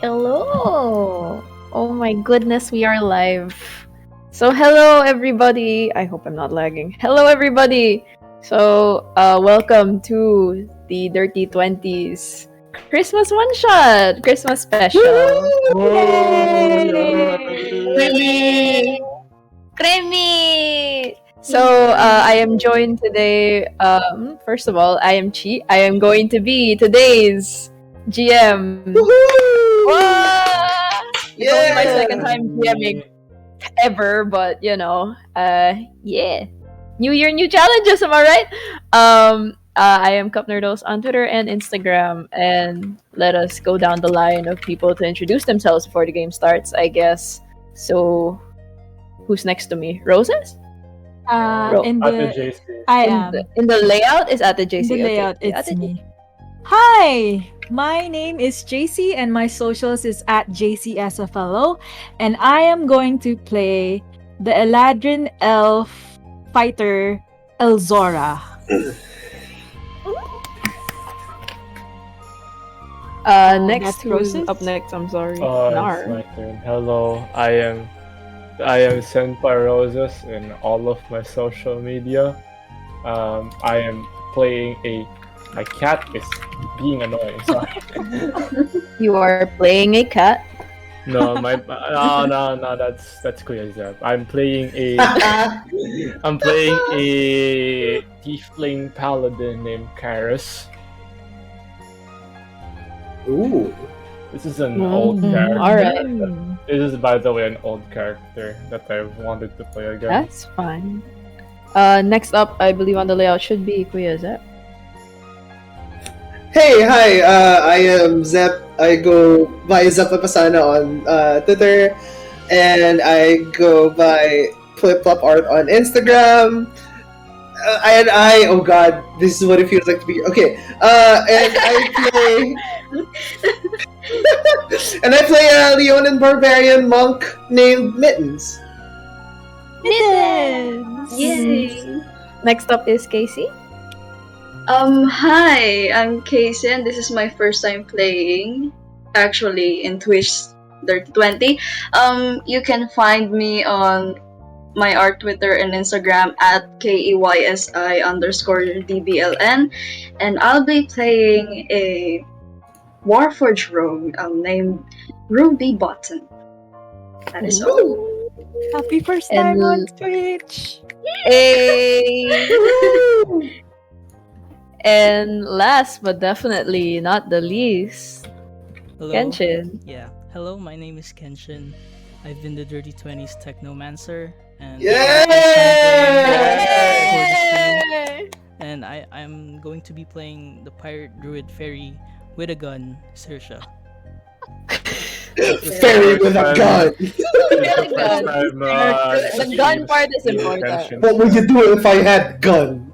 Hello! Oh my goodness, we are live. So, hello everybody. I hope I'm not lagging. Hello everybody. So, welcome to the Dirty 20s Christmas one shot, Christmas special. Yay! Creamy! So, I am joined today. First of all, I am Chi. I am going to be today's GM. Whoa! It's only my second time GMing ever, but yeah. New year, new challenges, am I right? I am Cup Nerdos on Twitter and Instagram, and let us go down the line of people to introduce themselves before the game starts, I guess. So, who's next to me? Roses? In Ate the JC. I am. In the layout is at the JC. In the layout, Okay. it's me. Hi, my name is JC, and my socials is at JCSFLO, and I am going to play the Eladrin Elf fighter Elzora. Next, that's who's Roses? up next? I'm sorry. It's Nar. my turn. Hello, I am Senpai Roses in all of my social media. I am playing my cat is being annoying. Sorry. You are playing a cat. No, no. That's clear. I'm playing a tiefling paladin named Karis. Ooh. This is an old character. Alright. This is, by the way, an old character that I wanted to play again. That's fine. Next up, I believe on the layout should be Kuya Zep. Hey, hi, I am Zep. I go by Zep Papasana on Twitter, and I go by Flip Flop Art on Instagram. Oh god, this is what it feels like to be. Okay, and I play. And I play a Leonin Barbarian monk named Mittens. Mittens! Yay! Next up is Casey. Hi, I'm Casey, and this is my first time playing, actually, in Twitch Dirty 20. You can find me on my art Twitter and Instagram at KEYSI_DBLN, and I'll be playing a Warforged rogue named Ruby Button. That is all. Happy first time And- on Twitch! Hey! And last but definitely not the least, Hello. Kenshin. Yeah. Hello, my name is Kenshin. I've been the Dirty 20s Technomancer, and and I'm going to be playing the Pirate Druid Fairy with a gun, Saoirse. Fairy with a gun. The gun part is important. What would you do if I had gun?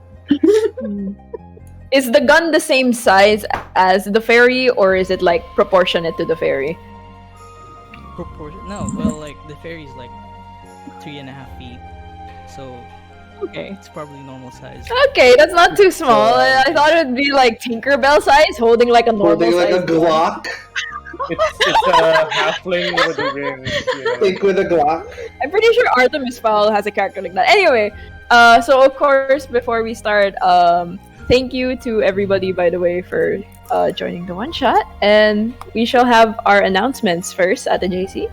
Is the gun the same size as the fairy, or is it like proportionate to the fairy? No, well, like the fairy is like 3.5 feet, so Okay. it's probably normal size. Okay, that's not too small. I thought it would be like Tinkerbell size, holding like a normal Holding like size a Glock. It's a halfling with a wings. Think with a Glock. I'm pretty sure Artemis Fowl has a character like that. Anyway, so of course, before we start, thank you to everybody, by the way, for joining the one shot. And we shall have our announcements first at the JC.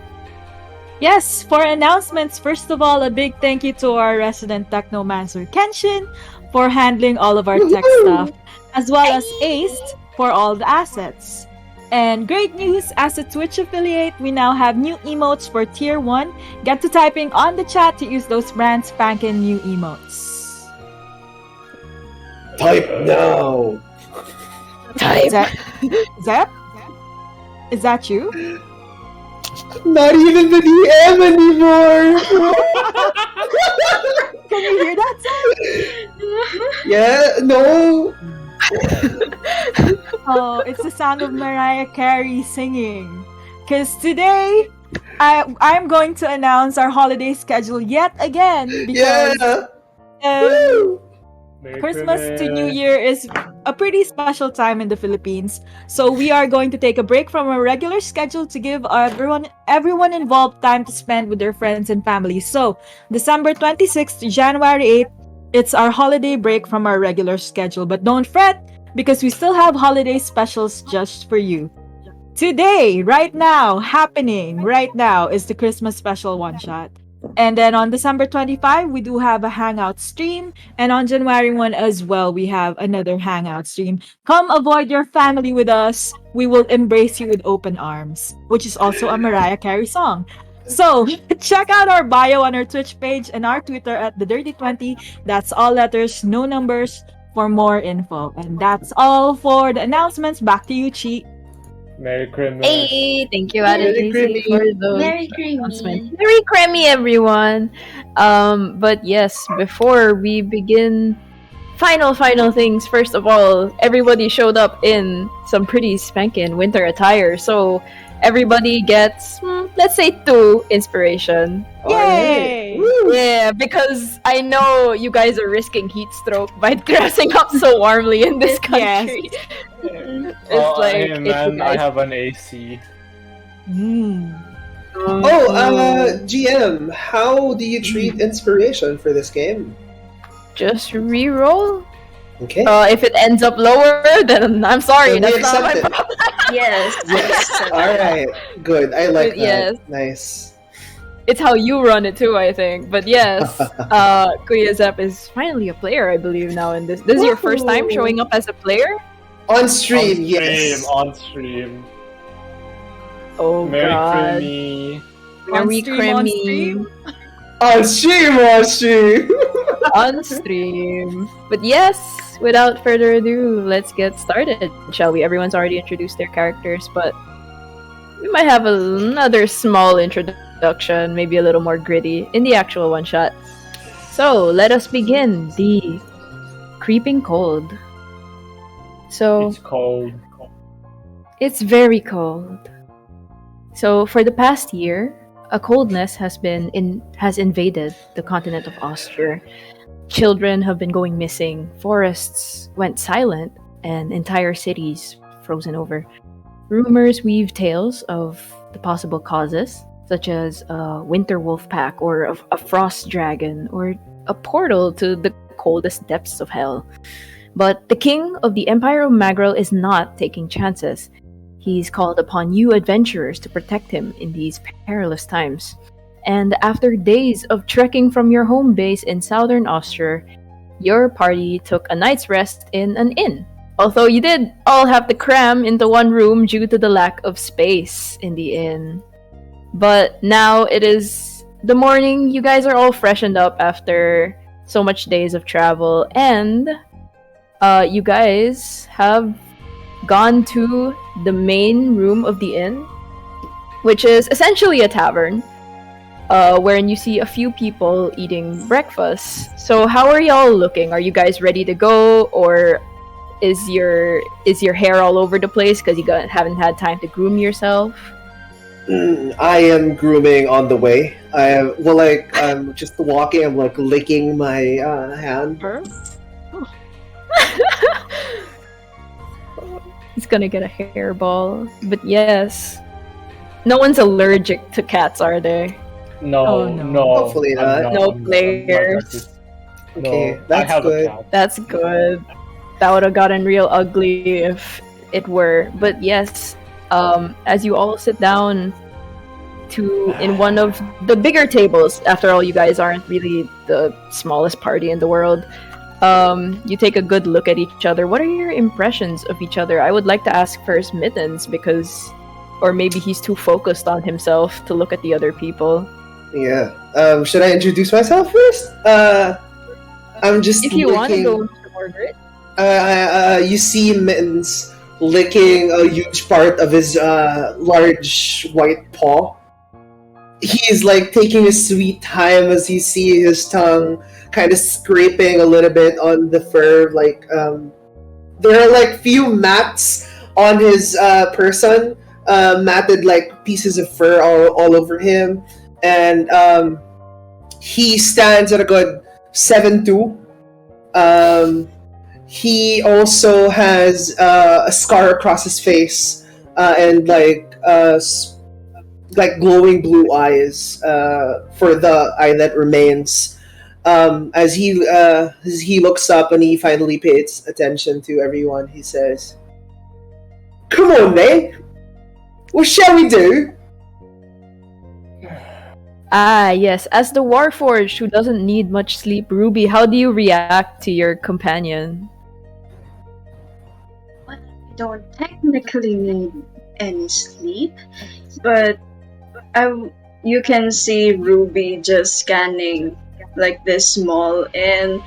Yes, for announcements, first of all, a big thank you to our resident Technomancer Kenshin for handling all of our tech stuff, as well as Ace for all the assets. And great news, as a Twitch affiliate, we now have new emotes for Tier 1. Get to typing on the chat to use those brand spanking new emotes. Type now. Zep? Is that you? Not even the DM anymore. Can you hear that, Zep? Yeah, no. Oh, it's the sound of Mariah Carey singing. Because today, I'm going to announce our holiday schedule yet again. Because Yeah. um, Merry Christmas to New Year is a pretty special time in the Philippines. So we are going to take a break from our regular schedule to give everyone involved time to spend with their friends and family. So December 26th to January 8th, it's our holiday break from our regular schedule. But don't fret, because we still have holiday specials just for you. Today, happening right now, is the Christmas special one shot. And then on December 25, we do have a Hangout stream. And on January 1 as well, we have another Hangout stream. Come avoid your family with us. We will embrace you with open arms, which is also a Mariah Carey song. So check out our bio on our Twitch page and our Twitter at the Dirty 20. That's all letters, no numbers, for more info. And that's all for the announcements. Back to you, Chi. Merry Christmas. Hey, thank you, Merry Adam creamy. for those Merry announcements. creamy. Very creamy, everyone. But yes, before we begin, final things. First of all, everybody showed up in some pretty spanking winter attire, so everybody gets, let's say, 2 inspiration. Yay! Yeah, because I know you guys are risking heat stroke by dressing up so warmly in this Yes. country. It's Hey if man, you I guys have an AC. GM, how do you treat inspiration for this game? just re-roll. Okay. If it ends up lower, then I'm sorry. Then we That's not my accept it. problem. Yes. Yes. All right. Good. I like that. Yes. Nice. It's how you run it too, I think. But yes, Kuya Zep is finally a player, I believe now. And this is your first time showing up as a player. On stream, yes. On stream. Oh Merry God, creamy. very On creamy stream? On stream, on stream. on stream. But yes, without further ado, let's get started, shall we? Everyone's already introduced their characters, but we might have another small introduction, maybe a little more gritty, in the actual one shot. So let us begin the creeping cold. So It's cold. it's very cold. So for the past year, a coldness has invaded the continent of Austror. Children have been going missing, forests went silent, and entire cities frozen over. Rumors weave tales of the possible causes, such as a winter wolf pack or a frost dragon or a portal to the coldest depths of hell. But the king of the Empire of Magrel is not taking chances. He's called upon you adventurers to protect him in these perilous times. And after days of trekking from your home base in southern Austror, your party took a night's rest in an inn. Although you did all have to cram into one room due to the lack of space in the inn. But now it is the morning, you guys are all freshened up after so much days of travel, and you guys have gone to the main room of the inn, which is essentially a tavern, wherein you see a few people eating breakfast. So how are y'all looking? Are you guys ready to go, or is your hair all over the place because you haven't had time to groom yourself? I am grooming on the way. I'm just walking. I'm like licking my hand. He's gonna get a hairball. But yes, no one's allergic to cats, are they? No, Oh, no. no. Hopefully not. No I'm players. Okay, I that's have good. a cat. That's good. That would have gotten real ugly if it were. But yes, as you all sit down in one of the bigger tables, after all, you guys aren't really the smallest party in the world. You take a good look at each other. What are your impressions of each other? I would like to ask first Mittens, or maybe he's too focused on himself to look at the other people. Yeah. Should I introduce myself first? I'm just If you want to licking. go to Margaret. You see Mittens licking a huge part of his large white paw. He's like taking his sweet time as you see his tongue kind of scraping a little bit on the fur. Like there are like few mats on his person, matted like pieces of fur all over him, and he stands at a good 7'2". He also has a scar across his face and like glowing blue eyes for the eye that remains. As he looks up and he finally pays attention to everyone, he says, "Come on, then. What shall we do?" Ah, yes. As the Warforged who doesn't need much sleep, Ruby, how do you react to your companion? I don't technically need any sleep, but you can see Ruby just scanning like this small and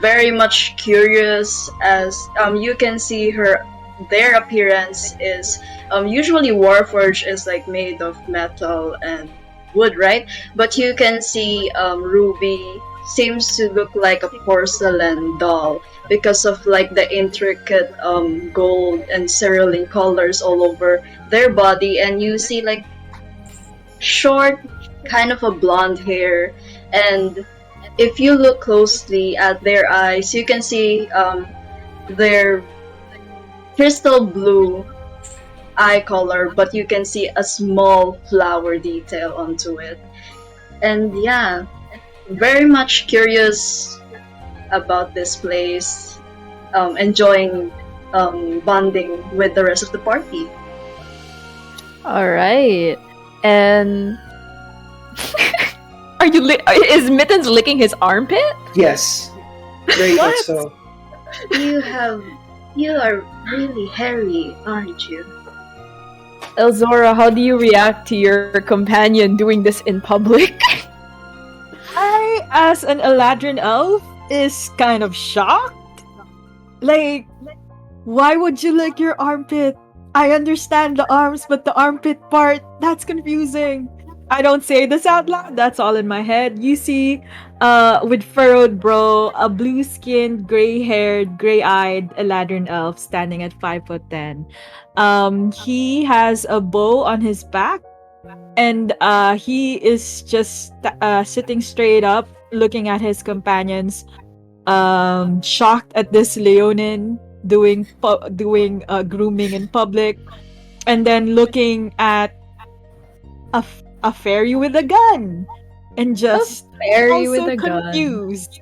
very much curious as you can see their appearance is usually Warforged is like made of metal and wood, right? But you can see Ruby seems to look like a porcelain doll because of like the intricate gold and cerulean colors all over their body, and you see like short, kind of a blonde hair, and if you look closely at their eyes, you can see their crystal blue eye color, but you can see a small flower detail onto it. And yeah, very much curious about this place, enjoying bonding with the rest of the party. All right. And is Mittens licking his armpit? Yes, very much so. You are really hairy, aren't you? Elzora, how do you react to your companion doing this in public? I, as an Eladrin elf, is kind of shocked. Like, why would you lick your armpit? I understand the arms, but the armpit part, that's confusing. I don't say this out loud, that's all in my head. You see, with furrowed brow, a blue-skinned, gray-haired, gray-eyed Eladrin elf standing at 5'10". He has a bow on his back, and he is just sitting straight up, looking at his companions, shocked at this Leonin doing grooming in public, and then looking at a fairy with a gun, and just Fairy also with a gun. confused.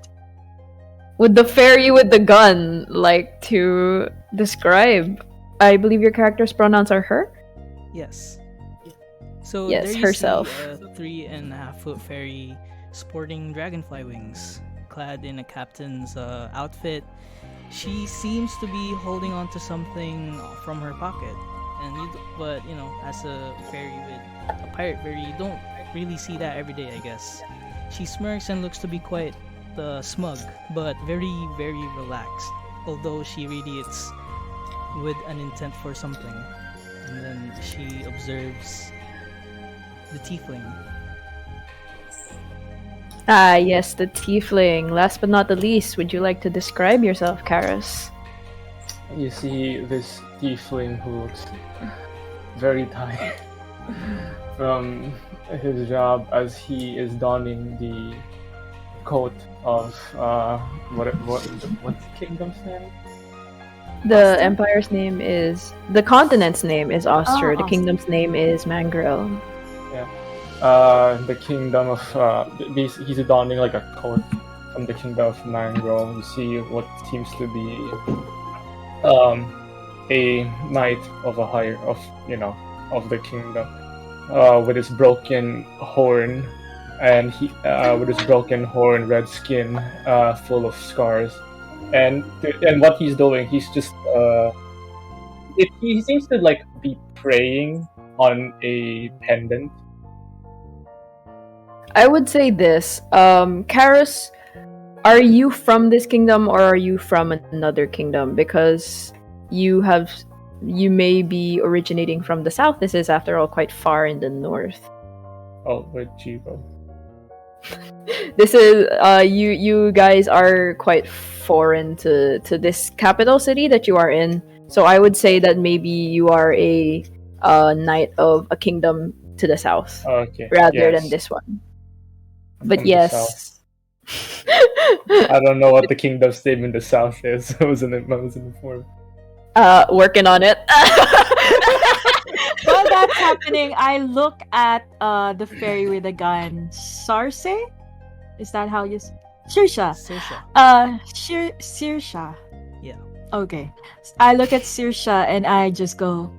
Would the fairy with the gun like to describe? I believe your character's pronouns are her? Yes. So Yes, there you herself. see a 3.5-foot fairy sporting dragonfly wings, clad in a captain's outfit. She seems to be holding on to something from her pocket, but you know, as a pirate fairy, you don't really see that every day, I guess. She smirks and looks to be quite smug, but very, very relaxed. Although she radiates with an intent for something, and then she observes the tiefling. Ah, yes, the tiefling. Last but not the least, would you like to describe yourself, Karis? You see this tiefling who looks very tired from his job as he is donning the coat of what's the kingdom's name? The empire's name is... The continent's name is Austror. The Austror. kingdom's name is Magrel. The kingdom of he's donning like a coat from the kingdom of Magrel. You see what seems to be a knight of the kingdom with his broken horn, and with his broken horn, red skin, full of scars, and what he's doing, he's just he seems to like be praying on a pendant. I would say this. Karis, are you from this kingdom or are you from another kingdom? Because you may be originating from the south. This is, after all, quite far in the north. Oh, with Jibo. This is you guys are quite foreign to this capital city that you are in. So I would say that maybe you are a knight of a kingdom to the south Okay. rather yes. than this one. From But the yes, south. I don't know what the kingdom's name in the south is. I wasn't informed. Working on it. While that's happening, I look at the fairy with a gun. Sarse? Is that how you Sirsha. Sirsha. Yeah. Okay. I look at Sirsha and I just go,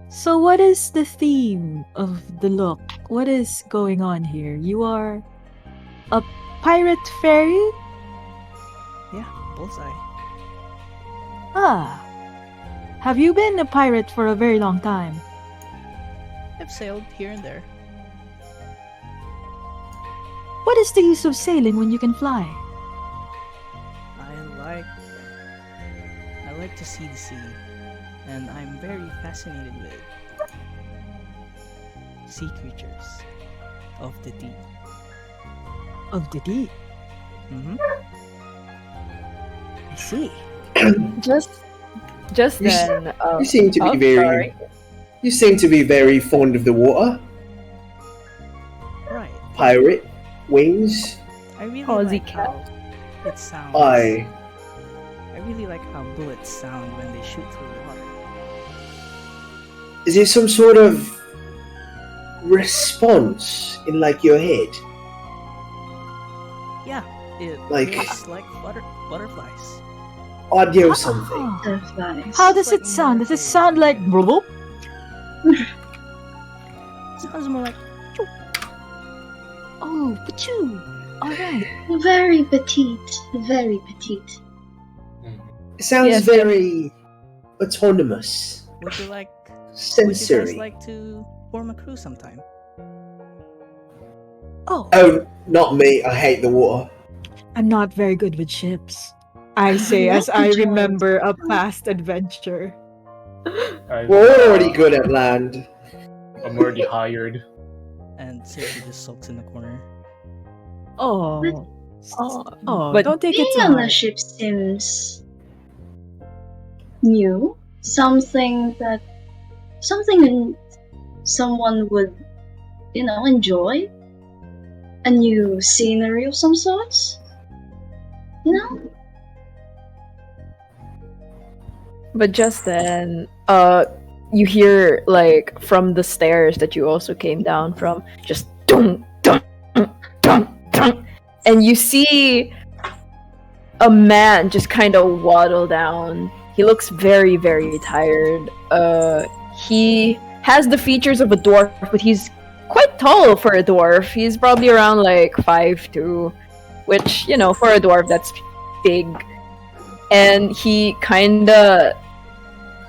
so what is the theme of the look? What is going on here? You are a pirate fairy? Yeah, bullseye. Ah. Have you been a pirate for a very long time? I've sailed here and there. What is the use of sailing when you can fly? I like to see the sea, and I'm very fascinated with sea creatures of the deep. Of the deep. Mm-hmm. I see. Just You s- then. You seem to be oh, very. sorry. You seem to be very fond of the water. Right. Pirate wings. I really Aussie like cat. how it sounds. I. I really like how bullets sound when they shoot through water. Is there some sort of response in like your head? Yeah, it Like- feels like butterflies. Audio something. Ah. Butterflies. How does Like it sound? Does it Morpheus. sound like bloop? Sounds more like Oh, pachoo. Alright. Very petite. Very petite. It sounds Yes. very autonomous, would you guys sensory. like to form a crew sometime? Oh, Oh, not me. I hate the water. I'm not very good with ships. I say as I remember a past adventure. We're already good at land. I'm already hired. And Safety just sulks in the corner. Oh. Oh, but don't take it Being to on a heart. ship seems new. Something that someone would, enjoy. A new scenery of some sorts. You know? But just then, you hear like from the stairs that you also came down from, just dum dum dum dum, and you see a man just kind of waddle down. He looks very, very tired. He has the features of a dwarf, but he's quite tall for a dwarf. He's probably around like 5'2", which, for a dwarf, that's big. And he kinda,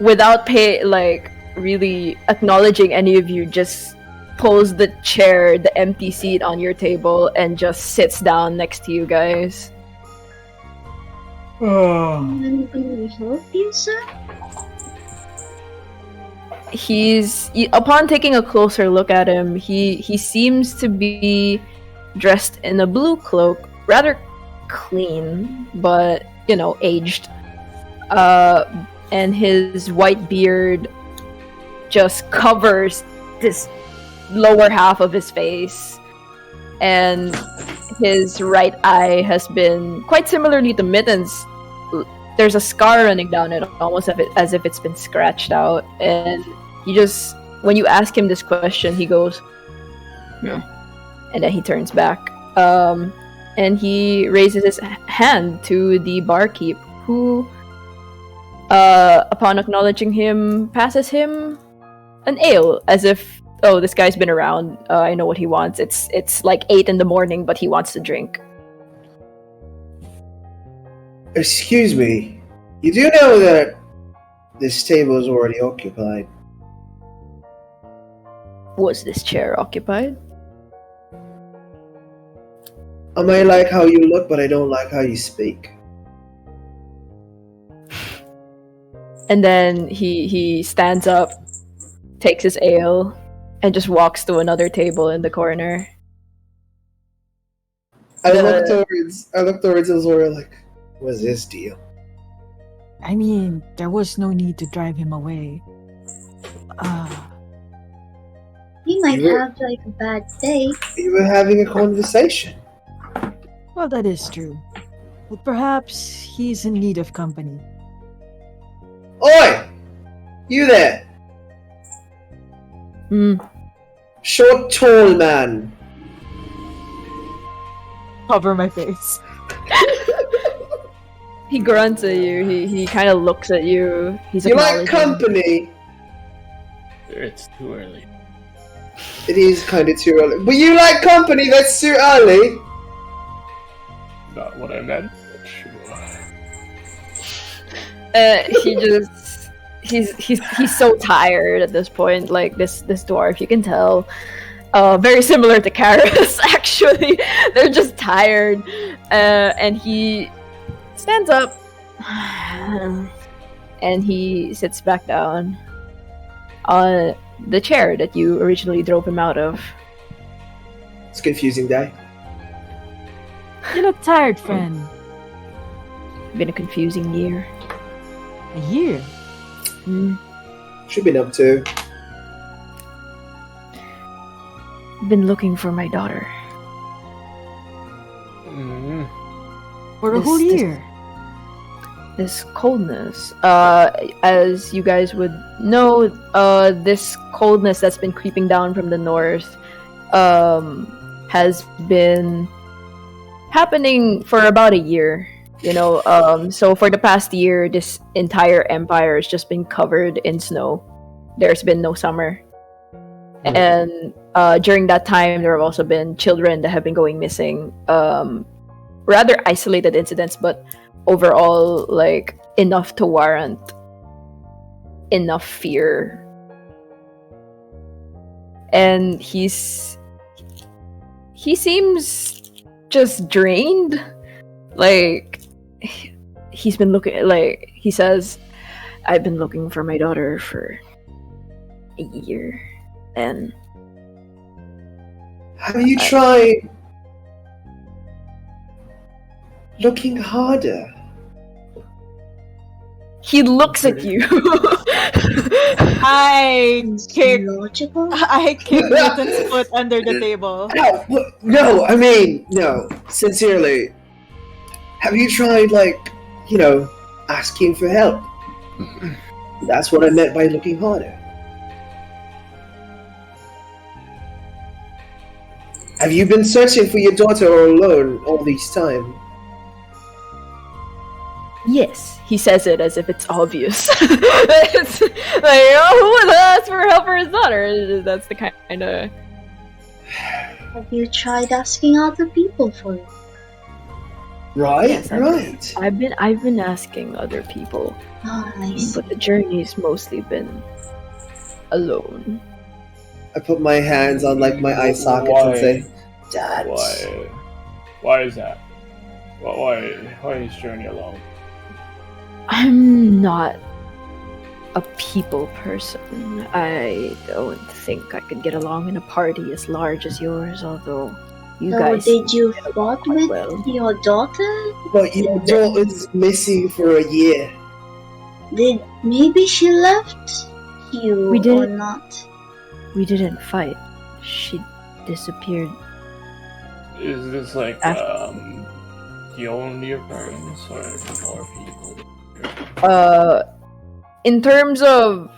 without really acknowledging any of you, just pulls the chair, the empty seat on your table, and just sits down next to you guys. I'm gonna help you, sir. Upon taking a closer look at him, he seems to be dressed in a blue cloak, rather clean, but aged. And his white beard just covers this lower half of his face, and his right eye has been quite similarly to Mitten's. There's a scar running down it, almost as if it's been scratched out. And he just, when you ask him this question, he goes, "No," and then he turns back. And he raises his hand to the barkeep, who, upon acknowledging him, passes him an ale, as if, oh, this guy's been around. I know what he wants. It's like 8 a.m, but he wants to drink. Excuse me. You do know that this table is already occupied. Was this chair occupied? I may like how you look, but I don't like how you speak. And then he stands up, takes his ale, and just walks to another table in the corner. I look towards Azora like, what's this deal? I mean, there was no need to drive him away. He might You were- have like a bad day. We were having a conversation. Well, that is true. But perhaps he's in need of company. Oi! You there! Hmm. Short, tall man. Cover my face. He grunts at you. He kind of looks at you. He's You like acknowledging. company? It's too early. It is kind of too early. But you like company? That's too early. Not what I meant, but sure. He just he's so tired at this point. Like this dwarf, you can tell. Very similar to Karis, actually. They're just tired, and he stands up and he sits back down on the chair that you originally drove him out of. It's a confusing day. You look tired, friend. Been a confusing year. A year. Should been up to. Been looking for my daughter. For a This- whole this- year. This coldness, as you guys would know, this coldness that's been creeping down from the north, has been happening for about a year. You know, so for the past year, this entire empire has just been covered in snow. There's been no summer. And during that time, there have also been children that have been going missing. Rather isolated incidents, but overall, like, enough to warrant enough fear. And he seems just drained. Like, he's been looking, like, he says, I've been looking for my daughter for a year. And Have you tried looking harder? he looks at you. I kick Logical? Newton's foot under the table. No, I mean, no, sincerely. Have you tried, like, asking for help? That's what I meant by looking harder. Have you been searching for your daughter all alone all this time? Yes, he says it as if it's obvious. It's like, who would ask for help for his daughter? That's the kind of. Have you tried asking other people for it? Right, Yes, right. I've been asking other people, Oh, I see. but the journey's mostly been alone. I put my hands on, like, my eye sockets and say, Dad. Why is that? Why is Journey alone? I'm not a people person. I don't think I could get along in a party as large as yours, although you So guys. did you get fought along quite with well. your daughter? But your daughter's missing for a year. Did maybe she left you We or did. not? We didn't fight. She disappeared. Is this like After- the only occurrence or more people? In terms of,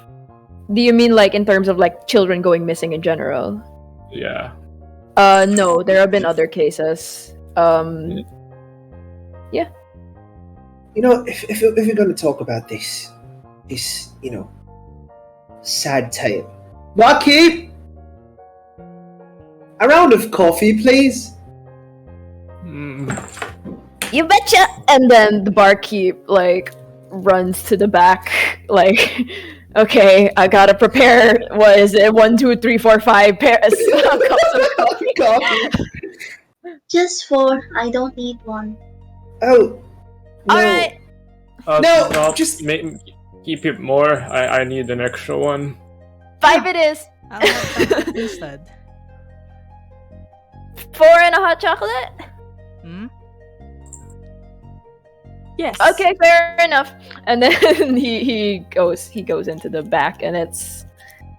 do you mean like in terms of like children going missing in general? Yeah. No, there have been other cases. If we're going to talk about this, sad tale. Barkeep! A round of coffee, please. You betcha! And then the barkeep like runs to the back, like, okay, I gotta prepare. What is it? 1, 2, 3, 4, 5 pairs cups of coffee. Coffee. Just 4. I don't need one. Oh. No. All right. No, just- keep it more. I need an extra one. 5 it is. I'll have that instead. 4 and a hot chocolate. Hmm? Yes. Okay, fair enough. And then he goes into the back, and it's,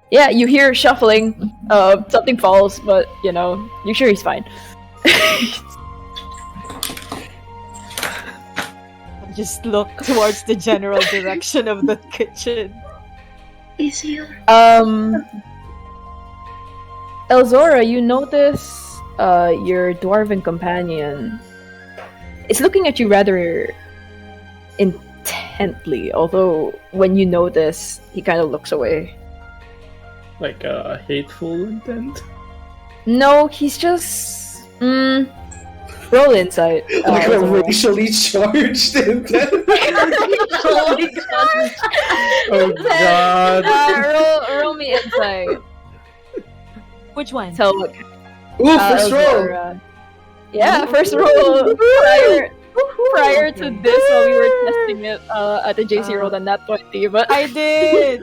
yeah, you hear shuffling. Something falls, but you're sure he's fine. just look towards the general direction of the kitchen. Is here. Elzora, you notice your dwarven companion is looking at you rather intently, although when you notice, he kind of looks away. Like a hateful intent. No, he's just... roll insight. Like a Elzora. racially charged intent. Oh my god. Oh god. Roll me insight. Which one? So, look. Ooh, first roll. Elzora. Yeah, first roll. Prior to this, while we were testing it, at the JC rolled a nat 20, but I did.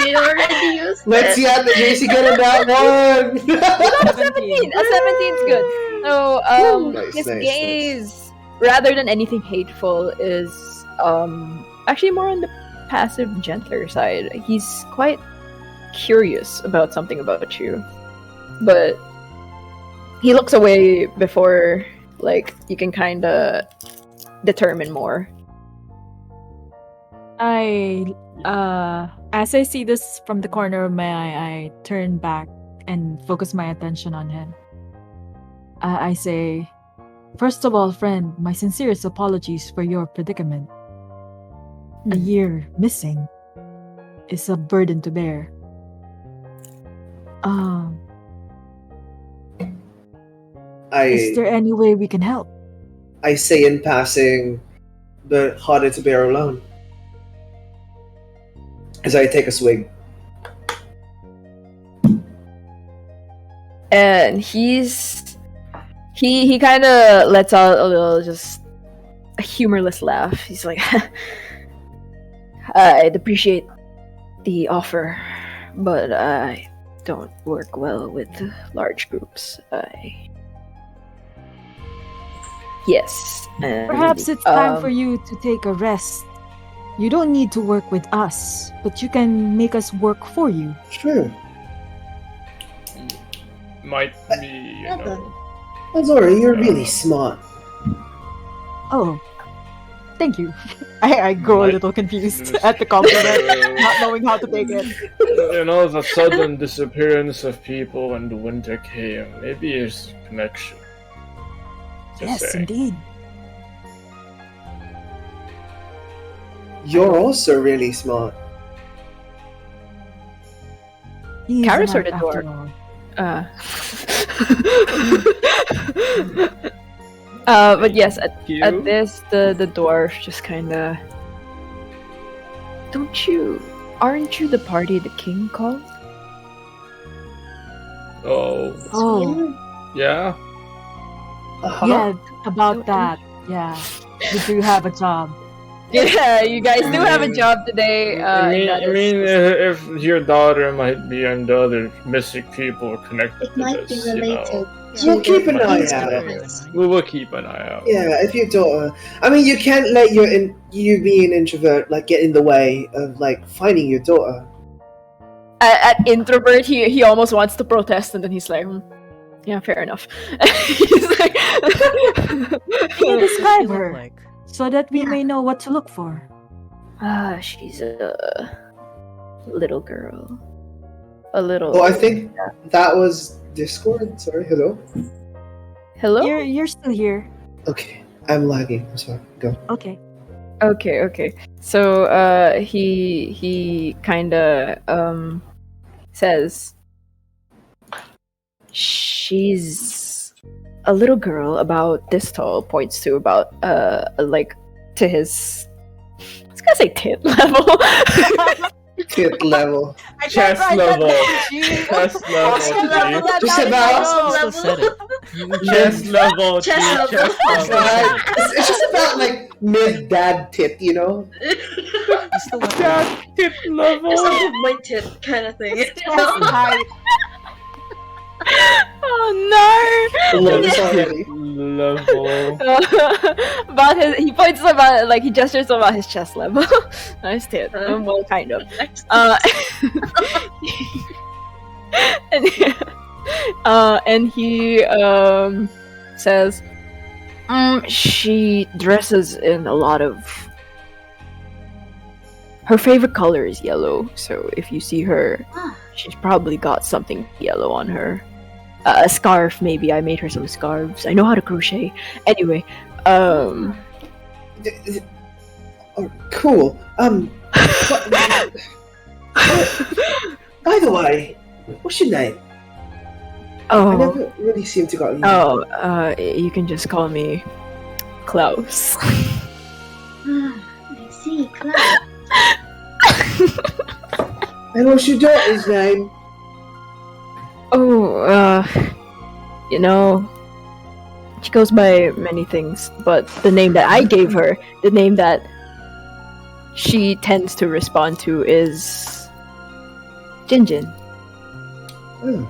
You already used Let's it. see how the JC get in that one. 17. A 17's good. So, Nice, his nice, gaze, rather than anything hateful, is actually more on the passive, gentler side. He's quite curious about something about you, but he looks away before, like, you can kind of determine more. As I see this from the corner of my eye, I turn back and focus my attention on him. I say, first of all, friend, my sincerest apologies for your predicament. A year missing is a burden to bear. Is there any way we can help? I say in passing, but harder to bear alone. As I take a swig. And he kind of lets out a little, just a humorless laugh. He's like, I'd appreciate the offer, but I don't work well with large groups. Yes. And, Perhaps it's time for you to take a rest. You don't need to work with us, but you can make us work for you. Sure. Might be, you know. Azora, you're really smart. Oh, thank you. I grow a little confused at the compliment, not knowing how to take it. You know, the sudden disappearance of people when the winter came. Maybe it's a connection. Just Yes, saying. indeed. You're also really smart. He is Kara's an sort of elf dork. after all. But yes, at You? this, the dwarf just kind of... Aren't you the party the king called? Oh, Oh, yeah? yeah, about that. Yeah, you do have a job. Yeah, you guys do have a job today. I mean, that I is- mean, if your daughter might be and the other missing people connected It to might be this, related. We'll keep an eye These out. difference. We will keep an eye out. Yeah, if your daughter. I mean, you can't let you be an introvert like get in the way of like finding your daughter. at introvert, he almost wants to protest, and then he's like, yeah, fair enough. He's like, Can you What's she describe look her like? so that we may know what to look for? she's a little girl. A little. Oh, I think that was Discord. Sorry, hello. Hello. You're still here. Okay, I'm lagging. I'm sorry. Go. Okay. Okay. So he kind of says she's a little girl about this tall, points to about like to his, I was gonna say tit level. Tit level. Chest level. Chest level. Just about. Also said it. Chest level. Chest G, level. Chest It's, level. it's just about like mid dad tit, you know. You still want That tip level. Just above my tit kind of thing. Oh Love this already. Level. no! About his, he points about, like, he gestures about his chest level. Nice tit. Well, kind of. And he says, she dresses in a lot of her favorite color is yellow. So if you see her, Ah. she's probably got something yellow on her. A scarf, maybe. I made her some scarves. I know how to crochet. Anyway, Oh, cool. By the way, what's your name? I oh, never really seem to got you. you can just call me Klaus. I see, Cloud. And what's your daughter's name? Oh, you know, she goes by many things, but the name that I gave her, the name that she tends to respond to is Jinjin. Oh.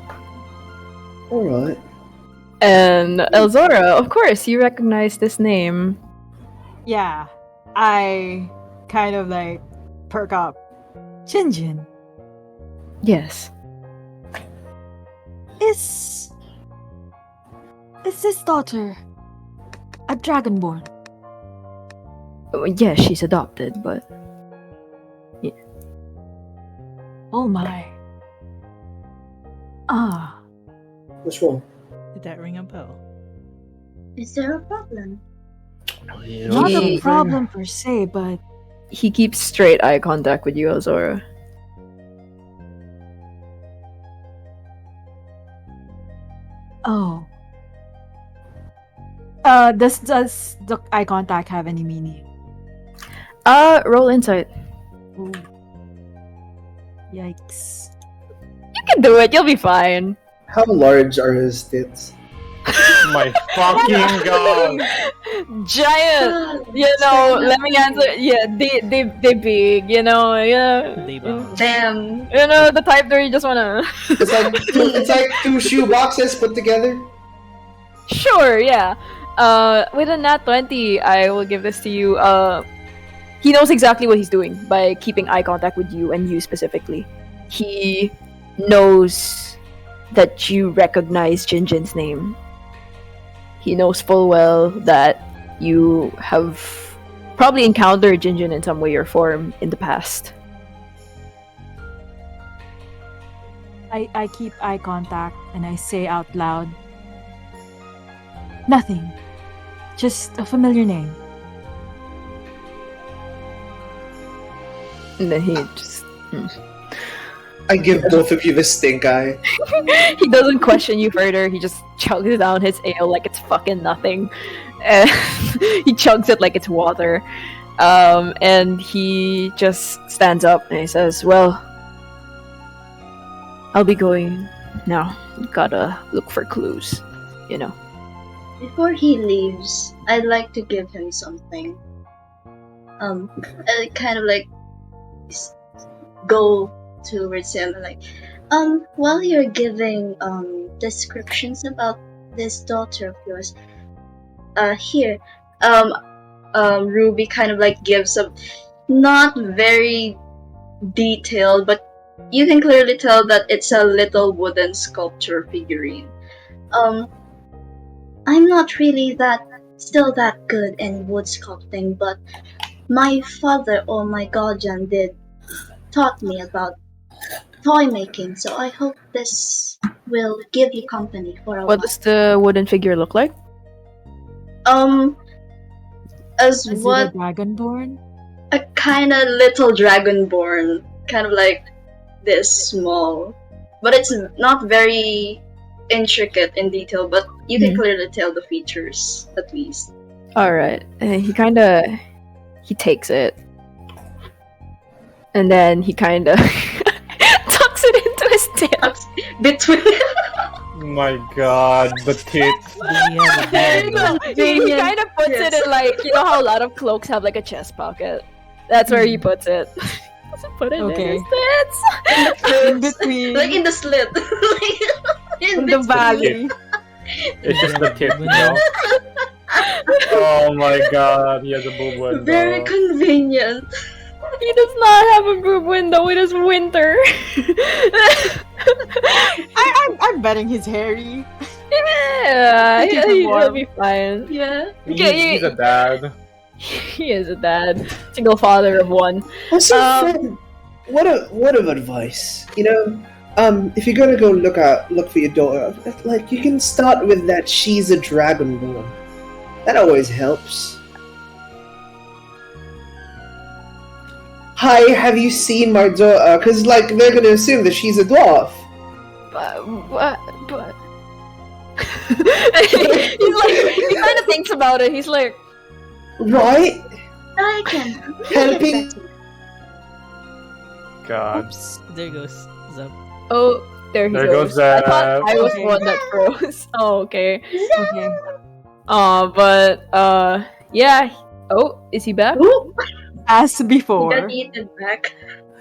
Alright. And Elzora, of course, you recognize this name. Yeah, I kind of like perk up. Jinjin Yes. is this daughter a dragonborn? Yes, she's adopted, but Oh my. Ah, What's wrong? Did that ring a bell? Is there a problem? not a problem per se, but he keeps straight eye contact with you, Elzora. oh. Does the eye contact have any meaning? Roll insight. Ooh. Yikes. You can do it, you'll be fine. How large are his tits? My fucking god! Giant! You know, let me answer. Yeah, they big, you know, yeah. They bounce. Damn. You know, the type where you just wanna. It's like two shoe boxes put together. Sure, yeah. With a nat 20, I will give this to you. He knows exactly what he's doing by keeping eye contact with you and you specifically. He knows that you recognize Jinjin's name. He knows full well that you have probably encountered Jinjin in some way or form in the past. I keep eye contact and I say out loud, nothing. Just a familiar name. And then he just. I give both of you the stink eye. He doesn't question you further. He just chugs down his ale like it's fucking nothing. And he chugs it like it's water. And he just stands up and he says, "Well, I'll be going now. Gotta look for clues, you know." Before he leaves, I'd like to give him something. Kind of like go towards him, like, while you're giving descriptions about this daughter of yours, here, Ruby kind of like gives a not very detailed, but you can clearly tell that it's a little wooden sculpture figurine. I'm not really still that good in wood sculpting, but my father or my guardian taught me about toy making, so I hope this will give you company for a What while. does the wooden figure look like? As Is what it a dragonborn? a kind of little dragonborn, kind of like this small, but it's not very intricate in detail, but you can clearly tell the features at least. Alright. He takes it. And then he kinda tucks it into his tail. Between My god, the tits. Do we have a No, bag? he kind of puts it in like, you know how a lot of cloaks have like a chest pocket? That's where he puts it. Doesn't put it Okay. in his tits. In between. like in the slit. in the between. valley. It's just the tits, Window. you know? Oh my god, he has a boob window. Very convenient. He does not have a boob window. It is winter. I'm betting he's hairy. Yeah, Keep him he'll warm. be fine. Yeah. He's, Okay, he's a dad. he is a dad, single father of one. Also, Um, Fred, what of advice? If you're gonna go look for your daughter, like you can start with that she's a dragonborn. That always helps. Hi, have you seen my daughter? Because like they're gonna assume that she's a dwarf. But he's like, he kind of thinks about it. He's like, Right? I can Helping. God. Oops. There goes Zep. oh, there he There goes. goes I thought Zep. I was Okay. one that froze. Oh, okay. Okay. Yeah. Oh, is he back? Oop, As he before. got eaten back.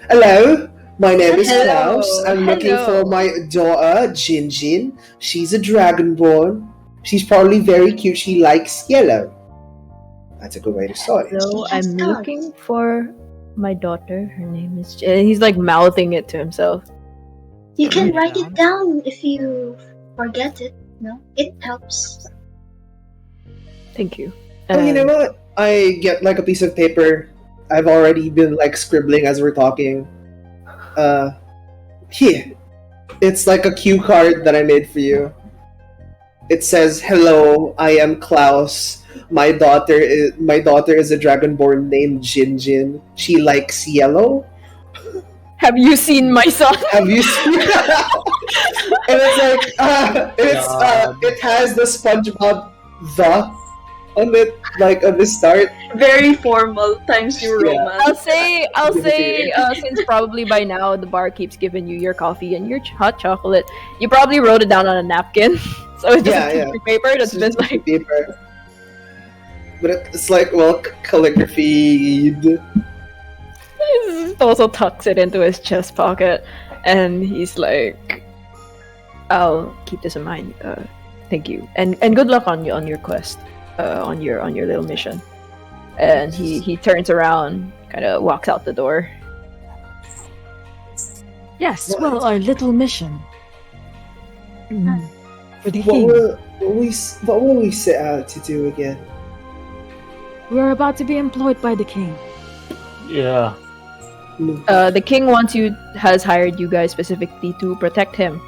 Hello, my name is Hello. Klaus. I'm looking Hello. for my daughter, Jinjin. She's a dragonborn. She's probably very cute. She likes yellow. That's a good way to start it. So She has I'm dogs. looking for my daughter. Her name is. He's like mouthing it to himself. You can Yeah. write it down if you forget it. No, it helps. Thank you. Oh, you know what? I get like a piece of paper. I've already been like scribbling as we're talking. Here. It's like a cue card that I made for you. It says, "Hello, I am Klaus. My daughter is a dragonborn named Jinjin. She likes yellow. Have you seen my son? Have you seen?" And it's like, it has the SpongeBob the on it, like on the start. Very formal times New Yeah. Romance. I'll say, since probably by now the bar keeps giving you your coffee and your hot chocolate, you probably wrote it down on a napkin. So it's just Yeah, a piece yeah. of paper that's It's been just like. paper. But it's like, well, calligraphy. He also tucks it into his chest pocket, and he's like, "I'll keep this in mind. Thank you, and good luck on your quest, on your little mission." And he turns around, kind of walks out the door. Yes, well, our little mission. For the What king. will we set out to do again? We are about to be employed by the king. Yeah. The king has hired you guys specifically to protect him.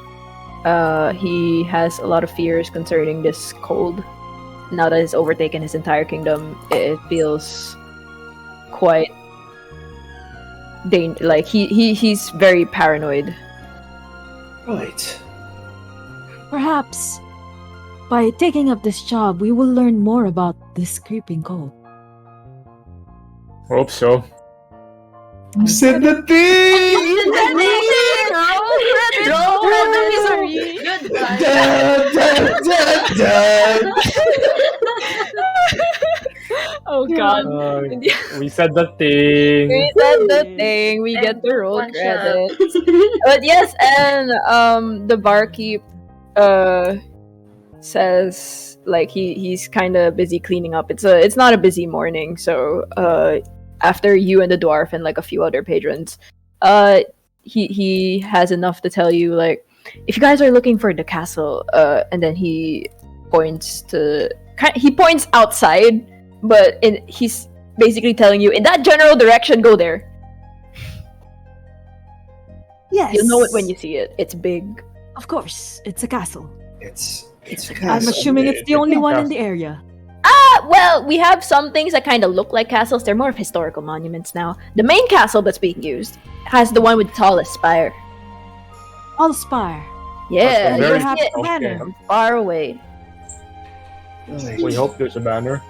He has a lot of fears concerning this cold. Now that it's overtaken his entire kingdom, it feels quite like he's very paranoid. Right. Perhaps by taking up this job, we will learn more about this creeping cold. Hope so. Said the thing. Goodbye. Dun, dun, dun, dun. Oh god. We said the thing. We said the thing. We get the roll One credit. shot. But yes, and the barkeep says like he's kind of busy cleaning up. It's not a busy morning, so after you and the dwarf and like a few other patrons, he has enough to tell you like if you guys are looking for the castle, and then he points outside, but he's basically telling you in that general direction, go there. Yes. You'll know it when you see it. It's big. Of course, it's a castle. It's a I'm castle. assuming it's the It's only a one in castle. the area. Well, we have some things that kind of look like castles. They're more of historical monuments now. The main castle that's being used has the one with the tallest spire. All spire. Yeah, Very you see it happy banner. from far away. Right. We hope there's a banner.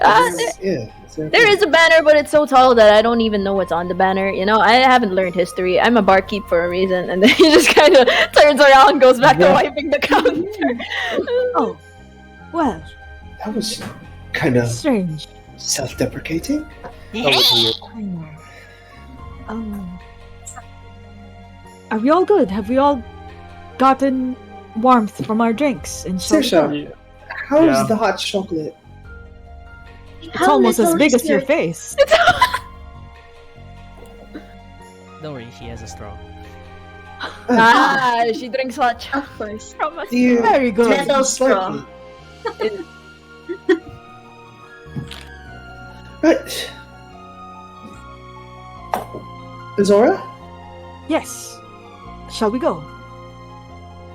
Yeah. Exactly. There is a banner, but it's so tall that I don't even know what's on the banner. You know, I haven't learned history. I'm a barkeep for a reason, and then he just kind of turns around and goes back to Yeah. wiping the counter. Oh, well, That was kind of strange. self-deprecating. That was weird. I know. Are we all good? Have we all gotten warmth from our drinks? And so Saoirse, how's Yeah. the hot chocolate? it's almost as big as your face. Don't worry, she has a straw. She drinks hot Of course. from a Do you Very good. Metal straw. Right. Zora? Yes. Shall we go?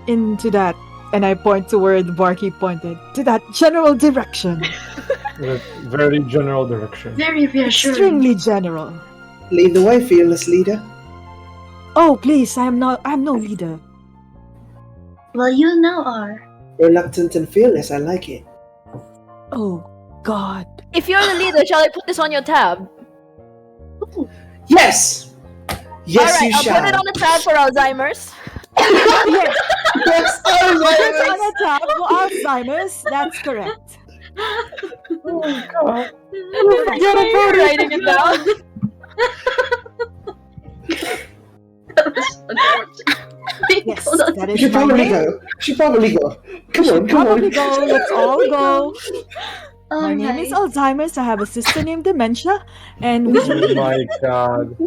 Into that, and I point to where the barkeep pointed, to that general direction. With very general direction. Very reassuring. Extremely general. Lead the way, fearless leader. Oh, please, I'm no leader. Well, you now are. Reluctant and fearless, I like it. Oh, God. If you're the leader, shall I put this on your tab? Yes! Yes, Alright, you I'll shall. put it on the tab for Alzheimer's. Yes, Yes, on Alzheimer's! a tab for Alzheimer's. That's correct. Oh my god. You're writing it down. That was unfortunate. Yes, Hold on. that You is should my probably name. go. You should probably go. Come on, come Probably on. go. Let's all go. My name is Alright. Alzheimer's. I have a sister named Dementia, and we Oh my god.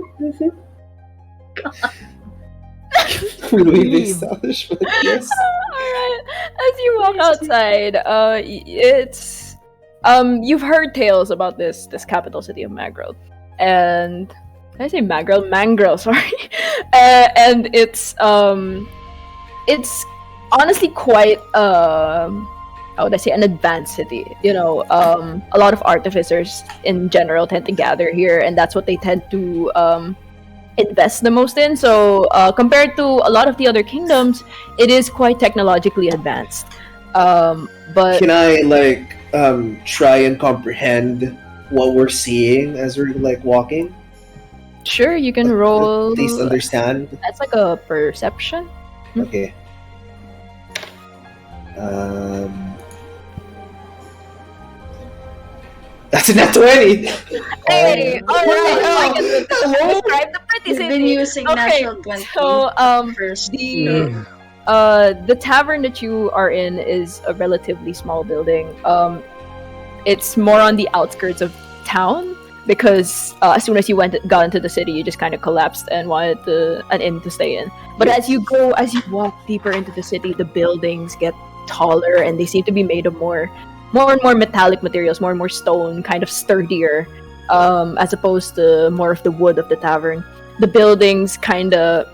We leave the Leave. establishment. Yes. Alright. As you walk outside, it's you've heard tales about this capital city of Magrel. And did I say Magrel? Mangrel, sorry. And it's honestly quite how would I say, an advanced city. You know, a lot of artificers in general tend to gather here, and that's what they tend to invest the most in. So compared to a lot of the other kingdoms, it is quite technologically advanced. But Can I try and comprehend what we're seeing as we're walking? sure, you can roll. At least understand. That's like a perception. Okay. That's a nat 20! Hey, Oh. all right. I can Hello? describe the pretty You've been city. using Okay, natural 20 so first. the tavern that you are in is a relatively small building. It's more on the outskirts of town because as soon as you got into the city, you just kind of collapsed and wanted an inn to stay in. But as you walk deeper into the city, the buildings get taller and they seem to be made of more and more metallic materials, more and more stone, kind of sturdier, as opposed to more of the wood of the tavern. The buildings kind of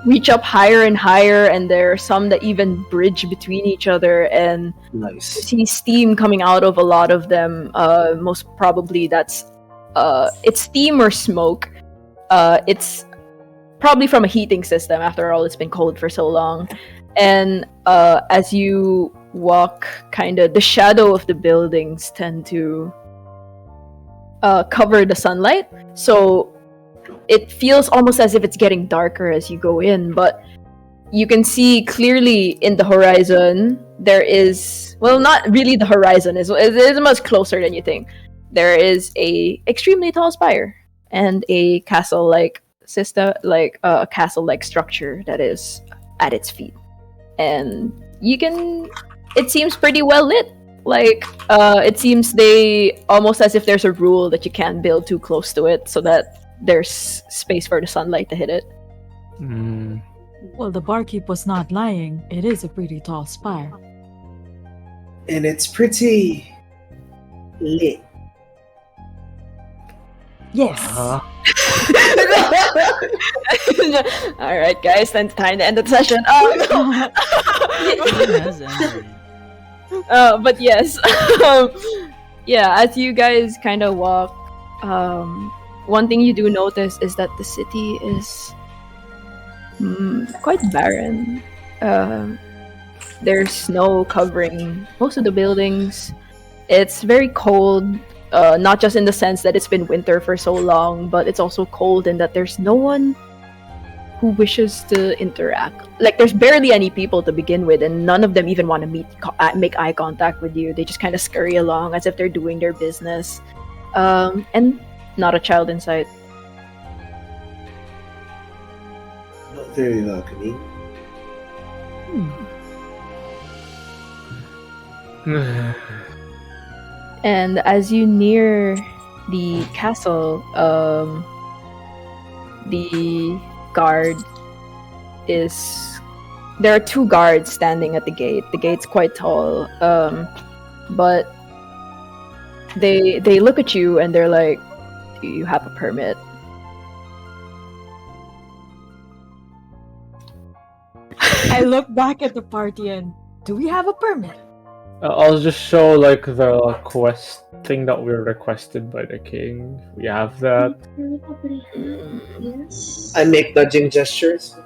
reach up higher and higher, and there are some that even bridge between each other, and you Nice. see steam coming out of a lot of them. Most probably that's it's steam or smoke. It's probably from a heating system. After all, it's been cold for so long. And as you walk, kind of the shadow of the buildings tend to cover the sunlight, so it feels almost as if it's getting darker as you go in. But you can see clearly in the horizon there is, well, not really the horizon, is much closer than you think. There is a extremely tall spire and a castle-like system, like a castle-like structure that is at its feet. And it seems pretty well lit. It seems they almost as if there's a rule that you can't build too close to it so that there's space for the sunlight to hit it. Well, the barkeep was not lying. It is a pretty tall spire. And it's pretty lit. Yes. All right, guys, then time to end the session. It has ended. But yes, yeah. As you guys kind of walk, one thing you do notice is that the city is quite barren. There's snow covering most of the buildings. It's very cold. Not just in the sense that it's been winter for so long, but it's also cold in that there's no one who wishes to interact. Like, there's barely any people to begin with, and none of them even want to make eye contact with you. They just kind of scurry along as if they're doing their business. And not a child in sight. Not very welcoming. And as you near the castle, the guard is... There are two guards standing at the gate. The gate's quite tall, but they look at you and they're like, "Do you have a permit?" I look back at the party and do we have a permit? I'll just show like the quest thing that we're requested by the king. We have that. Yes. I make nudging gestures.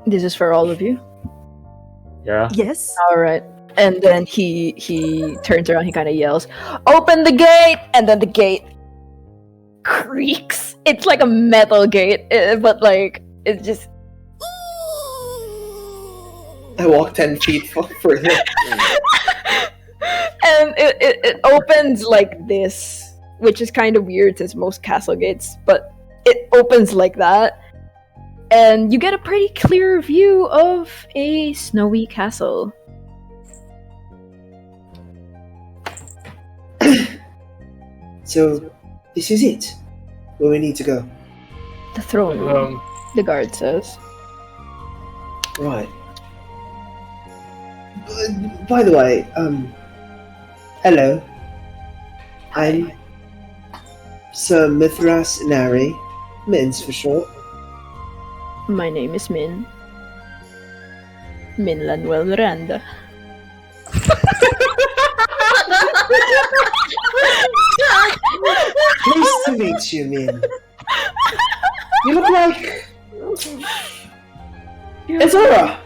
This is for all of you. Yeah. Yes. All right. And then he turns around. He kind of yells, "Open the gate!" And then the gate creaks. It's like a metal gate, but like it's just. I walk 10 feet further. And it opens like this, which is kind of weird since most castle gates, but it opens like that. And you get a pretty clear view of a snowy castle. So, this is it. Where we need to go. The throne room, the guard says. Right. By the way, hello. I'm Sir Mithras Nari, Mins for short. My name is Min. Min Lanuel Miranda. Nice to meet you, Min. You look like Azora.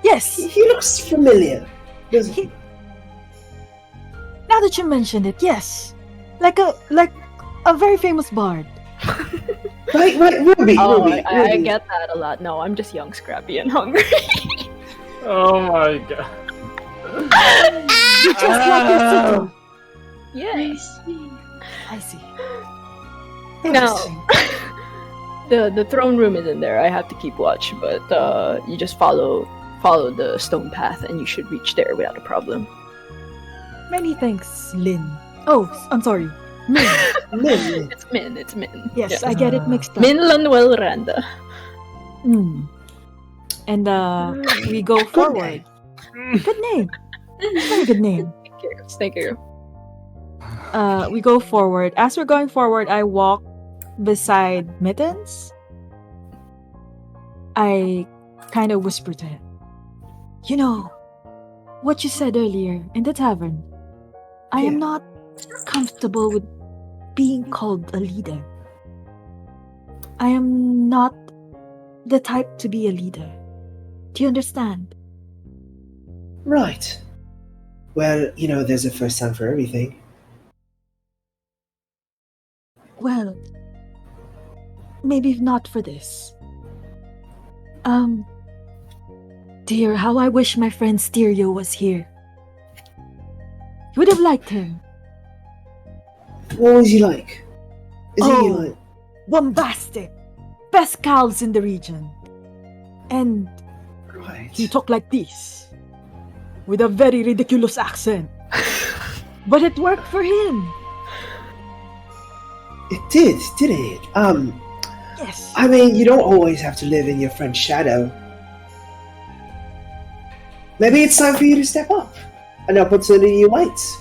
Yes. He looks familiar. Doesn't he? Now that you mentioned it, yes. Like a very famous bard. Right, Ruby, Oh, Ruby, I Ruby. get that a lot. No, I'm just young, scrappy, and hungry. Oh my god. You just like your sister. Yes. I see. No. Interesting. The throne room is in there. I have to keep watch, but you just follow the stone path, and you should reach there without a problem. Many thanks, Lin. Oh, I'm sorry. Min. Min. It's Min. Yes, Yeah. I get it mixed up. Min Lanuel Randa. Mm. And we go forward. Good name. Very good name. Thank you. We go forward. As we're going forward, I walk beside Mittens. I kind of whisper to him, "You know, what you said earlier in the tavern, I am Yeah. not comfortable with being called a leader. I am not the type to be a leader. Do you understand?" Right. Well, there's a first time for everything. Well, maybe not for this. Dear, how I wish my friend Stereo was here. You would have liked him. What was he like? Is he Oh. like... Bombastic. Best calves in the region. And Right. he talked like this. With a very ridiculous accent. But it worked for him. It did, didn't it? Yes. I mean, you don't always have to live in your friend's shadow. Maybe it's time for you to step up. An opportunity awaits.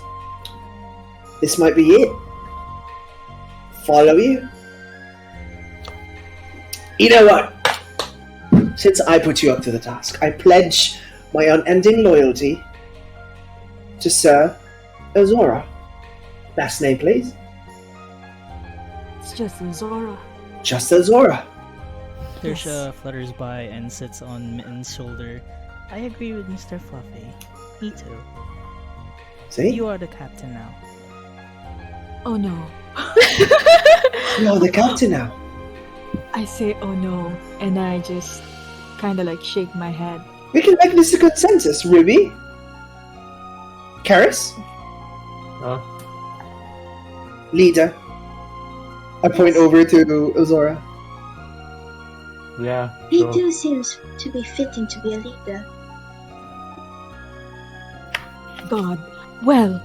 This might be it. Follow you. You know what? Since I put you up to the task, I pledge my unending loyalty to Sir Azora. Last name, please. It's just Zora. Just Azora. Thersha flutters by and sits on Mitten's shoulder. I agree with Mr. Fluffy. Me too. See? You are the captain now. Oh no. You're the captain now. I say oh no, and I just kind of like shake my head. We can make this a consensus, Ruby. Karis? Huh? Leader. I point over to Azora. Yeah. He sure. too seems to be fitting to be a leader. God. Well.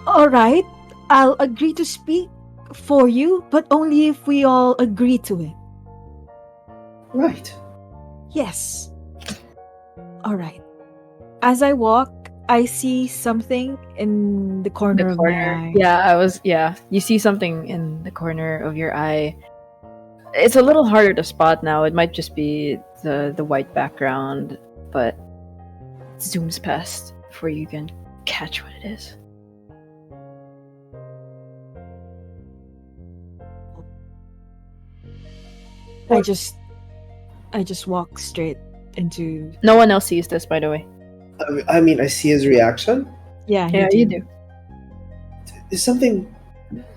Alright, I'll agree to speak for you, but only if we all agree to it. Right. Yes. Alright. As I walk, I see something in the corner of my eye. Yeah, you see something in the corner of your eye. It's a little harder to spot now. It might just be the white background, but it zooms past before you can catch what it is. I just walk straight into. No one else sees this, by the way. I mean, I see his reaction. Yeah, Yeah, you do. Is something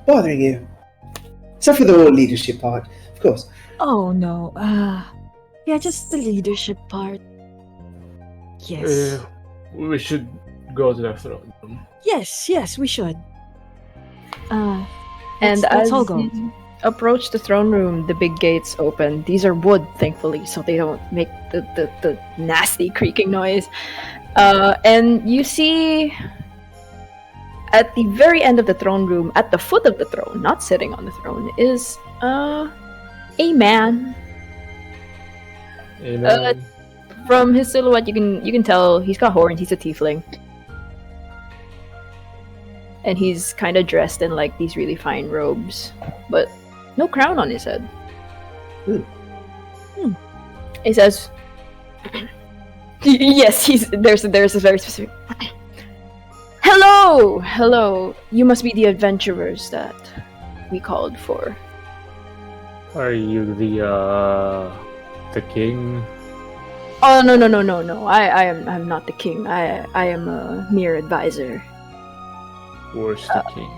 bothering you? Except for the whole leadership part, of course. Oh no. Yeah, just the leadership part. Yes. We should go to the throne room. Yes, we should. And let's as all go. you approach the throne room, the big gates open. These are wood, thankfully, so they don't make the nasty creaking noise. And you see at the very end of the throne room, at the foot of the throne, not sitting on the throne, is a man. Amen. From his silhouette, you can tell he's got horns. He's a tiefling, and he's kind of dressed in like these really fine robes, but no crown on his head. He says, "Yes, there's a very specific. Hello. You must be the adventurers that we called for." Are you the king? Oh no! I'm not the king. I am a mere advisor. Where's the king?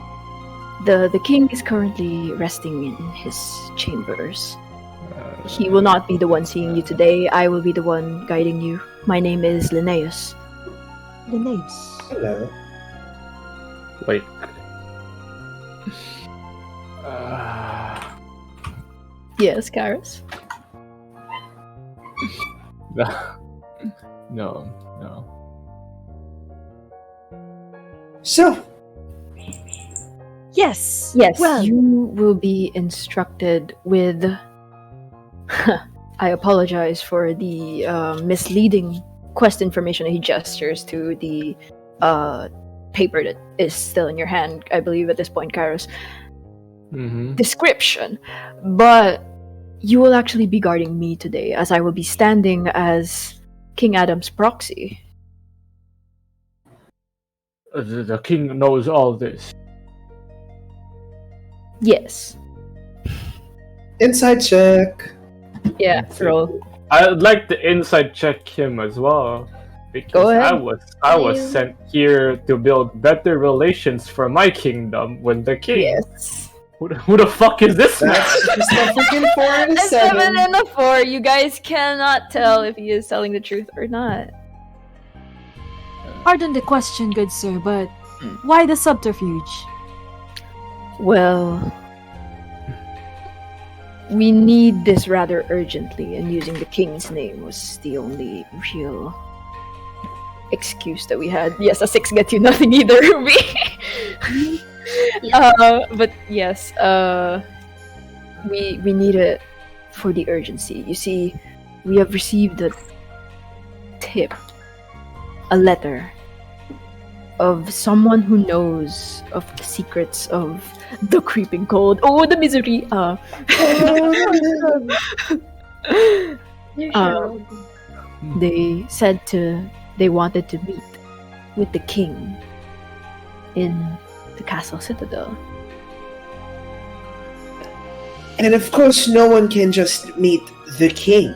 The king is currently resting in his chambers. He will not be the one seeing you today. I will be the one guiding you. My name is Linnaeus. Linnaeus. Hello. Like, Yes, Karis. no. So, Yes. Well, you will be instructed with. I apologize for the misleading quest information. He gestures to the paper that is still in your hand, I believe, at this point, Kairos. Description. But you will actually be guarding me today, as I will be standing as King Adam's proxy. The king knows all this. Yes. inside check. Yeah, roll. I'd like to inside check him as well, because Go ahead. I was sent here to build better relations for my kingdom when the king. Yes. Who the fuck is this man? That's just a freaking 4 and a A 7 7. and a 4. You guys cannot tell if he is telling the truth or not. Pardon the question, good sir, but why the subterfuge? Well, we need this rather urgently, and using the king's name was the only real excuse that we had. Yes, a 6 gets you nothing either, Ruby. But yes, we need it for the urgency. You see, we have received a tip, a letter of someone who knows of the secrets of the creeping cold. Oh, the misery! They said they wanted to meet with the king in the castle citadel. And of course, no one can just meet the king.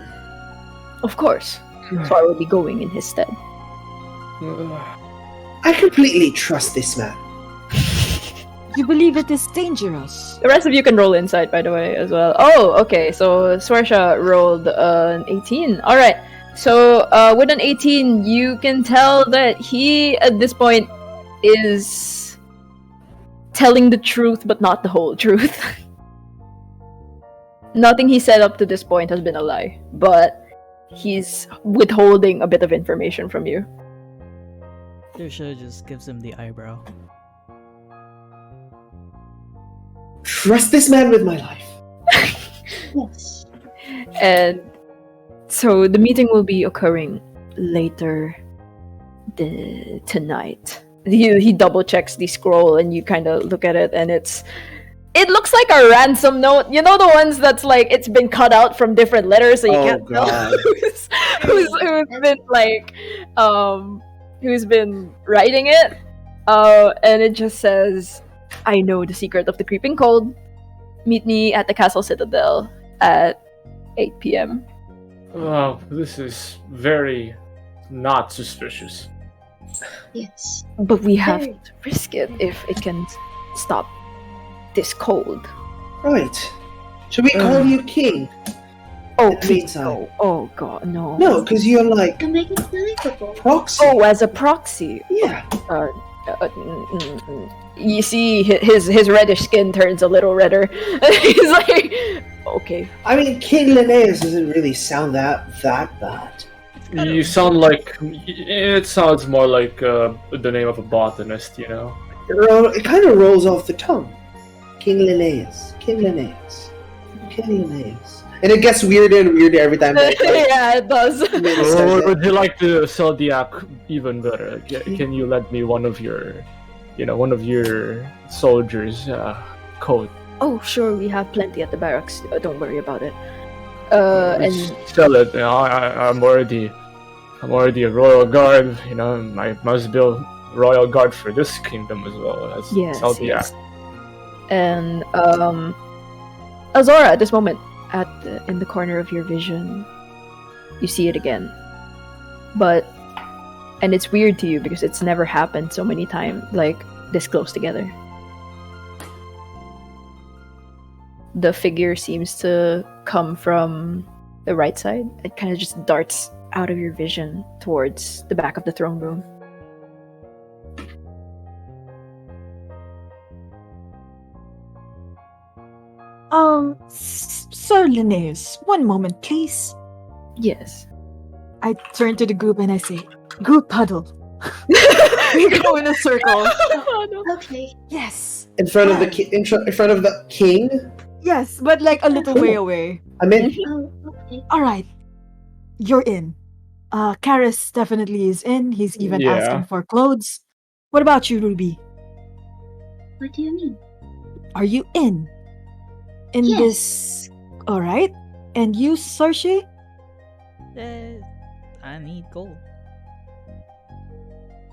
Of course. So I will be going in his stead. I completely trust this man. You believe it is dangerous? The rest of you can roll insight, by the way, as well. Oh, okay. So Swarsha rolled an 18. All right. So with an 18, you can tell that he, at this point, is telling the truth, but not the whole truth. Nothing he said up to this point has been a lie, but he's withholding a bit of information from you. Trisha just gives him the eyebrow. Trust this man with my life. Yes. And so the meeting will be occurring later tonight. He double checks the scroll, and you kind of look at it, and it looks like a ransom note. You know, the ones that's like it's been cut out from different letters, so you can't tell who's been writing it. And it just says, "I know the secret of the creeping cold. Meet me at the castle citadel at 8 p.m." Wow, this is very not suspicious. Yes. But we have to risk it if it can stop this cold. Right. Should we call you king? Oh, In the please meantime. no. Oh god, no. No, because you're like To make it believable. proxy. Oh, as a proxy. Yeah. You see his reddish skin turns a little redder. He's like, okay. I mean, King Linnaeus doesn't really sound that bad. You sound like it sounds more like the name of a botanist, you know. It kind of rolls off the tongue. King Linnaeus. King Linnaeus. King Linnaeus. And it gets weirder and weirder every time. Yeah, it does. Would you like to sell the app even better? Can you lend me one of your soldiers' coat? Oh, sure, we have plenty at the barracks. Don't worry about it. And Sell it. You know, I'm already a royal guard. You know, I must build royal guard for this kingdom as well as yes, sell the yes. app. And Azora, at this moment, in the corner of your vision, you see it again. And it's weird to you because it's never happened so many times, like this close together. The figure seems to come from the right side. It kind of just darts out of your vision towards the back of the throne room. Sir Linnaeus, one moment, please. Yes. I turn to the group and I say, "Group huddle." We go in a circle. Okay. Yes. In front of the in front of the king. Yes, but like a little way away. I mean, Oh, okay. All right. You're in. Karis definitely is in. He's even Yeah. asking for clothes. What about you, Ruby? What do you mean? Are you in? In Yes. this... Alright. And you, Saoirse? I need gold.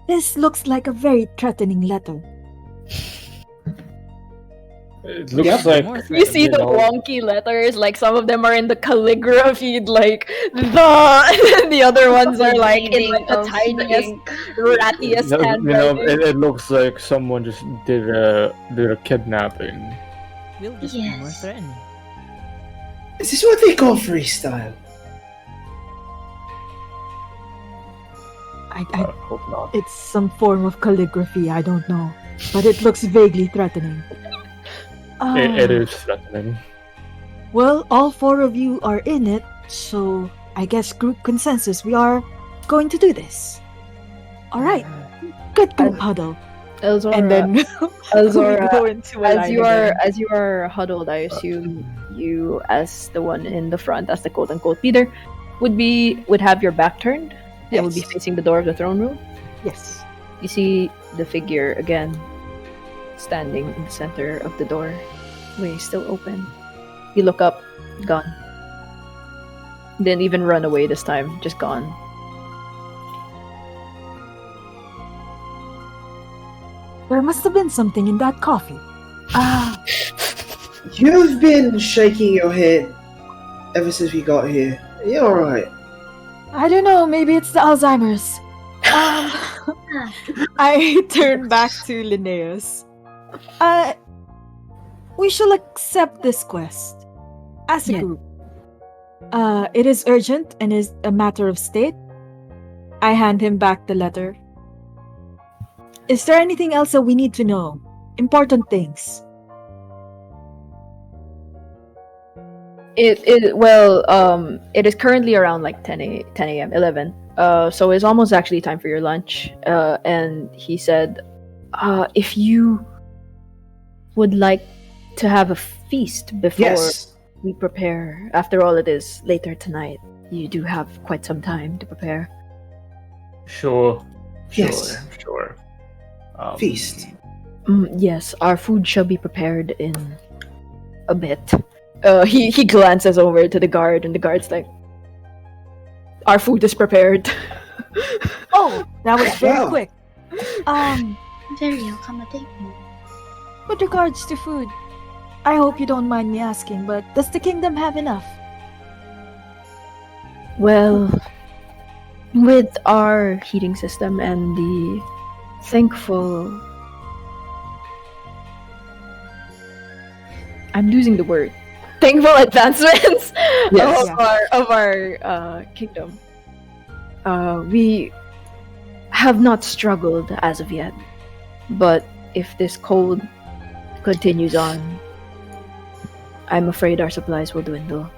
This looks like a very threatening letter. It looks Yep. like More You see the know, wonky letters, like some of them are in the calligraphy, like and the other ones are like in like the Of tiniest, ink. rattiest you know, handwriting. it looks like someone just did a kidnapping. We'll just be more Yes. threatening. is this what they call freestyle? I Hope not. It's some form of calligraphy, I don't know. But it looks vaguely threatening. It is threatening. Well, all four of you are in it, so I guess group consensus, we are going to do this. Alright, good group huddle. Elzora, And then Elzora, we go into a line again. as you are huddled, I assume you, as the one in the front, as the quote unquote leader, would have your back turned. And would be Yes. facing the door of the throne room. Yes. You see the figure again, standing in the center of the door, way still open. You look up, gone. Didn't even run away this time, just gone. There must have been something in that coffee. Ah, You've been shaking your head ever since we got here. You're alright. I don't know, maybe it's the Alzheimer's. I turn back to Linnaeus. We shall accept this quest as a Yeah. group. It is urgent and is a matter of state. I hand him back the letter. Is there anything else that we need to know? Important things. It is currently around like 10 a.m. 11. So it's almost actually time for your lunch. And he said, if you would like to have a feast before Yes. we prepare. After all, it is later tonight. You do have quite some time to prepare. Sure. Yes. Sure. Feast. Yes, our food shall be prepared in a bit. He glances over to the guard, and the guard's like, "Our food is prepared." Oh, that was very Wow. quick. Very accommodating. With regards to food, I hope you don't mind me asking, but does the kingdom have enough? Well, with our heating system and the thankful, I'm losing the word. Thankful advancements Yes. of our kingdom. We have not struggled as of yet, but if this cold continues on, I'm afraid our supplies will dwindle.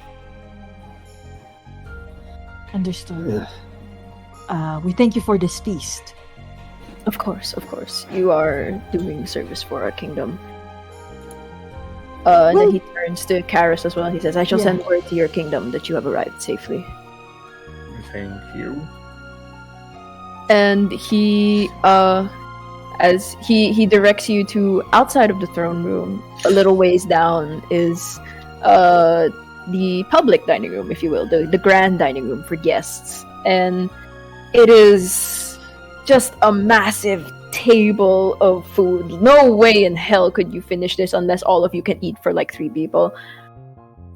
Understood. We thank you for this feast. Of course. You are doing service for our kingdom. And then he turns to Karis as well. He says, "I shall send word to your kingdom that you have arrived safely." Thank you. And he as he directs you to outside of the throne room, a little ways down is the public dining room, if you will, the grand dining room for guests. And it is just a massive table of food. No way in hell could you finish this unless all of you can eat for like 3 people.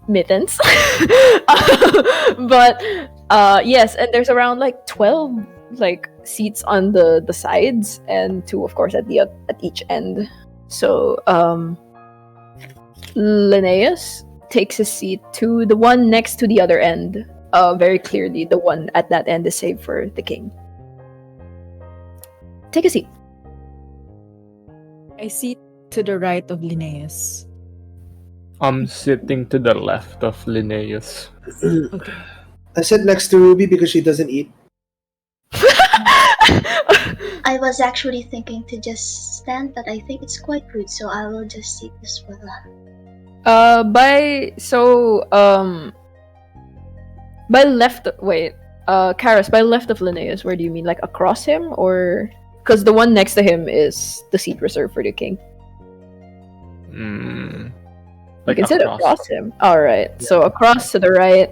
Mittens. But yes, and there's around like 12 like seats on the sides, and 2 of course at each end. So Linnaeus takes a seat to the one next to the other end. Very clearly the one at that end is saved for the king. Take a seat. I sit to the right of Linnaeus. I'm sitting to the left of Linnaeus. Okay. I sit next to Ruby because she doesn't eat. I was actually thinking to just stand, but I think it's quite rude, so I will just sit as well. By left, Karis, by left of Linnaeus, where do you mean? Like across him, or because the one next to him is the seat reserved for the king? Mm, You can sit across him. All right. So across to the right,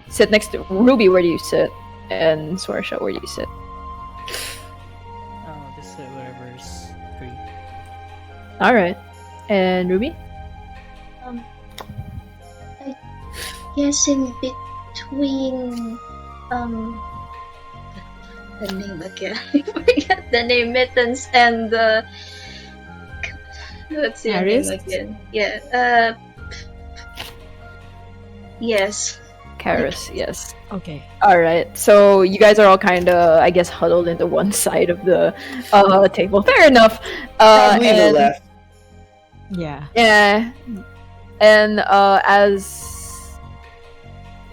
sit next to Ruby. Where do you sit? And Swarsha, where do you sit? Just whatever's free. All right. And Ruby? I guess in between the name again. I forget the name. Mittens and let's see her name Karis? again. Yeah. Yes. Karis, yes. Okay. All right. So you guys are all kind of, I guess, huddled into one side of the table. Fair enough. Probably the and- left. Yeah. Yeah. And as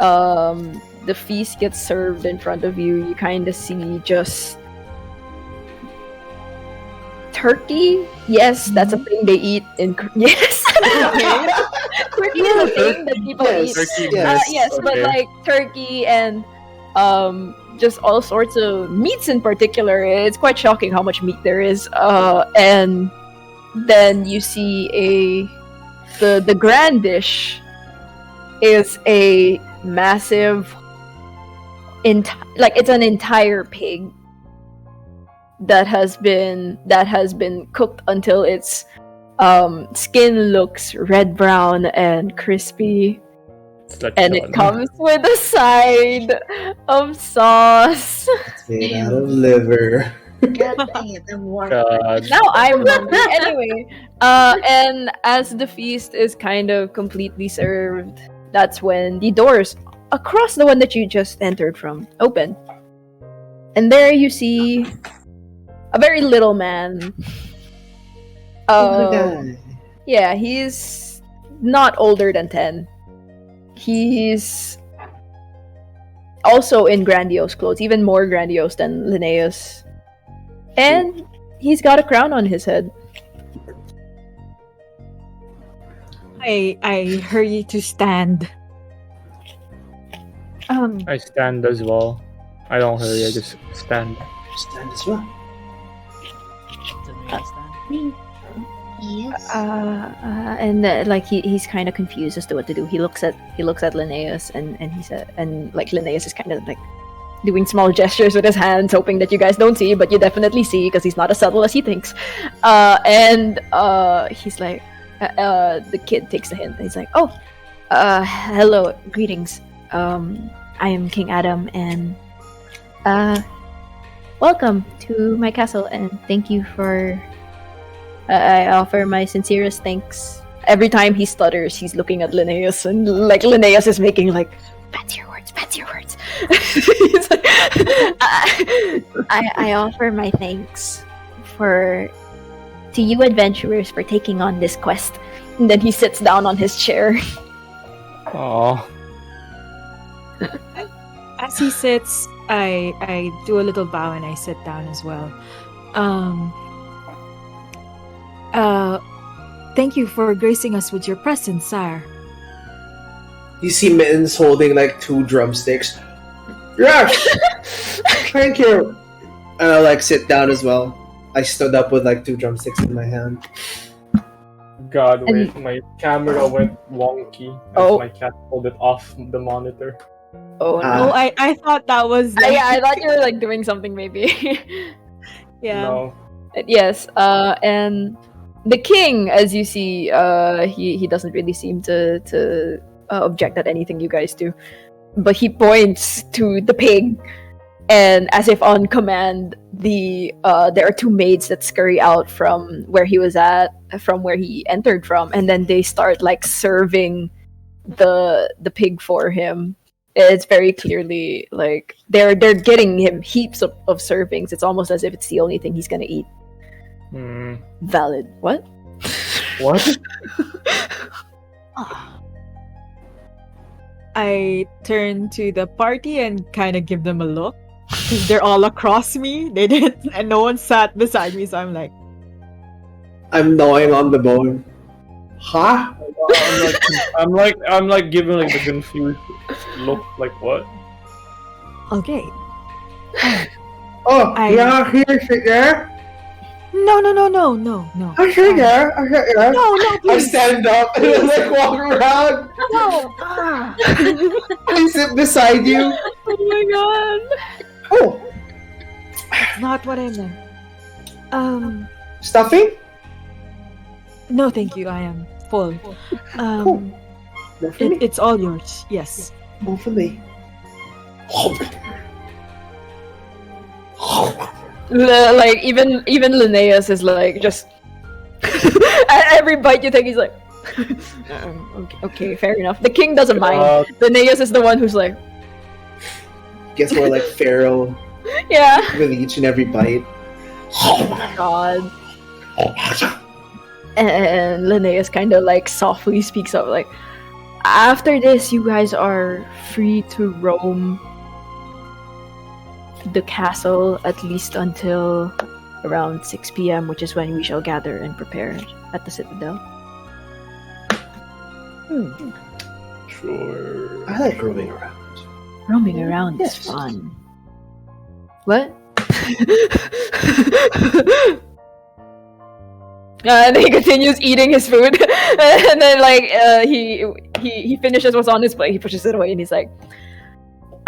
the feast gets served in front of you, you kind of see just turkey. Yes, that's a thing they eat in. Yes. Turkey is a thing that people eat. Turkey Yes. Yes, but okay. like turkey and just all sorts of meats in particular. It's quite shocking how much meat there is. And then you see the grand dish is a massive it's an entire pig that has been cooked until its skin looks red brown and crispy, It's like and it comes with a side of sauce. It's made out of liver. God dang it, I'm warm. God. Now I'm hungry. Anyway, and as the feast is kind of completely served, that's when the doors across the one that you just entered from open, and there you see a very little man. Oh my god. Yeah, he's not older than 10. He's also in grandiose clothes, even more grandiose than Linnaeus. And he's got a crown on his head. I hurry to stand. I stand as well. I don't hurry, I just stand. Stand as well. Did we understand? Yes. And like he's kind of confused as to what to do. He looks at Linnaeus and he said, and like Linnaeus is kind of like doing small gestures with his hands, hoping that you guys don't see, but you definitely see because he's not as subtle as he thinks. And he's like, the kid takes the hint. And he's like, "Oh, hello, greetings. I am King Adam, and welcome to my castle, and thank you for. I offer my sincerest thanks." Every time he stutters, he's looking at Linnaeus, and like Linnaeus is making like fancy words. He's like, I offer my thanks to you adventurers for taking on this quest. And then he sits down on his chair. Aw. As he sits, I do a little bow and I sit down as well. Thank you for gracing us with your presence, sire. You see Mittens holding like 2 drumsticks. Yes! Thank you! And I like sit down as well. I stood up with like 2 drumsticks in my hand. God, wait, my camera went wonky as my cat pulled it off the monitor. Oh no! Oh, I thought that was. Like... Yeah, I thought you were like doing something maybe. Yeah. No. Yes, and the king, as you see, he doesn't really seem to object at anything you guys do, but he points to the pig, and as if on command, there are 2 maids that scurry out from where he was at, from where he entered from, and then they start like serving the pig for him. It's very clearly like they're getting him heaps of servings. It's almost as if it's the only thing he's gonna eat. Valid. What? What? I turn to the party and kind of give them a look. Because they're all across me. They didn't, and no one sat beside me, so I'm like, I'm gnawing on the bone. Huh? I'm like giving like the confused look, like what? okay. Oh, yeah, here, there. No. I hear there. No, I please. stand up and I like walk around. No. I sit beside you. Oh my god! Oh, That's not what I meant. stuffing? No, thank you. I am full. Cool. More for me. It's all yours. Yes. More for me. Like even Linnaeus is like just at every bite you take, he's like, okay, fair enough. The king doesn't mind. Linnaeus is the one who's like, Gets more like feral yeah. with each and every bite. God. And Linnaeus kind of like softly speaks up, like, after this, you guys are free to roam the castle at least until around 6 p.m., which is when we shall gather and prepare at the Citadel. Sure. I like roaming around. Roaming around Yes. is fun. What? And he continues eating his food, and then like he finishes what's on his plate. He pushes it away, and he's like,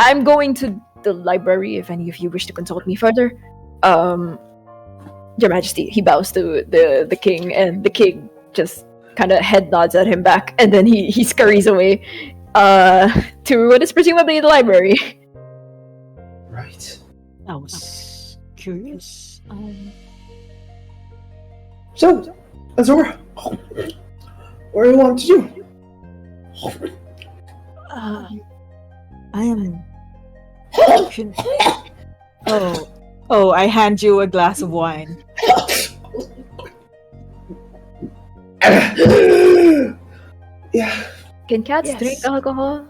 "I'm going to the library if any of you wish to consult me further." Your Majesty. He bows to the king, and the king just kind of head nods at him back, and then he scurries away to what is presumably the library. Right. I was curious. So, Azora, what do you want to do? I am. Oh! I hand you a glass of wine. Yeah. Can cats Yes. drink alcohol?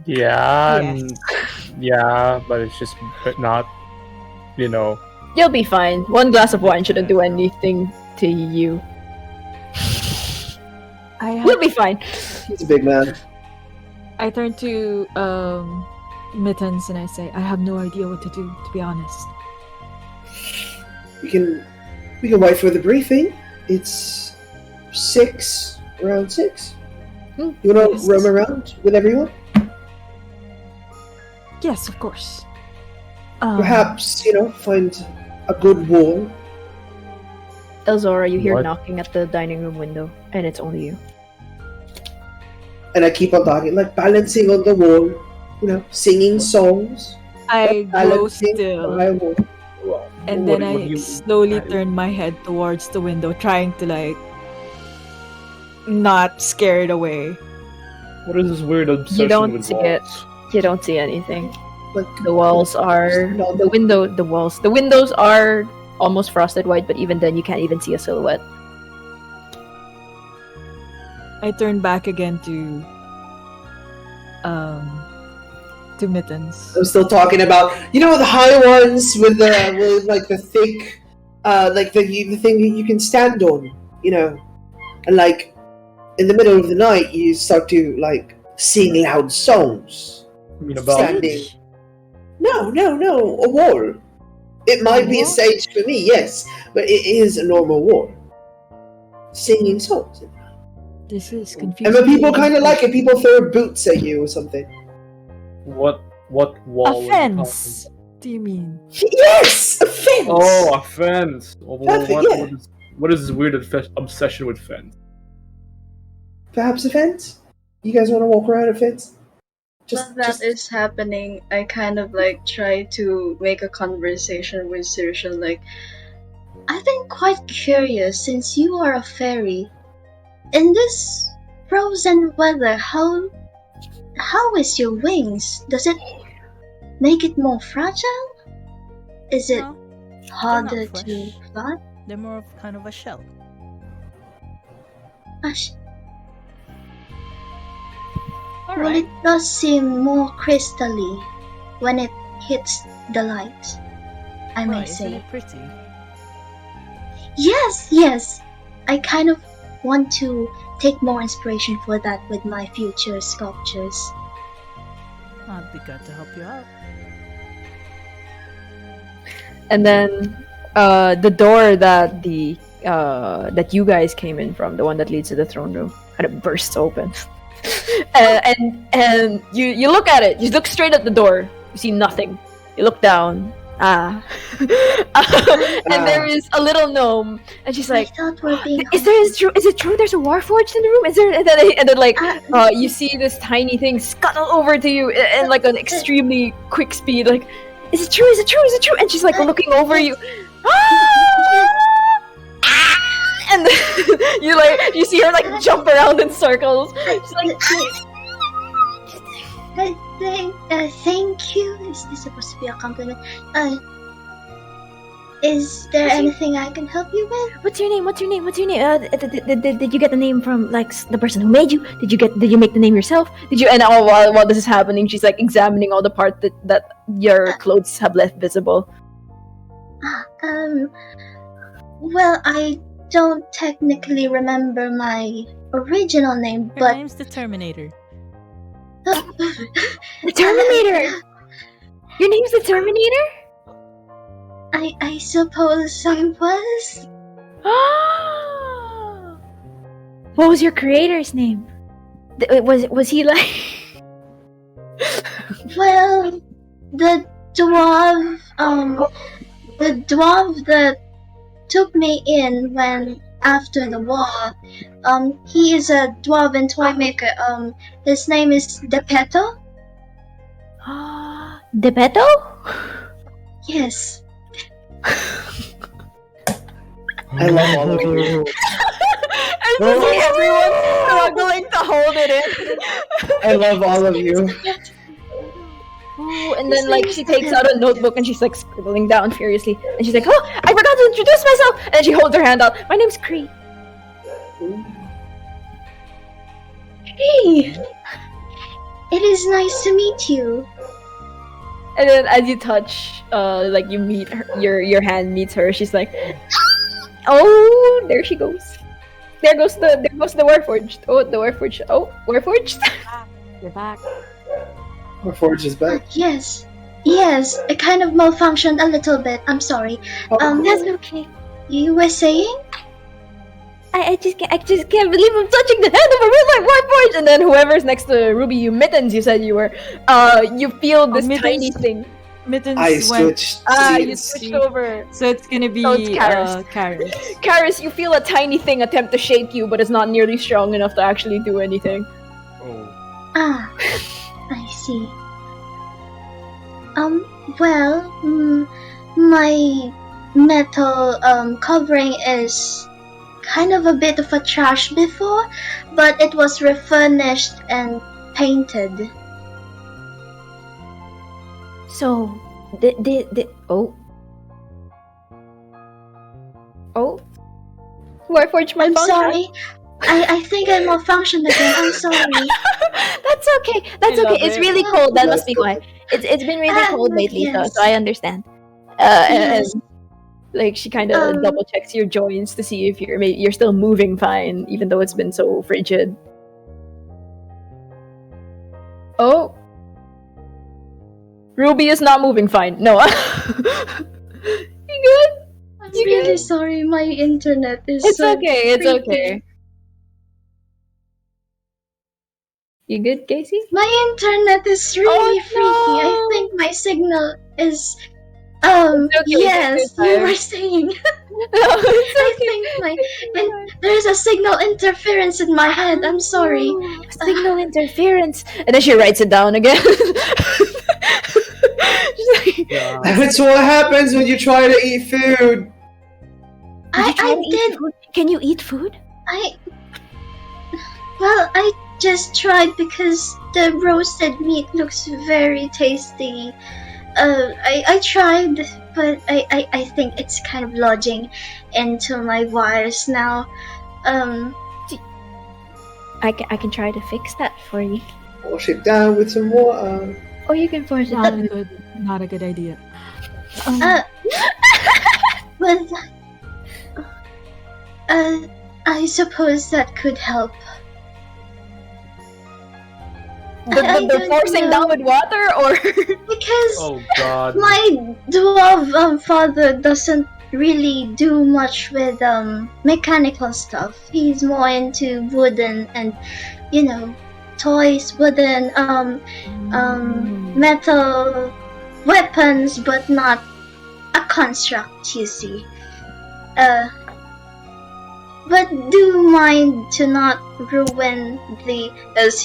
Yeah, Yes. yeah, but it's just not, You'll be fine. 1 glass of wine shouldn't do anything to you. You'll be fine. He's a big man. I turn to Mittens and I say, I have no idea what to do, to be honest. we can wait for the briefing. It's around 6. You wanna Yes. roam around with everyone? Yes, of course. Perhaps, find a good wall. Elzora, you hear What? knocking at the dining room window, and it's only you. And I keep on talking, like balancing on the wall, singing songs. I go Balancing still, by a wall. and then I slowly turn my head towards the window, trying to not scare it away. What is this weird obsession don't with see walls? it. You don't see anything. Like, The walls are No, the windows are almost frosted white, but even then you can't even see a silhouette. I turn back again to Mittens. I'm still talking about, the high ones with the thick, like the thing that you can stand on, and like in the middle of the night you start to sing loud songs. I mean, about Standing. No, a wall. It might be a wall? stage for me, yes, but it is a normal wall. Singing songs. This is And confusing. when people kind of like it, people throw boots at you or something. what wall? A was it fence. Do you mean? Yes! A fence! Oh, a fence. Oh, Perfect, yeah. what is this weird obsession with fence? Perhaps a fence? You guys want to walk around a fence? While that is happening, I kind of try to make a conversation with Sirshan, I've been quite curious since you are a fairy. In this frozen weather, how is your wings? Does it make it more fragile? Is it No, harder fresh. to fly? they're more of kind of a shell. Gosh, All well, right. it does seem more crystally when it hits the light, I may Right, isn't say. it pretty? Yes. I kind of want to take more inspiration for that with my future sculptures. I'd be glad to help you out. And then the door that that you guys came in from, the one that leads to the throne room, kind of bursts open. and you look at it. You look straight at the door. You see nothing. You look down. And there is a little gnome, and she's like, I thought we're being Is it true? There's a warforged in the room? Is there? And then you see this tiny thing scuttle over to you in like an extremely quick speed. Like, is it true? Is it true? Is it true? And she's like looking over you. And you see her jump around in circles. She's like, thank you. Is this supposed to be a compliment? Is there anything I can help you with? What's your name? Did you get the name from the person who made you? Did you make the name yourself? Did you? And while this is happening, she's examining all the parts that your clothes have left visible. Well, I don't technically remember my original name, Her but name's the Terminator. The Terminator. Your name's the Terminator. I suppose I was. What was your creator's name? Was he like? Well, the dwarf that took me in when after the war. He is a dwarven toy maker. His name is Depeto. Depeto? Yes. I love all of you. I just see everyone struggling to hold it in. I love all of you. Ooh, and then she takes out a notebook and she's scribbling down furiously. And she's like, "Oh, I forgot to introduce myself!" And then she holds her hand out. "My name's Cree." Hey, it is nice to meet you. And then as you touch, you meet her, your hand meets her. She's like, "Oh, there she goes. There goes the Warforged. Oh, the Warforged. Oh, Warforged." You're back. My forge is back. Yes, Yes, it kind of malfunctioned a little bit. I'm sorry. That's okay. You were saying? I just can't believe I'm touching the hand of a real-life Warforged! And then whoever's next to Ruby, Mittens, you said you were, you feel this Mittens. tiny thing. Mittens I went. switched You seats. switched over. So it's gonna be So it's Karis. Karis. Karis, you feel a tiny thing attempt to shake you, but it's not nearly strong enough to actually do anything. Oh. Ah, I see. Well, my metal covering is kind of a bit of a trash before, but it was refurnished and painted. So, Warforged I'm malfunction? sorry. I think I malfunctioned again. I'm sorry. That's okay. That's I love okay. It's it. really cold. That must That's be why. It's been really cold lately, yes. so I understand. Yes. And like she kind of double checks your joints to see if you're still moving fine, even though it's been so frigid. Oh, Ruby is not moving fine. No, you good? I'm You really good? sorry. My internet is It's so okay. It's freaky. okay. You good, Casey? My internet is really Oh, freaky. I no. think my signal is. It's okay, Yes, take your you time. were saying. No, it's I okay. think my Take your time. there's a signal interference in my head. I'm sorry. Oh, signal interference. And then she writes it down again. She's like, Yeah. That's what happens when you try to eat food. "Did you try I to eat did. food? Can you eat food? Well, I just tried because the roasted meat looks very tasty. I tried, but I think it's kind of lodging into my wires now. I can try to fix that for you. Wash it down with some water. Or you can force it Not down. not a good idea. But I suppose that could help. I The don't forcing know. down with water, or Because Oh god. my dwarf father doesn't really do much with mechanical stuff. He's more into wooden and toys, wooden metal weapons, but not a construct, you see. But do mind to not ruin the as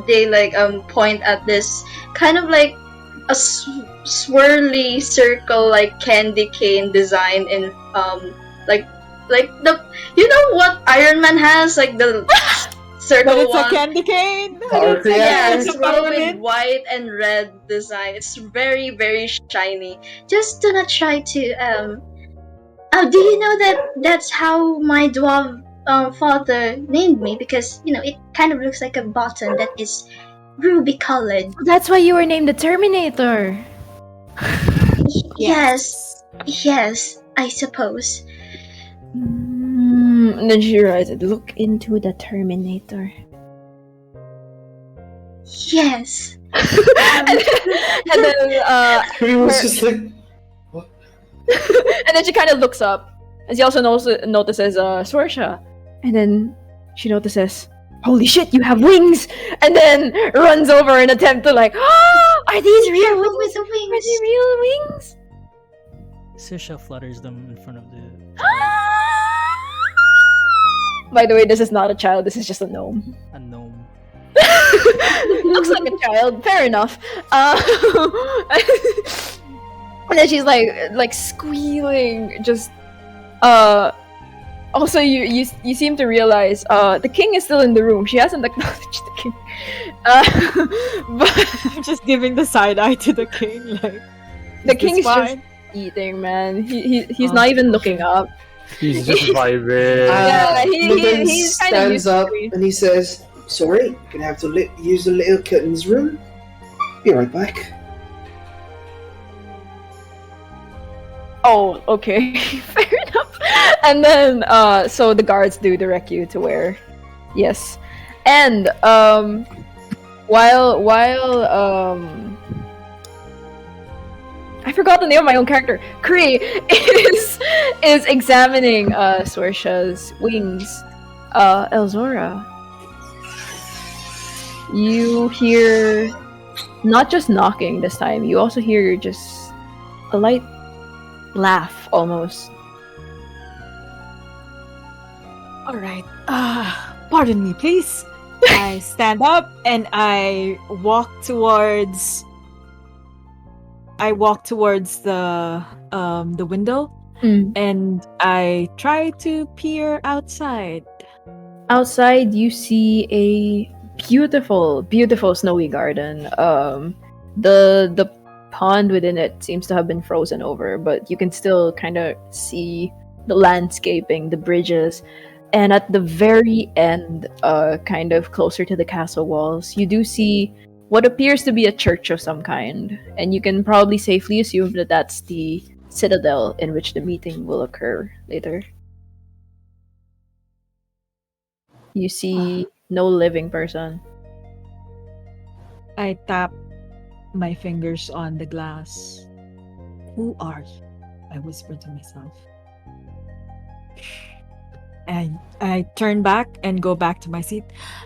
they point at this kind of like a swirly circle like candy cane design in like the what Iron Man has, like the circle But it's one. a candy cane. Power Yeah, creator. it's well with white and red design. It's very, very shiny. Just do not try to Oh, do you know that that's how my dwarf father named me? Because it kind of looks like a button that is ruby colored. that's why you were named the Terminator. Yes, I suppose. And then she writes it. Look into the Terminator. Yes. And then He was just like, and then she kind of looks up, and she also notices Swarsha, and then she notices, holy shit, you have wings! And then runs over in attempt to like, oh, are these real Careful wings? with the Are wings. they real wings? Sisha flutters them in front of the. By the way, this is not a child. This is just a gnome. A gnome. Looks like a child. Fair enough. And then she's like squealing, just also you seem to realize the king is still in the room. She hasn't acknowledged the king. But I'm just giving the side eye to the king, like the king is fine? just eating, man. He's not even looking up. He's just vibing. Yeah, Mittens he's kind of stands used to up it. and he says, "Sorry, gonna have to use the little kitten's room. Be right back." Oh, okay. Fair enough. And then so the guards do direct you to where, yes. And while I forgot the name of my own character. Kree is examining Sorsha's wings. Elzora, you hear not just knocking this time. You also hear just a light laugh, almost. All right. Pardon me, please. I stand up and I walk towards the window and I try to peer outside. Outside, you see a beautiful, beautiful snowy garden. The pond within it seems to have been frozen over, but you can still kind of see the landscaping, the bridges, and at the very end, kind of closer to the castle walls, you do see what appears to be a church of some kind, and you can probably safely assume that that's the citadel in which the meeting will occur later. You see no living person. I tap my fingers on the glass. Who are you? I whisper to myself. And I turn back and go back to my seat.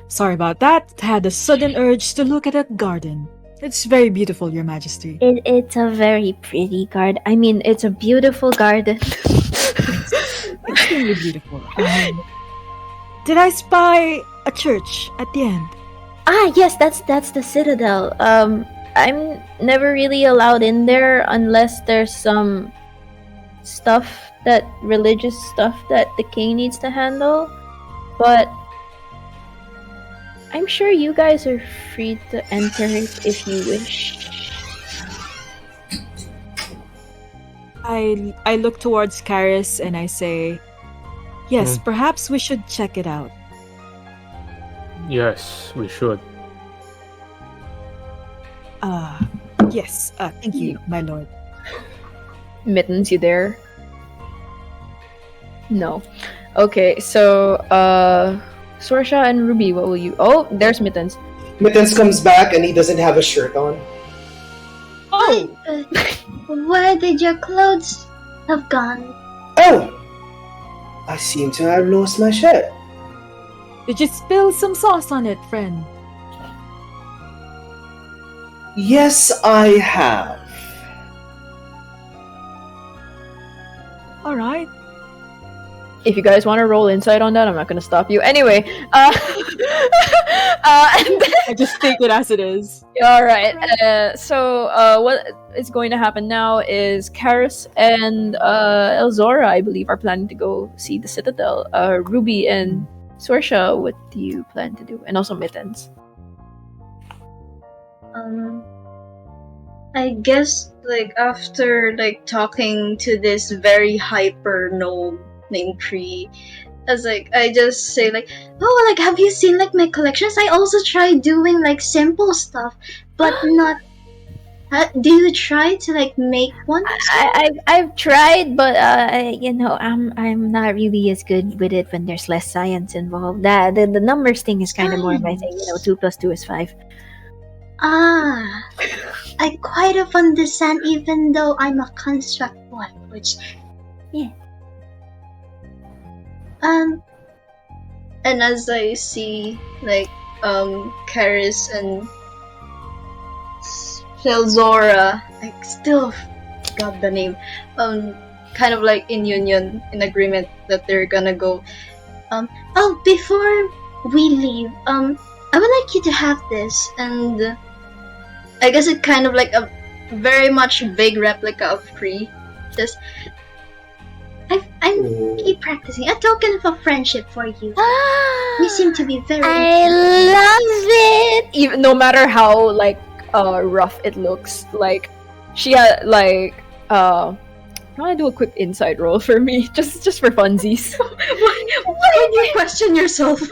Sorry about that. Had a sudden urge to look at a garden. It's very beautiful, Your Majesty. It's a very pretty garden. I mean, it's a beautiful garden. Extremely beautiful. Did I spy a church at the end? Yes, that's the citadel. I'm never really allowed in there unless there's some religious stuff that the king needs to handle. But I'm sure you guys are free to enter it if you wish. I look towards Karis and I say, yes, perhaps we should check it out. Yes, we should. Yes, thank you, my lord. Mittens, you there? No. Okay, so Sorsha and Ruby, what will you? Oh, there's Mittens. Mittens comes back and he doesn't have a shirt on. Oh! Where did your clothes have gone? Oh! I seem to have lost my shirt. Did you spill some sauce on it, friend? Yes, I have. Alright. If you guys want to roll insight on that, I'm not going to stop you. Anyway, and then, I just take it as it is. all right. So what is going to happen now is Karis and Elzora, I believe, are planning to go see the Citadel. Ruby and Sorsha, what do you plan to do? And also Mittens. I guess after talking to this very hyper gnome named Kree, I just say oh, have you seen my collections? I also try doing simple stuff, but not. Do you try to make one? I've tried, but I'm not really as good with it when there's less science involved. The numbers thing is kind of more my thing. 2 + 2 is 5. I quite understand, even though I'm a construct one, which and as I see Karis and Elzora, I still got the name, kind of in union, in agreement that they're gonna go. Oh, before we leave, I would like you to have this, and I guess it's kind of a very much vague replica of Kree. Just I'm keep practicing. A token of a friendship for you. You seem to be very. I love it. Even no matter how rough it looks, she had I want to do a quick insight roll for me, just for funsies. Why did you question yourself? Why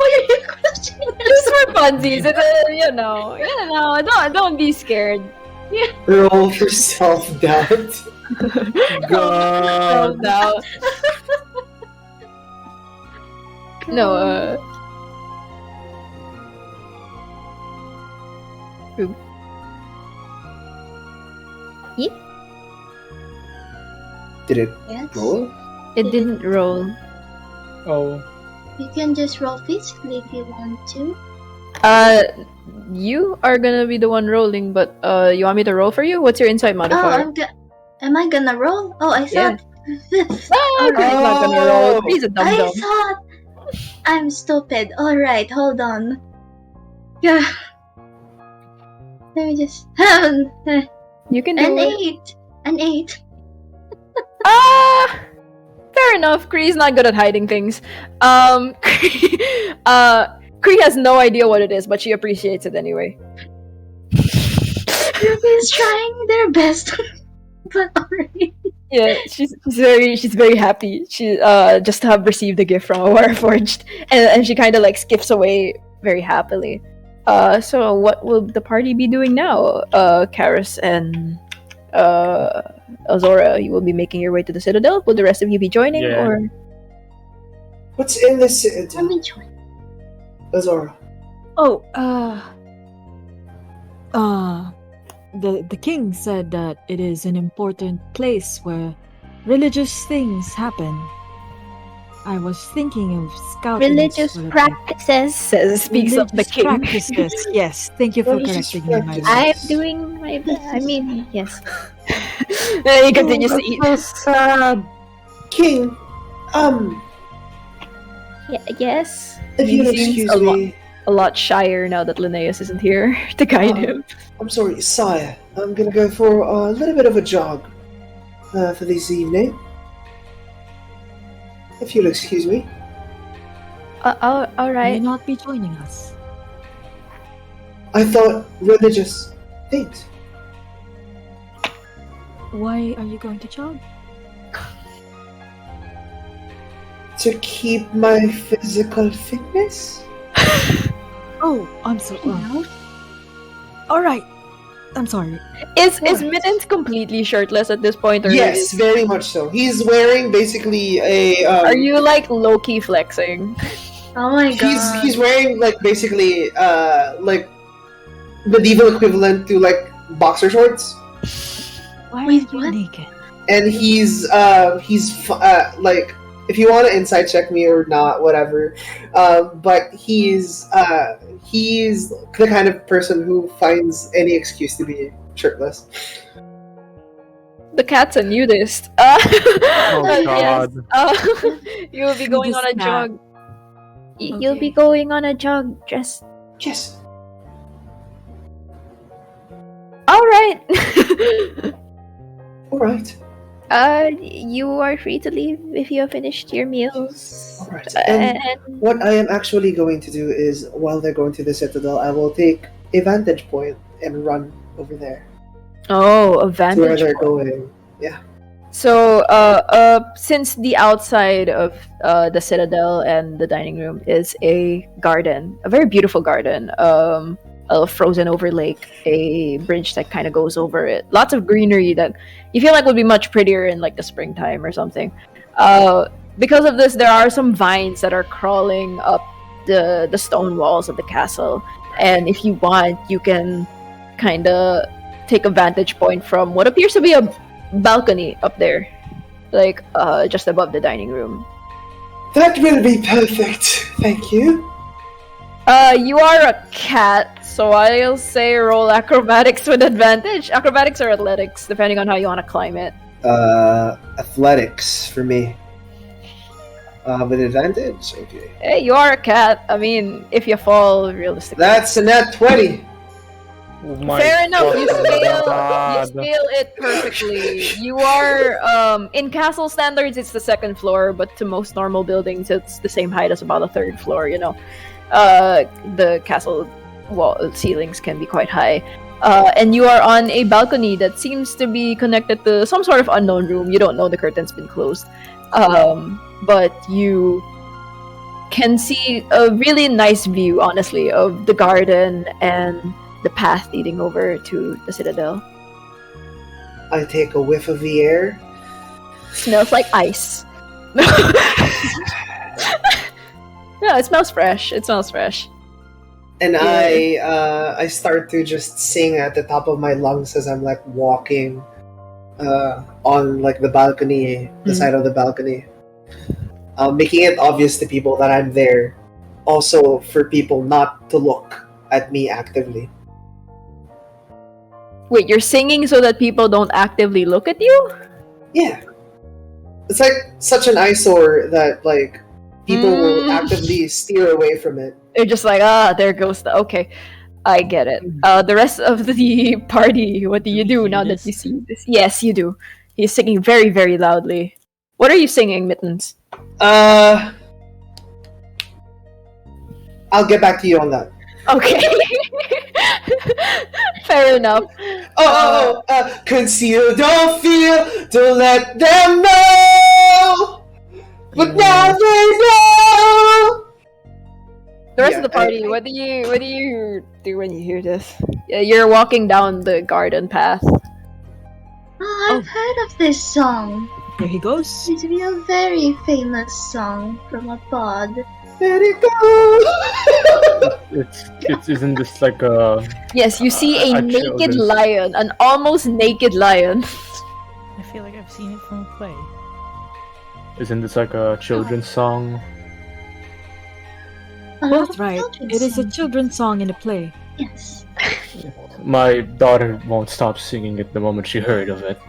are you questioning yourself? Just for funsies, don't be scared. Roll for self-doubt. God. No, Did it Yes. roll? It didn't roll. Oh, You can just roll physically if you want to. You are gonna be the one rolling, but you want me to roll for you? What's your insight Oh, modifier? am I gonna roll? Oh, I Yeah. thought. Ah, Chris is not gonna roll. He's a dum I dum. thought. I'm stupid. Alright, hold on. Yeah. Let me just. An You can do it. 8. An 8. Fair enough. Kree's not good at hiding things. Kree has no idea what it is, but she appreciates it anyway. Everybody's trying their best. But alright. Yeah, she's very happy. She just to have received a gift from a Warforged, and she kind of like skips away very happily. So what will the party be doing now? Karis and Azora, you will be making your way to the Citadel. Will the rest of you be joining, Yeah. or What's in this Let citadel? me join. Azora. Oh, the king said that it is an important place where religious things happen. I was thinking of scouting. religious sort of practices? Speaks of the religious king. practices. Yes, thank you for Religious correcting me, my practices. lord. I'm doing my best. I mean, yes. Then he continues to eat. So sad. King, Yes. if you'll He seems excuse me, a lot shyer now that Linnaeus isn't here to guide him. I'm sorry, sire. I'm gonna go for a little bit of a jog for this evening. If you'll excuse me. All May right. not be joining us. I thought religious things. Why are you going to jog? To keep my physical fitness? Oh, I'm so. All right. I'm sorry. Is What? Mittens completely shirtless at this point, or Yes, very much so. He's wearing basically a. are you like low key flexing? Oh my god. He's wearing like basically like medieval equivalent to like boxer shorts, Why Wait, are you what? naked? and he's like, if you want to inside check me or not, whatever. But he's the kind of person who finds any excuse to be shirtless. The cat's a nudist. oh Yes. god. You will be going on a Nudist cat. jog. You'll be going on a jog. Just Yes. all right. All right. You are free to leave if you have finished your meals. All right. And And what I am actually going to do is, while they're going to the Citadel, I will take a vantage point and run over there oh, a to where vantage they're point. going. So, since the outside of the Citadel and the dining room is a garden, a very beautiful garden, a frozen over lake, a bridge that kind of goes over it, lots of greenery that you feel like would be much prettier in like the springtime or something. Because of this, there are some vines that are crawling up the stone walls of the castle, and if you want, you can kind of take a vantage point from what appears to be a balcony up there, like just above the dining room. That will be perfect. Thank you. You are a cat, so I'll say roll acrobatics with advantage. Acrobatics or athletics, depending on how you want to climb it. Athletics for me. With advantage? Okay. Hey, you are a cat. I mean, if you fall, realistically. That's a nat 20. Oh my Fair enough. You God. scale it perfectly. You are in castle standards, it's the second floor, but to most normal buildings, it's the same height as about a third floor. You know, the castle wall ceilings can be quite high. And you are on a balcony that seems to be connected to some sort of unknown room. You don't know, the curtain's been closed. But you can see a really nice view, honestly, of the garden and the path leading over to the Citadel. I take a whiff of the air. Smells like ice. Yeah, it smells fresh. It smells fresh. And Yeah. I start to just sing at the top of my lungs as I'm like walking on like the balcony, the side of the balcony, making it obvious to people that I'm there. Also, for people not to look at me actively. Wait, you're singing so that people don't actively look at you? Yeah, it's like such an eyesore that like people will actively steer away from it. They're just like, there goes the. Okay, I get it. The rest of the party, what do you do hear now this? that you see this? Yes, you do. He's singing very, very loudly. What are you singing, Mittens? I'll get back to you on that. Okay. Fair enough. Conceal, don't feel, don't let them know. But now they know. The rest Yeah, of the party, what do you do when you hear this? Yeah, you're walking down the garden path. Oh, I've heard of this song. There he goes. It's to be a very famous song from a pod. Let it go. It's isn't this like a Yes, you see a naked children's- lion, an almost naked lion. I feel like I've seen it from a play. isn't this like a children's song? A lot Both of right. children's It is a songs. children's song in a play. Yes. My daughter won't stop singing it the moment she heard of it.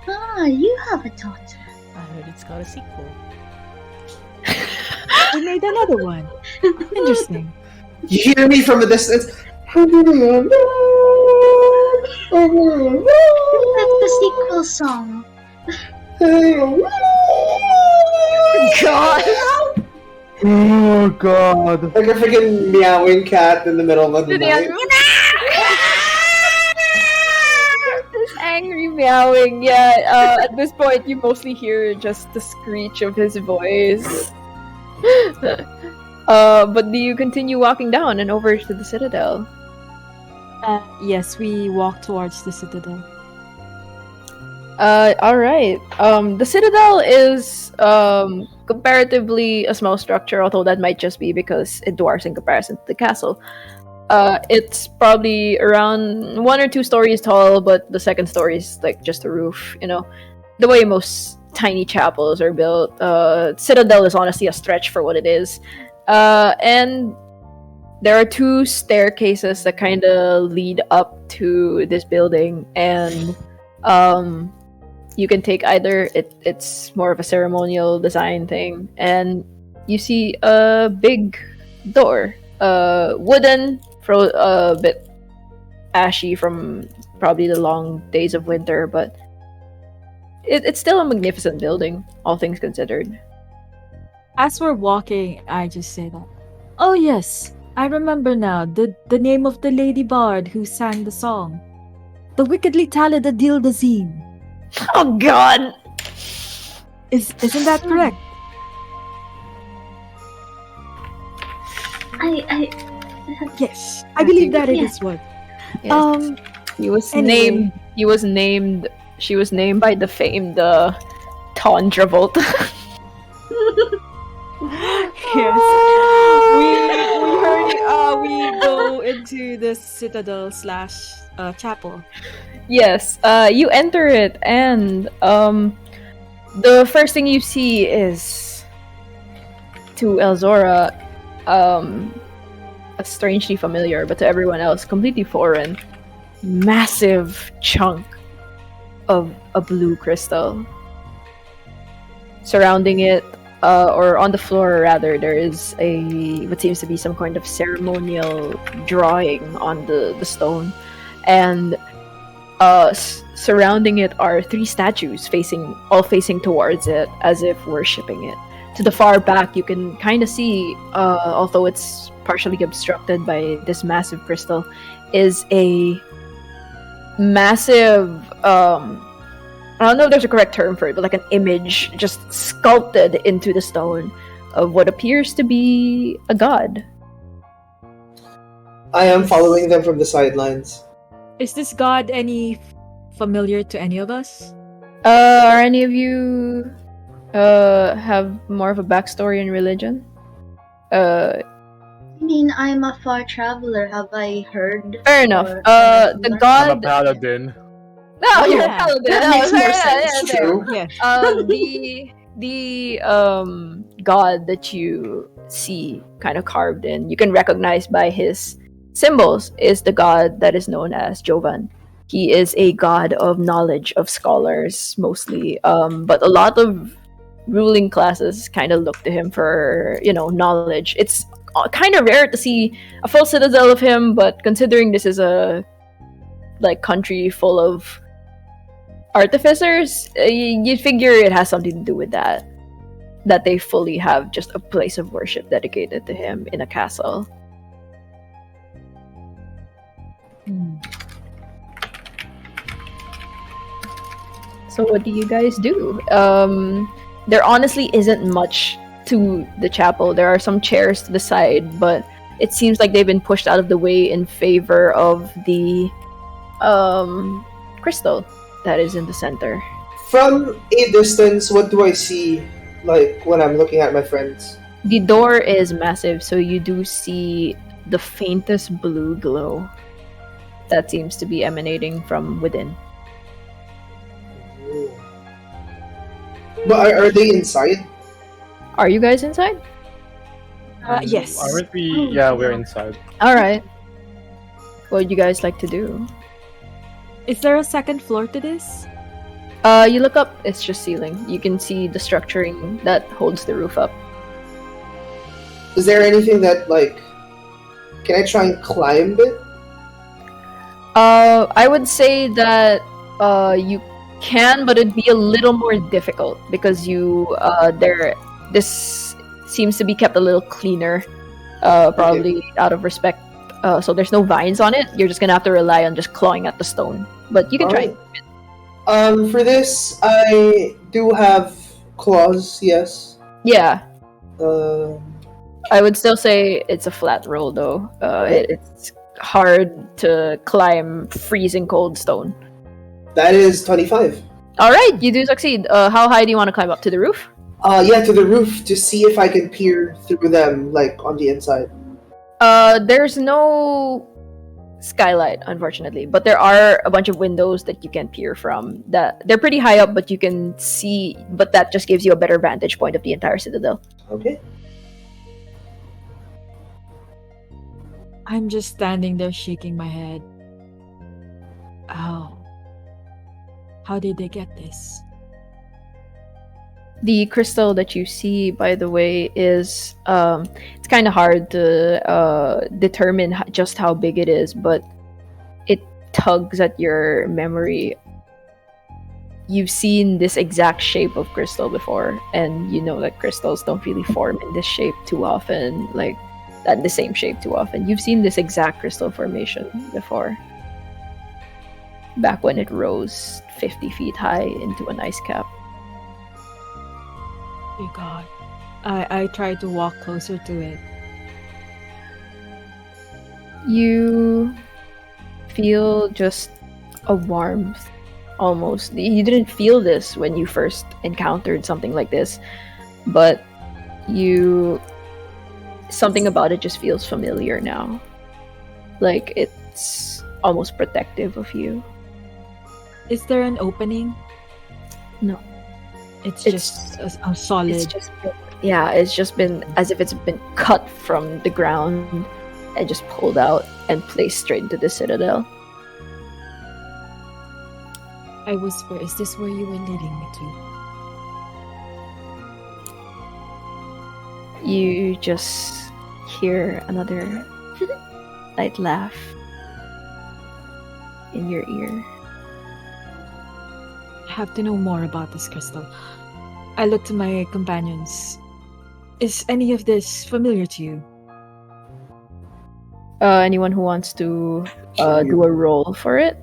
Ah, you have a daughter. I heard it's got a sequel. We made another one. Interesting. You hear me from a distance. That's the sequel song. God. Oh God! Like a freaking meowing cat in the middle of the night. This angry meowing. Yeah. At this point, you mostly hear just the screech of his voice. But do you continue walking down and over to the citadel? Yes, we walk towards the citadel. All right. The citadel is comparatively a small structure, although that might just be because it dwarfs in comparison to the castle. It's probably around 1 or 2 stories tall, but the second story is like just a roof. You know, the way most tiny chapels are built. Citadel is honestly a stretch for what it is, and there are 2 staircases that kind of lead up to this building, and you can take either. It's more of a ceremonial design thing, and you see a big door, wooden, a bit ashy from probably the long days of winter, but it's still a magnificent building, all things considered. As we're walking, I just say that. Oh yes, I remember now. The name of the lady bard who sang the song. The wickedly talented Dildazine. Oh God! Isn't that correct? Yes, I believe that it is what. Yes. He was anyway. named. She was named by the famed Ton Travolta. Yes. We heard. We go into the citadel / chapel. Yes. You enter it, and the first thing you see is to Elzora, a strangely familiar, but to everyone else, completely foreign, massive chunk of a blue crystal. Surrounding it, or on the floor rather, there is what seems to be some kind of ceremonial drawing on the stone, and surrounding it are 3 statues all facing towards it as if worshipping it. To the far back, you can kind of see, although it's partially obstructed by this massive crystal, is a massive, I don't know if there's a correct term for it, but like an image just sculpted into the stone of what appears to be a god. I am following them from the sidelines. Is this god any familiar to any of us? Are any of you have more of a backstory in religion? I mean, I'm a far traveler. Have I heard? Fair enough. or The learned? I'm a god, paladin. No, you're a Yeah. paladin. That No, makes more fair, sense. fair. True. Yes. The god that you see kind of carved in, you can recognize by his symbols, is the god that is known as Jovan. He is a god of knowledge, of scholars mostly, but a lot of ruling classes kind of look to him for knowledge. It's kind of rare to see a full citadel of him, but considering this is a country full of artificers, you'd figure it has something to do with that they fully have just a place of worship dedicated to him in a castle. So what do you guys do? There honestly isn't much to the chapel. There are some chairs to the side, but it seems like they've been pushed out of the way in favor of the crystal that is in the center. From a distance, what do I see, like, when I'm looking at my friends? The door is massive, so you do see the faintest blue glow that seems to be emanating from within. But are they inside? Are you guys inside? Yes. Aren't we? Yeah, we're inside. Alright. What would you guys like to do? Is there a second floor to this? You look up, it's just ceiling. You can see the structuring that holds the roof up. Is there anything that, like, can I try and climb it? I would say that you can, but it'd be a little more difficult because this seems to be kept a little cleaner, probably out of respect. So there's no vines on it. You're just gonna have to rely on just clawing at the stone. But you can try. For this, I do have claws, yes. Yeah, Uh, I would still say it's a flat roll though. It's hard to climb freezing cold stone. that is 25. All right, you do succeed. How high do you want to climb up to the roof? Yeah, to the roof to see if I can peer through them, like, on the inside. There's no skylight, unfortunately, but there are a bunch of windows that you can peer from. That they're pretty high up, but you can see. But that just gives you a better vantage point of the entire citadel. Okay. I'm just standing there shaking my head. Oh. How did they get this? The crystal that you see, by the way, is it's kind of hard to determine just how big it is, but it tugs at your memory. You've seen this exact shape of crystal before, and you know that crystals don't really form in this shape too often, like at the same shape too often. You've seen this exact crystal formation before, back when it rose 50 feet high into an ice cap. Oh God. I try to walk closer to it. You feel just a warmth, almost. You didn't feel this when you first encountered something like this, but something about it just feels familiar now. Like it's almost protective of you. Is there an opening? No. It's It's- just a solid. It's just been as if it's been cut from the ground and just pulled out and placed straight into the citadel. I whisper, is this where you were leading me to? You just hear another light laugh in your ear. I have to know more about this crystal. I look to my companions. Is any of this familiar to you? Anyone who wants to do a roll for it?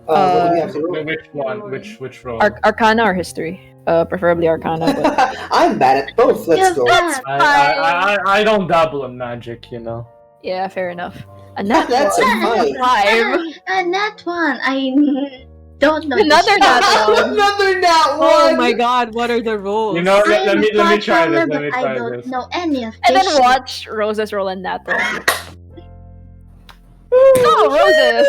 What do we have to roll? Which one? Which role? Arcana or history? Preferably Arcana. But I'm bad at both. Let's go. That's I don't dabble in magic, you know. yeah, fair enough. And that's That's a fine. five. That one. I don't know. Another nat one. Another nat Oh one. my God! What are the rolls? You know, let I'm me a try this. farmer, Let me but I try don't this. know any of And this. then watch Rose's roll a nat one. No, roses.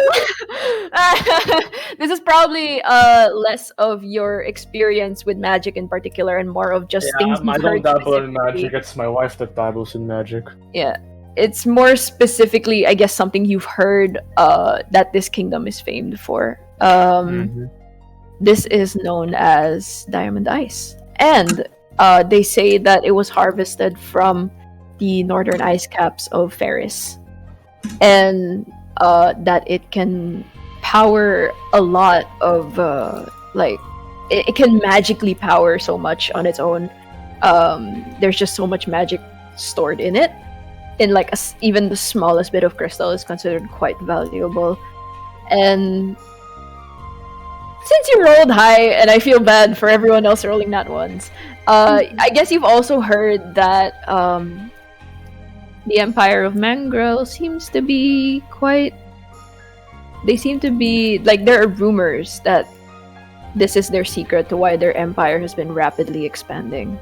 This is probably less of your experience with magic in particular and more of just things I you've don't heard dabble in specifically. magic. It's my wife that dabbles in magic. Yeah. It's more specifically, I guess, something you've heard that this kingdom is famed for. This is known as diamond ice. And they say that it was harvested from the northern ice caps of Ferris. And that it can power a lot of, it can magically power so much on its own. There's just so much magic stored in it. In like even the smallest bit of crystal is considered quite valuable. And since you rolled high, and I feel bad for everyone else rolling that ones, I guess you've also heard that the Empire of Magrel seems to be quite... They seem to be... Like, there are rumors that this is their secret to why their empire has been rapidly expanding.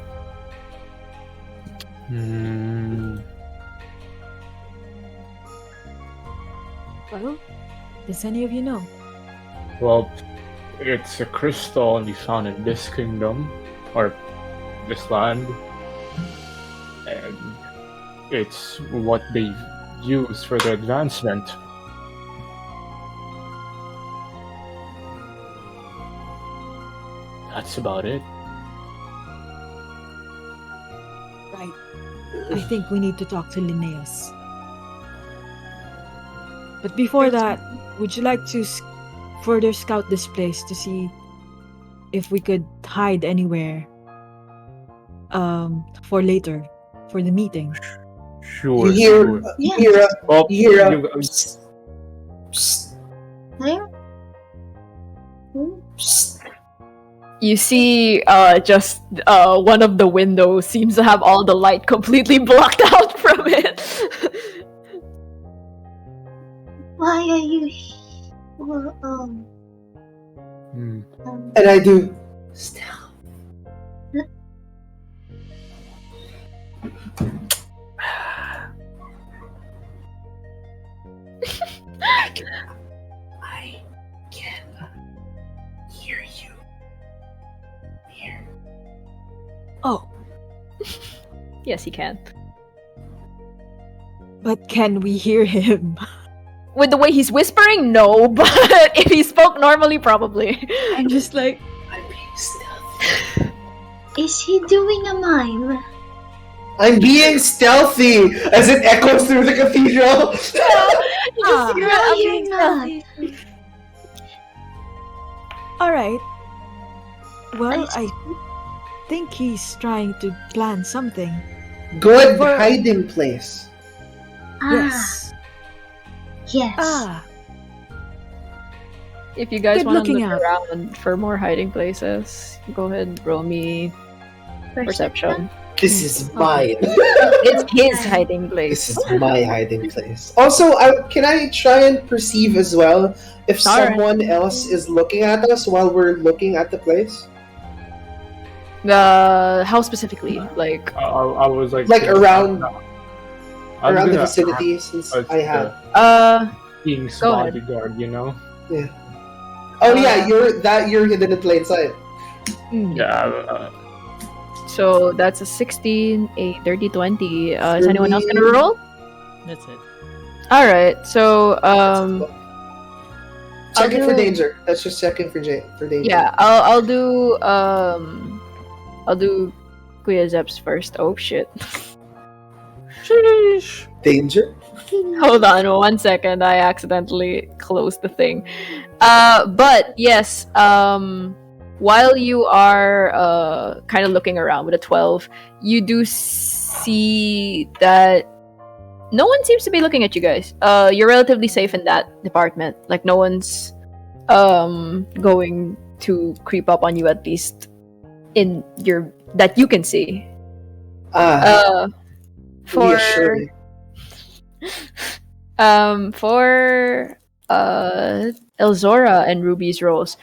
Well, does any of you know? Well, it's a crystal only found in this kingdom, or this land, and it's what they use for their advancement. That's about it. Right. I think we need to talk to Linnaeus. But before that, would you like to further scout this place to see if we could hide anywhere for later, for the meeting? Sure. You Yeah. hear Well, you hear you- psst, psst, There? psst. You see, just one of the windows seems to have all the light completely blocked out from it. Why are you well, And I do still. I can hear you here. Oh, Yes, he can. but can we hear him? With the way he's whispering, no, but if he spoke normally, probably. I'm just like, I'm being stealthy. is he doing a mime? I'm being stealthy as it echoes through the cathedral. ah, No, you're not. all right. Well, I think he's trying to plan something. Good For- hiding place. Yes. Yes. Ah, If you guys Good want to looking look out. around for more hiding places, go ahead and roll me perception. This is mine. It's his hiding place. This is my hiding place. Also, can I try and perceive as well if Alright. someone else is looking at us while we're looking at the place? How specifically? Like, I was like Around I'm around the gonna vicinity, since act I as have. the king's Go ahead. bodyguard, you know? Oh yeah, you're hidden in plain sight. Yeah. so that's a 16, a 30, 20. Is anyone else gonna roll? That's it. All right. So, Checking I'll for do- danger. That's just checking for danger. yeah, I'll do Kuya Zeps first. Oh shit. Danger. Hold on 1 second. I accidentally closed the thing. But yes, while you are kind of looking around with a 12, you do see that no one seems to be looking at you guys. You're relatively safe in that department. Like no one's going to creep up on you, at least in your that you can see. For Reassuring. for Elzora and Ruby's rolls,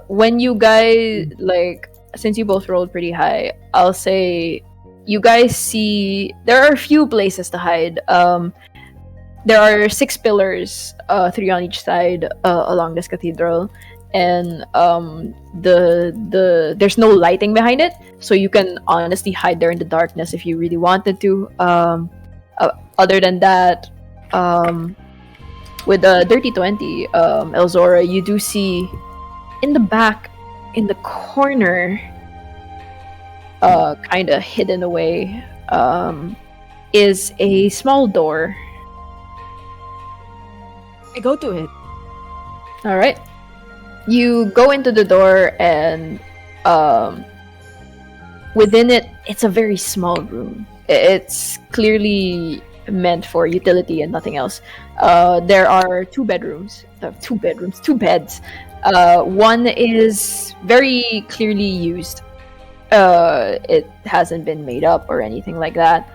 when you guys, like, since you both rolled pretty high, I'll say you guys see there are a few places to hide. there are 6 pillars, 3 on each side along this cathedral, and there's no lighting behind it, so you can honestly hide there in the darkness if you really wanted to. Other than that, with the Dirty 20, Elzora, you do see in the back, in the corner, kind of hidden away, is a small door. I go to it. All right. You go into the door, and within it, it's a very small room. It's clearly meant for utility and nothing else. There are 2 bedrooms. 2 beds. One is very clearly used. It hasn't been made up or anything like that.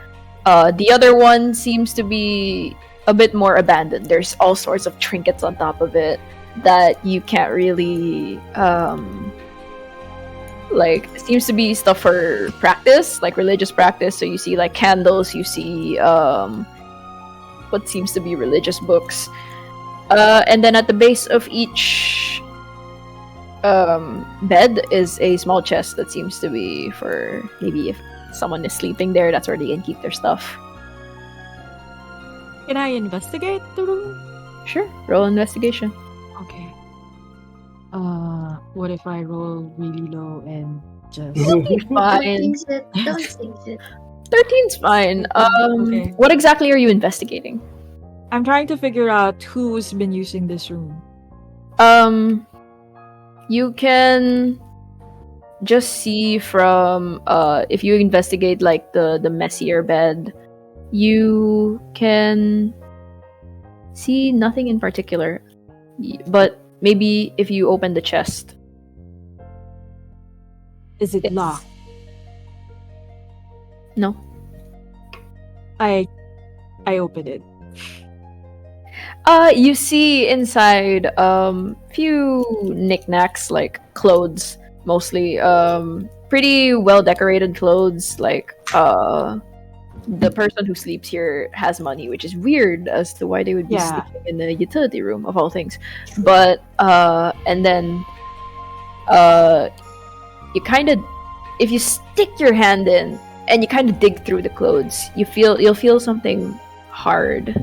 The other one seems to be a bit more abandoned. There's all sorts of trinkets on top of it that you can't really like. Seems to be stuff for practice, like religious practice. So you see like candles, you see what seems to be religious books, and then at the base of each bed is a small chest that seems to be for maybe if someone is sleeping there, that's where they can keep their stuff. Can I investigate the room? Sure, roll investigation. Okay. What if I roll really low and just... Don't Fine. jinx it. Don't jinx it. 13's fine. Okay. What exactly are you investigating? I'm trying to figure out who's been using this room. You can just see from if you investigate like the messier bed, you can see nothing in particular. But maybe if you open the chest. Is it Yes. locked? No. I open it. You see inside few knickknacks like clothes, mostly pretty well decorated clothes. Like the person who sleeps here has money, which is weird as to why they would be Yeah. sleeping in the utility room of all things. But and then you kind of, if you stick your hand in and you kind of dig through the clothes, you'll feel something hard.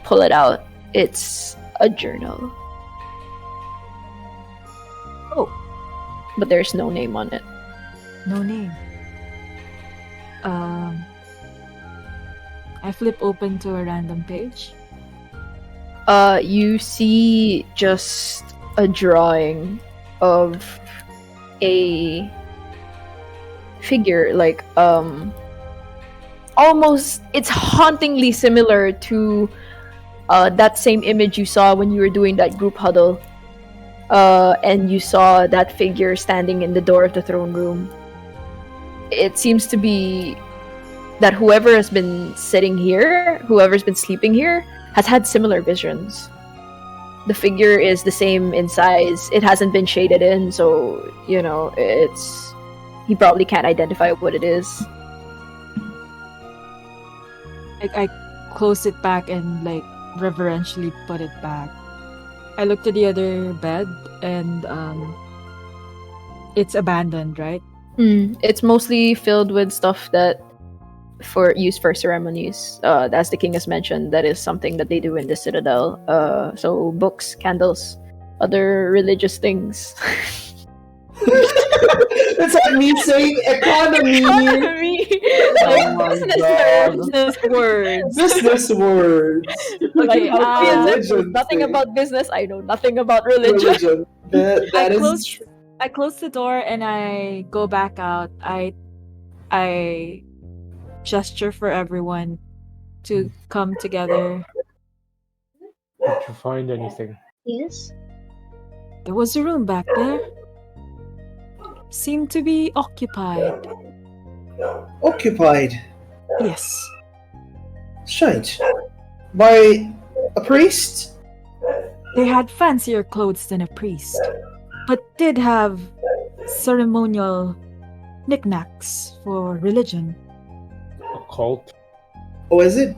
Pull it out. It's a journal. Oh. But there's no name on it. No name. I flip open to a random page. You see just a drawing of a figure, like almost, it's hauntingly similar to that same image you saw when you were doing that group huddle, and you saw that figure standing in the door of the throne room. It seems to be that whoever has been sitting here, whoever's been sleeping here, has had similar visions. The figure is the same in size. It hasn't been shaded in, so, you know, it's... he probably can't identify what it is. I close it back and like reverentially put it back. I look to the other bed and it's abandoned, right? It's mostly filled with stuff that for use for ceremonies. As the king has mentioned, that is something that they do in the citadel. So books, candles, other religious things. That's like me saying economy. Oh my god. Business words. Business words. Okay, religion nothing thing. about business. I know nothing about religion. Religion. That is I close the door and I go back out. I gesture for everyone to come together. Did you find anything? Yes. There was a room back there. Seemed to be occupied. occupied. Yes. Strange. By a priest? They had fancier clothes than a priest, but did have ceremonial knickknacks for religion. A cult? Oh, is it?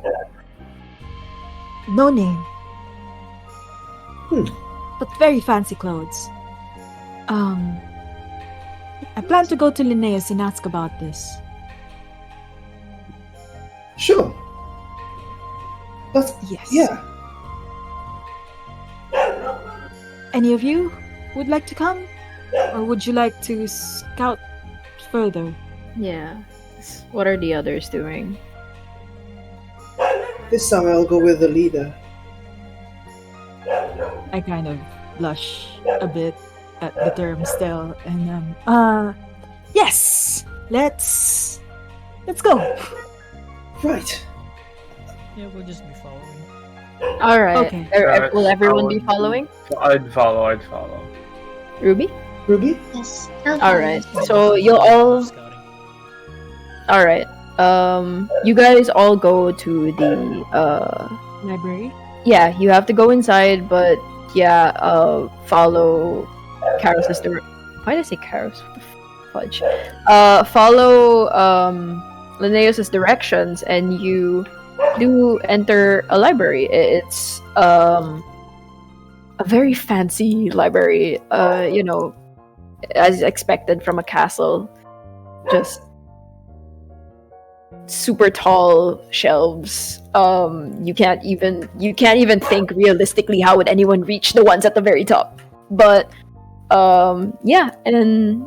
No name. Hmm. But very fancy clothes. I plan to go to Linnaeus and ask about this. Sure. But Yes. yeah, Any of you would like to come? Or would you like to scout further? Yeah. What are the others doing? this time I'll go with the leader. I kind of blush a bit at the term still, and yes, let's go. Right. Yeah, we'll just be following. All right. Okay. Will everyone be following? I'd follow. Ruby? Ruby? Yes. All right. So you'll all. Scouting. All right. You guys all go to the Library. Yeah, you have to go inside, but yeah, follow Karos's why did I say Karos? What the fudge. Follow Linnaeus's directions, and you do enter a library. It's a very fancy library. As expected from a castle, just super tall shelves. You can't even think realistically how would anyone reach the ones at the very top. But yeah, and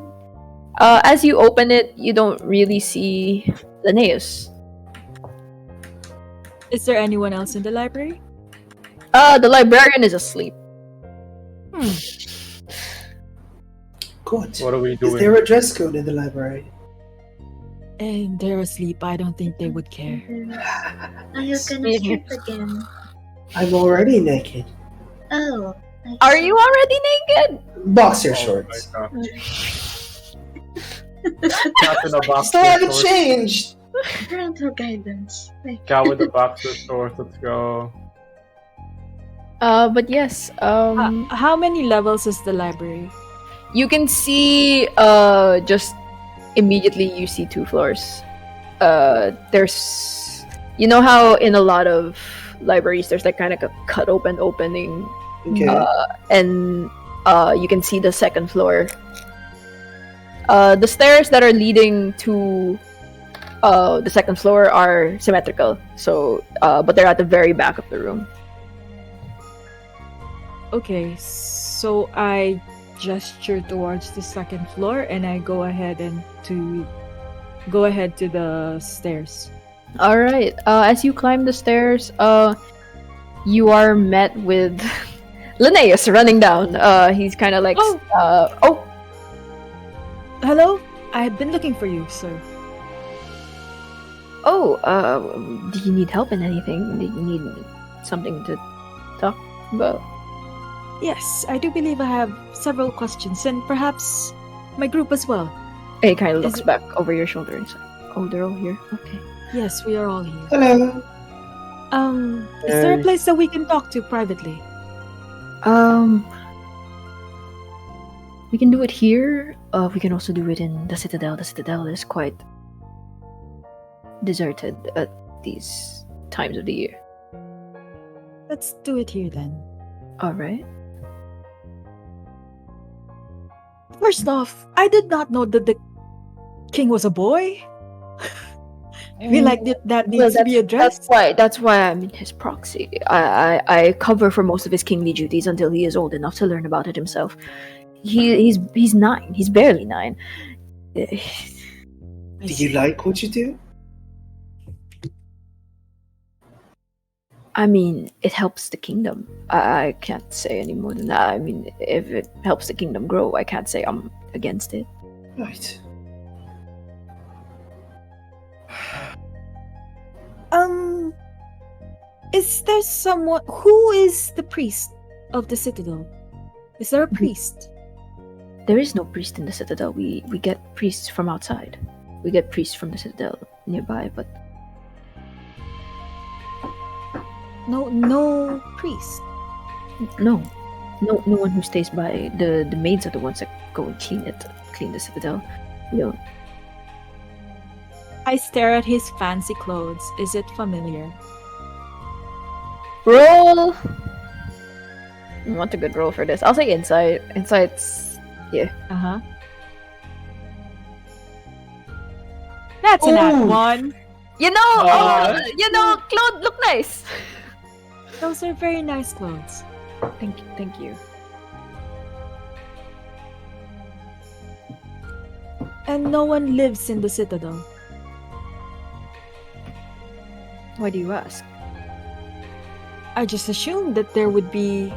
as you open it, you don't really see Linnaeus. Is there anyone else in the library? The librarian is asleep. Good. What are we Is doing? there a dress code in the library? And they're asleep. I don't think they would care. Are you gonna sleep again? I'm already naked. Oh. Are you already naked? Boxer Oh shorts. my God. Cat in a boxer Still haven't shorts. changed. Parental guidance. Cat with the boxer shorts. Let's go. But yes, How many levels is the library? you can see just immediately you see 2 floors. There's how in a lot of libraries there's like kind of a cut open opening, Okay. and you can see the 2nd floor. The stairs that are leading to the 2nd floor are symmetrical, so but they're at the very back of the room. Okay, so I gesture towards the 2nd floor and I go ahead to the stairs. All right. As you climb the stairs, you are met with Linnaeus running down. He's kind of like, Oh! Hello? I've been looking for you, sir. do you need help in anything? Do you need something to talk about? Yes, I do believe I have several questions, and perhaps my group as well. He kind of looks it- back over your shoulder and says, "Oh, they're all here. Okay." Yes, we are all here. Hello. Is there a Hey. place that we can talk to privately? We can do it here. We can also do it in the Citadel. The Citadel is quite deserted at these times of the year. Let's do it here then. All right. First off, I did not know that the king was a boy. I feel like that needs to be addressed. That's why I'm in his proxy. I cover for most of his kingly duties until he is old enough to learn about it himself. He's 9. He's barely 9. Do you like what you do? I mean, it helps the kingdom. I can't say any more than that. I mean, if it helps the kingdom grow, I can't say I'm against it. Right. Is there someone who is the priest of the Citadel? Is there a priest? There is no priest in the Citadel. We get priests from outside. We get priests from the Citadel nearby, but No priest. no one who stays by. The maids are the ones that go and clean the Citadel. You know, I stare at his fancy clothes. Is it familiar? Roll. What's a good roll for this? I'll say insight. Insight's Uh-huh. That's an at Ooh. 1. Claude look nice. Those are very nice clothes. Thank you. And no one lives in the Citadel. Why do you ask? I just assumed that there would be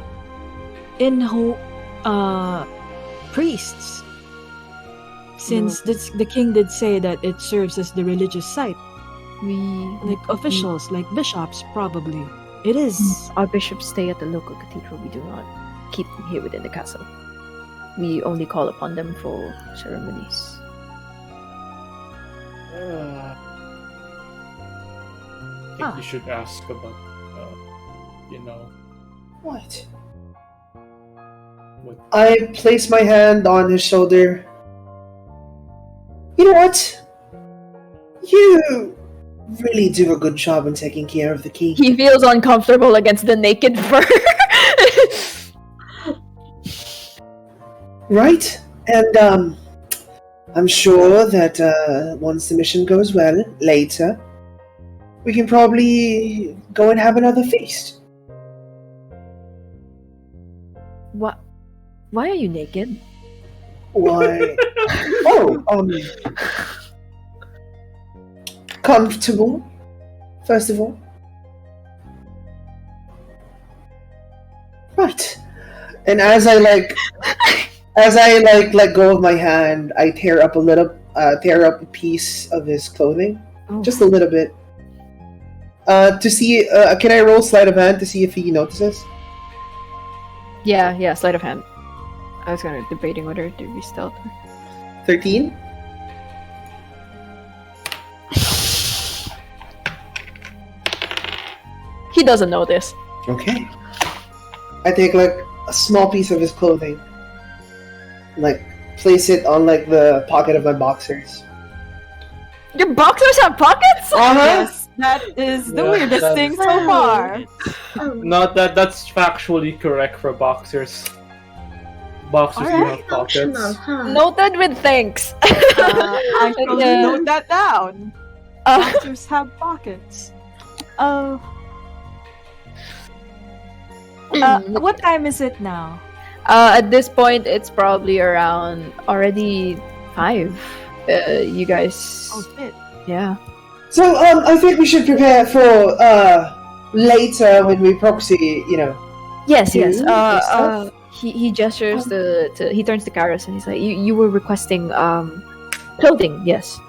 priests. Since the king did say that it serves as the religious site. Like officials, like bishops, probably. It is. Our bishops stay at the local cathedral. We do not keep them here within the castle. We only call upon them for ceremonies. I think you should ask about, What? I place my hand on his shoulder. You know what? You really do a good job in taking care of the king. He feels uncomfortable against the naked fur. Right? And I'm sure that once the mission goes well, later, we can probably go and have another feast. What? Why are you naked? Why? Comfortable, first of all. Right. And as I let go of my hand, I tear up a piece of his clothing, just a little bit. To see, can I roll sleight of hand to see if he notices? Yeah, sleight of hand. I was debating whether to be stealth. 13? He doesn't notice. Okay. I take a small piece of his clothing, place it on the pocket of my boxers. Your boxers have pockets? Yes, that is the weirdest thing so far. Not that's factually correct for boxers. Boxers do have Functional, pockets. huh? Noted with thanks. I shall Yeah. note that down. Boxers have pockets. What time is it now? At this point, it's probably around already 5. You guys. Oh shit. Yeah. So, I think we should prepare for later when we proxy, Yes. do stuff? He gestures he turns to Karis and he's like, you were requesting clothing, yes.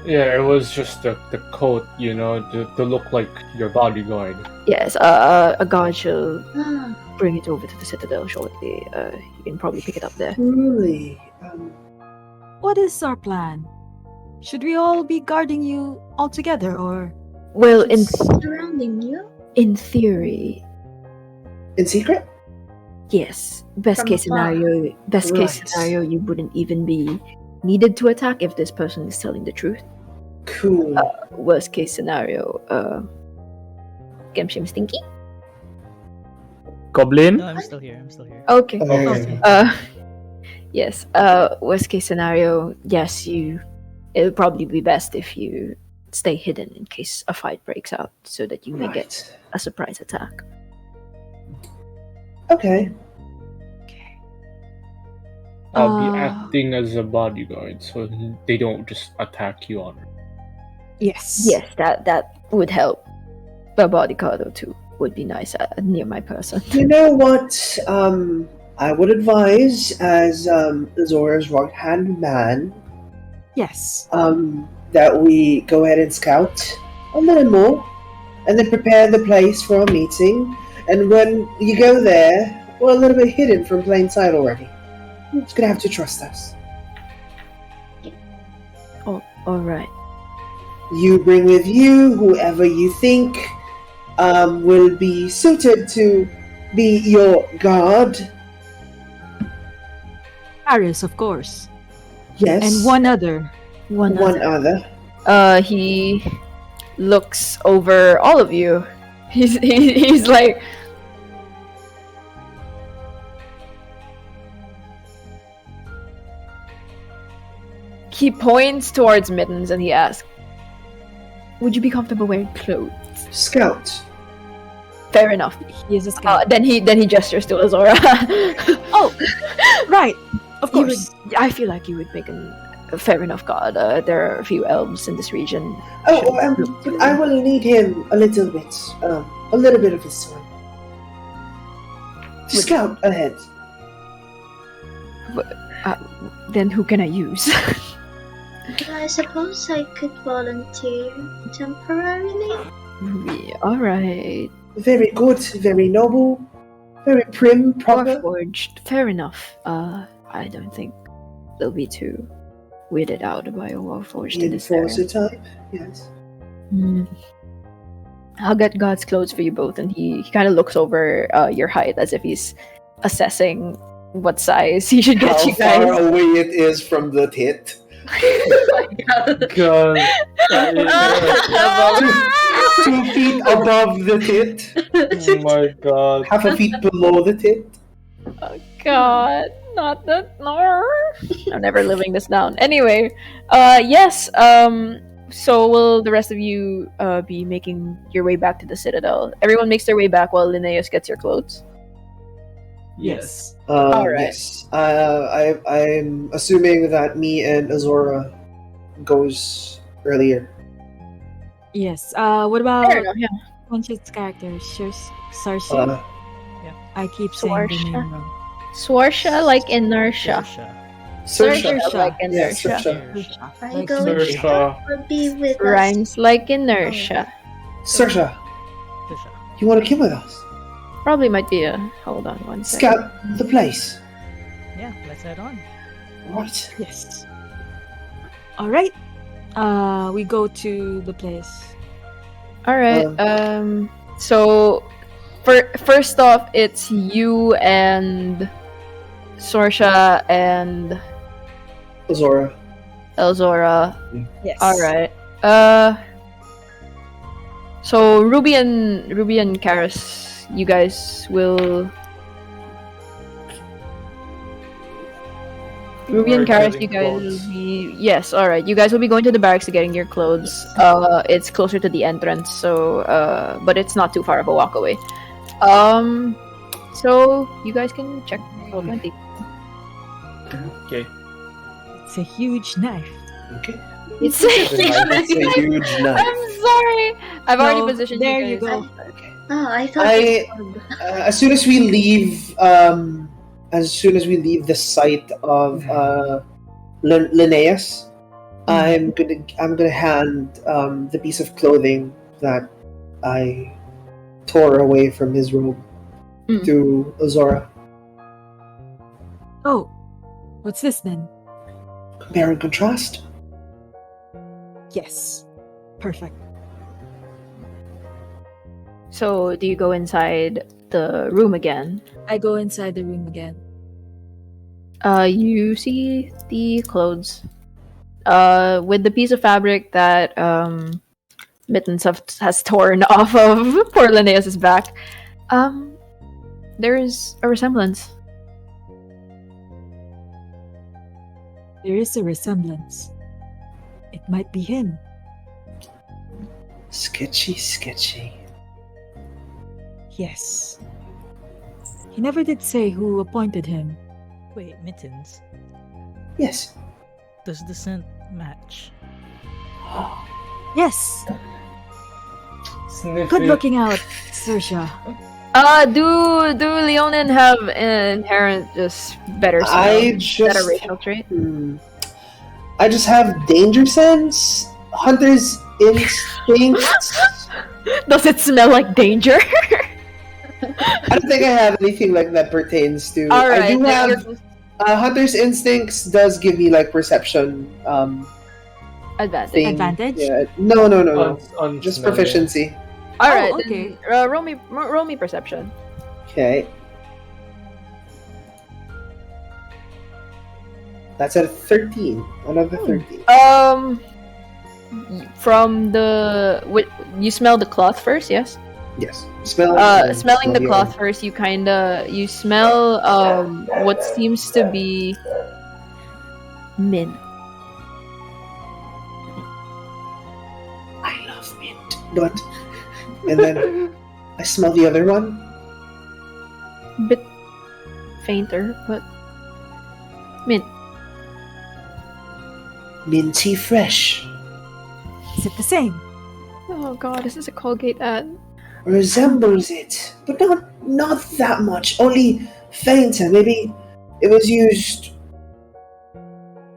Yeah, it was just the coat, to look like your bodyguard. Yes, a guard shall Ah, bring it over to the Citadel shortly. You can probably pick it up there. Truly. What is our plan? Should we all be guarding you all together, or Well, surrounding you? in theory, In secret? yes. Best From case afar. scenario, you wouldn't even be needed to attack if this person is telling the truth. Cool. Worst case scenario, Gemshim Stinky? Goblin? No, I'm still here. Okay. Okay. Yes. Worst case scenario, yes, it'll probably be best if you stay hidden in case a fight breaks out so that you may get Right. a surprise attack. Okay. I'll be acting as a bodyguard, so they don't just attack you on. yes? Yes, that would help. A bodyguard or two would be nice near my person. You know what? I would advise, as Zora's right-hand man, Yes. that we go ahead and scout a little more, and then prepare the place for our meeting. And when you go there, we're a little bit hidden from plain sight already. You're just gonna have to trust us. Oh, all right. You bring with you whoever you think will be suited to be your guard. Paris, of course. Yes. And one other. One other. He looks over all of you He's like. He points towards Mittens and he asks, "Would you be comfortable wearing clothes?" Scout. Fair enough. He is a scout. Then he gestures to Azora. Oh, right. Of You would, course. I feel like you would make a fair enough god. There are a few elves in this region. But I will need him a little bit. A little bit of his time. Scout ahead. Then who can I use? I suppose I could volunteer temporarily. All right. Very good, very noble, very prim, proper. Warforged. Fair enough. I don't think they'll be too weirded out by a warforged in this area. Enforcer type, yes. I'll get God's clothes for you both, and he kind of looks over your height as if he's assessing what size he should get How you guys. far away it is from the tit. God. 2 feet above the tit. Oh my god. Half a feet below the tit. Oh God, not that. No, I'm never living this down. Anyway, yes. So will the rest of you be making your way back to the Citadel? Everyone makes their way back while Linnaeus gets your clothes. Yes. Alright. Yes. I'm assuming that me and Azora goes earlier. Yes. What about Fair enough, yeah. Kenshin's character? Sarsha? I keep saying the Swarsha? name wrong. Swarsha like inertia. Sarsha. Sarsha like Yeah, inertia. Sarsha. Are you Like going to Sarsha. stop or be with us? Rhymes like inertia. Sarsha, you want to come with us? Probably might be a. Hold on one second. Scout the place. Yeah, let's head on. Right. Yes. All right. We go to the place. All right. So, first off, it's you and Sorsha and Azora. Elzora. Yes. All right. So Ruby and Karis, you guys will. Ruby and We're Karis, getting you guys clothes. will be. Yes, alright. You guys will be going to the barracks to getting your clothes. It's closer to the entrance, so but it's not too far of a walk away. So you guys can check roll 20. Okay. It's a huge knife. Okay. It's It's a huge knife. I'm sorry. I've already No, positioned there you you guys. go. Oh, I thought As soon as we leave, the site of Linnaeus, I'm gonna hand the piece of clothing that I tore away from his robe to Azora. Oh, what's this then? Compare and contrast. Yes. Perfect. So do you go inside the room again? I go inside the room again. You see the clothes. With the piece of fabric that Mittens has torn off of poor Linnaeus' back. There is a resemblance. There is a resemblance. It might be him. Sketchy. Yes. He never did say who appointed him. Wait, Mittens. Yes. Does the scent match? Yes. Sniff Good it. looking out, Sarsha. Do Leonin have an inherent just better smell? I Is that a just racial trait? I just have danger sense, hunter's instincts. Does it smell like danger? I don't think I have anything like that pertains to. All right. I do then have you're- hunter's instincts does give me like perception advantage. thing. Advantage? Yeah. No. On Just smell, proficiency. All right. Oh, okay. Then, roll me perception. Okay. That's at 13. Another 13. From the you smell the cloth first, yes? Yes. Smell. and then Smelling the smell cloth first, you smell what seems to be mint. I love mint. But and then I smell the other one. Bit fainter, but mint. Minty fresh. Is it the same? Oh god, this is a Colgate ad. Resembles it, but not that much. Only fainter. Maybe it was used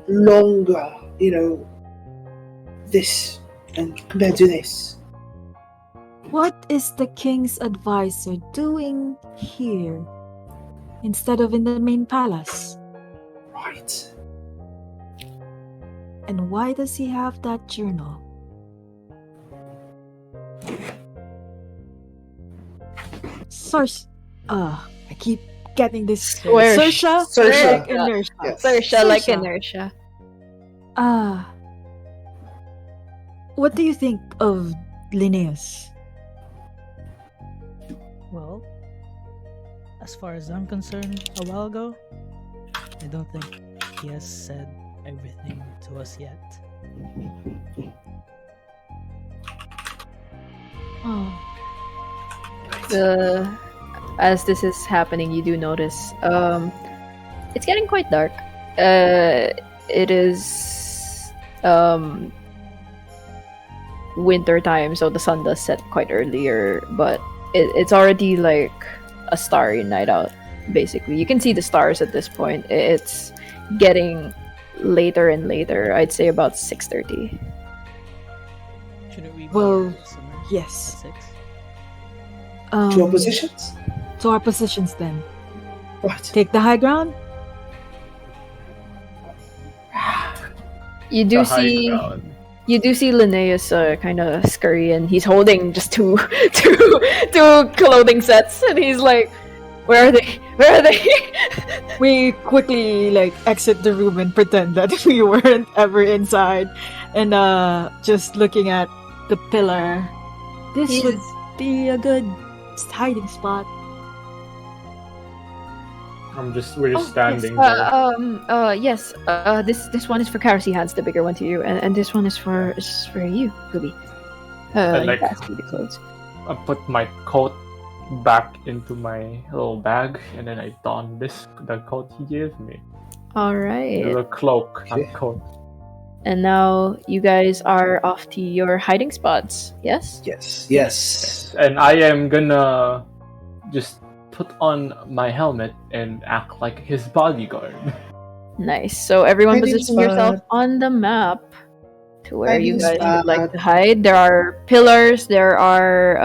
longer. This and compared to this. What is the king's advisor doing here instead of in the main palace? Right. And why does he have that journal? Source. I keep getting this. Swear. Saoirse? Saoirse. Like inertia. Yes. Saoirse like Saoirse. inertia. What do you think of Linnaeus? Well, as far as I'm concerned, a while ago, I don't think he has said everything to us yet. Oh, As this is happening, you do notice it's getting quite dark. It is winter time, so the sun does set quite earlier, but it's already like a starry night out. Basically, you can see the stars at this point. It's getting later and later. I'd say about 6:30. Shouldn't we be Well, somewhere yes. at 6? To our positions. To our positions then. Right. Take the high ground. You do The high see. ground. You do see Linnaeus kind of scurry, and he's holding just two clothing sets, and he's like, "Where are they? Where are they?" We quickly exit the room and pretend that we weren't ever inside, and just looking at the pillar. This Yes. would be a good hiding spot. We're just standing there. Yes. This one is for Karasi hands the bigger one to you, and this one is for you, Ruby. I like- pass you the clothes. I put my coat back into my little bag, and then I don the coat he gave me. All The right. little cloak, not Okay. coat. And now you guys are off to your hiding spots. Yes. Yes. And I am gonna just put on my helmet and act like his bodyguard. Nice. So everyone Hiding position yourself spot. on the map to where you Hiding guys would like spot. to hide. There are pillars. There are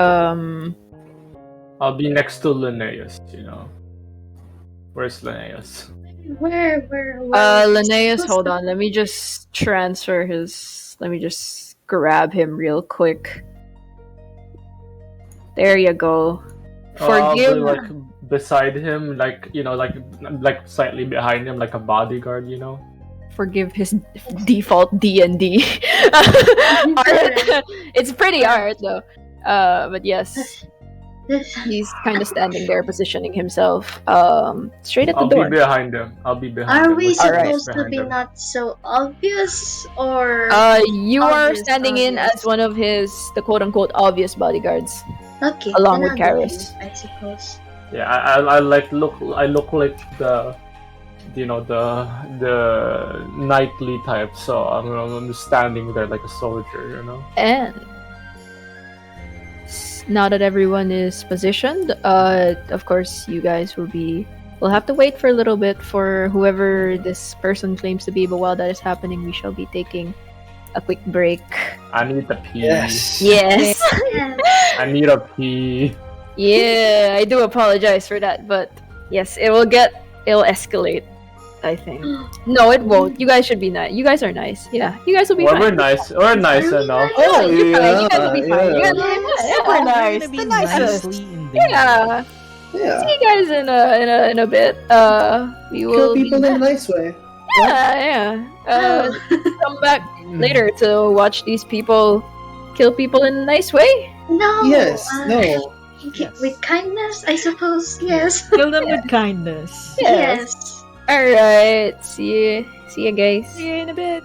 I'll be next to Linnaeus, Where's Linnaeus? Where? Linnaeus, hold on. Let me just grab him real quick. There you go. I'll be Forgive like beside him, like slightly behind him, like a bodyguard, forgive his default D&D art. It's pretty art though. But yes, he's kind of standing there positioning himself straight at the I'll door. be behind him. I'll be behind Are him. we with my Alright. supposed face to behind be him. not so obvious, or You are Obvious, standing in obvious. as one of the quote-unquote obvious bodyguards. okay? along then with I'll be Karis. you, I suppose. Yeah, I look like the knightly type, so I'm standing there like a soldier, And now that everyone is positioned, of course, you guys will have to wait for a little bit for whoever this person claims to be. But while that is happening, we shall be taking a quick break. I need to pee. Yes. Yes. Yes. I need a pee. Yeah, I do apologize for that, but yes, it'll escalate, I think. No, it won't. You guys should be nice. You guys are nice. Yeah, you guys will be Well, fine. we're nice. We're nice Are we enough. nice? Oh, You're fine. You guys will be yeah, fine. You yeah. guys will be fine. Super Yeah. nice. We're The gonna be nicest. nicely endangered. Yeah. Yeah. See you guys in a bit. We Kill will people be in a nice way. yeah. Oh. Come back later to watch these people kill people in a nice way. No. Yes. uh, No. Yes. With kindness, I suppose. Yes. Kill them with kindness. Yes. Yes. All right. See you. See you guys. See you in a bit.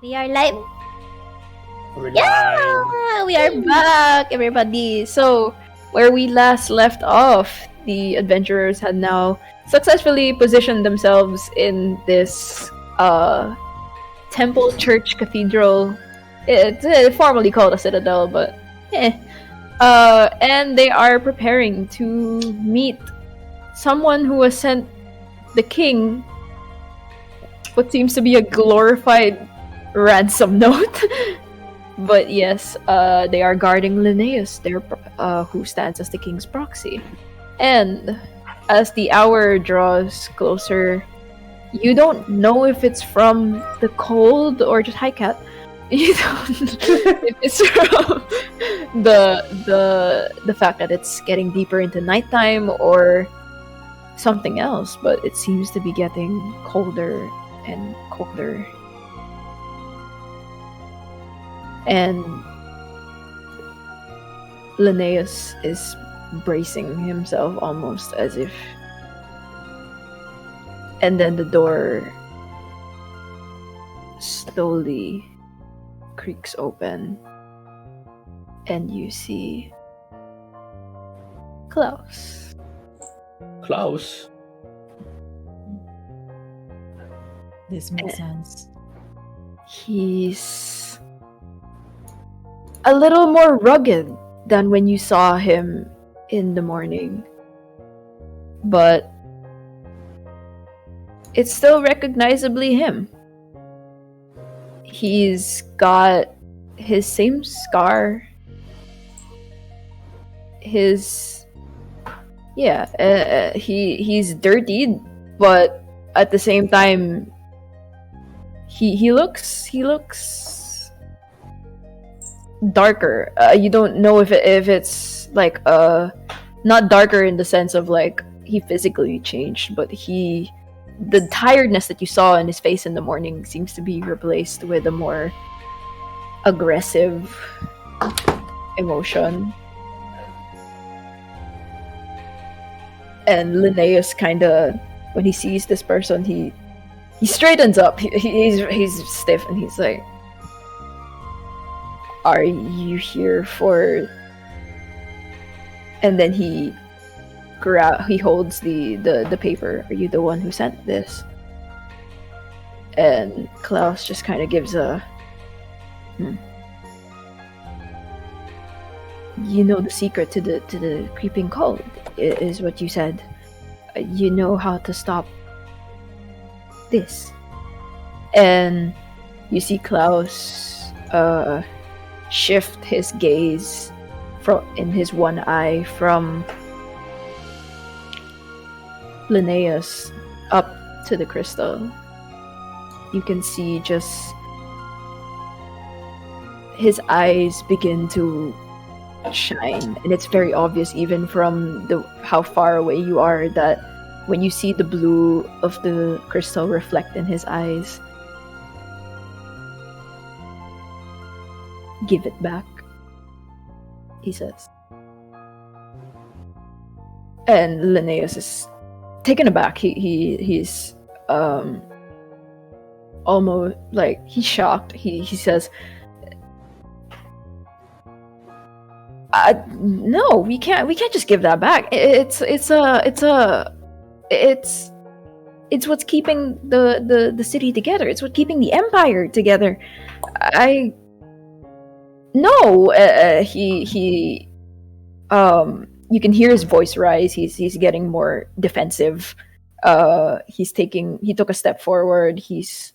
We are live. We're live. Yeah, we are back, everybody. So, where we last left off, the adventurers had now successfully positioned themselves in this temple, church, cathedral. It's formerly called a citadel, but and they are preparing to meet someone who has sent the king what seems to be a glorified ransom note. But yes, they are guarding Linnaeus, who stands as the king's proxy. And as the hour draws closer, you don't know if it's from the cold or just hi cat. You don't if it's from the fact that it's getting deeper into nighttime or something else, but it seems to be getting colder and colder. And Linnaeus is bracing himself almost as if. And then the door slowly creaks open, and you see Klaus. Klaus? This makes sense. He's a little more rugged than when you saw him in the morning, but it's still recognizably him. He's got his same scar. He's dirtied, but at the same time, he looks darker. You don't know if it's like not darker in the sense of like he physically changed, but the tiredness that you saw in his face in the morning seems to be replaced with a more aggressive emotion. And Linnaeus kinda, when he sees this person, he straightens up. He's stiff and he's like, "Are you here for?" And then he holds the paper. "Are you the one who sent this?" And Klaus just kind of gives a "You know the secret to the creeping cold, is what you said. You know how to stop this." And you see Klaus shift his gaze in his one eye from Linnaeus up to the crystal. You can see just his eyes begin to shine, and it's very obvious even from how far away you are that when you see the blue of the crystal reflect in his eyes. "Give it back," he says. And Linnaeus is taken aback. He's almost like he's shocked. He says, "No, we can't just give that back. It's what's keeping the city together. It's what's keeping the empire together." You can hear his voice rise. He's getting more defensive. He took a step forward. He's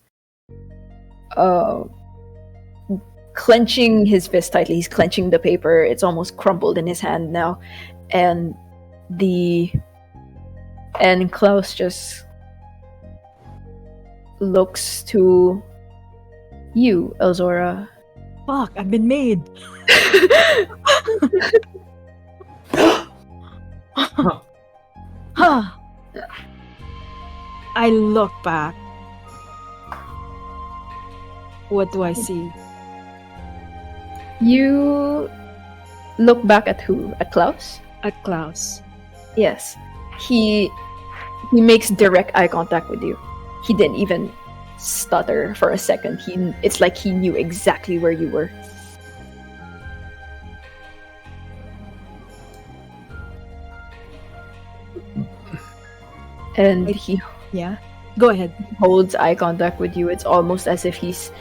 clenching his fist tightly. He's clenching the paper. It's almost crumpled in his hand now. And Klaus just looks to you, Elzora. Fuck, I've been made. Huh. I look back. What do I see? You look back at who? At Klaus? At Klaus. Yes. He makes direct eye contact with you. He didn't even stutter for a second. It's like he knew exactly where you were. And he Yeah. Go ahead. holds eye contact with you. It's almost as if he's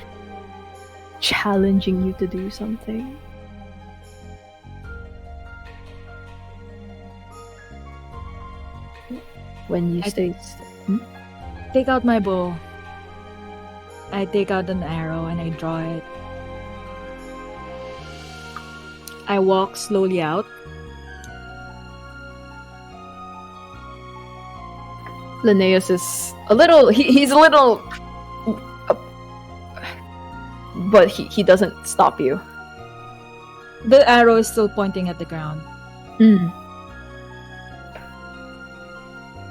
challenging you to do something. When you stay Take out my bow. I take out an arrow and I draw it. I walk slowly out. Linnaeus is a little he's a little but he doesn't stop you. The arrow is still pointing at the ground.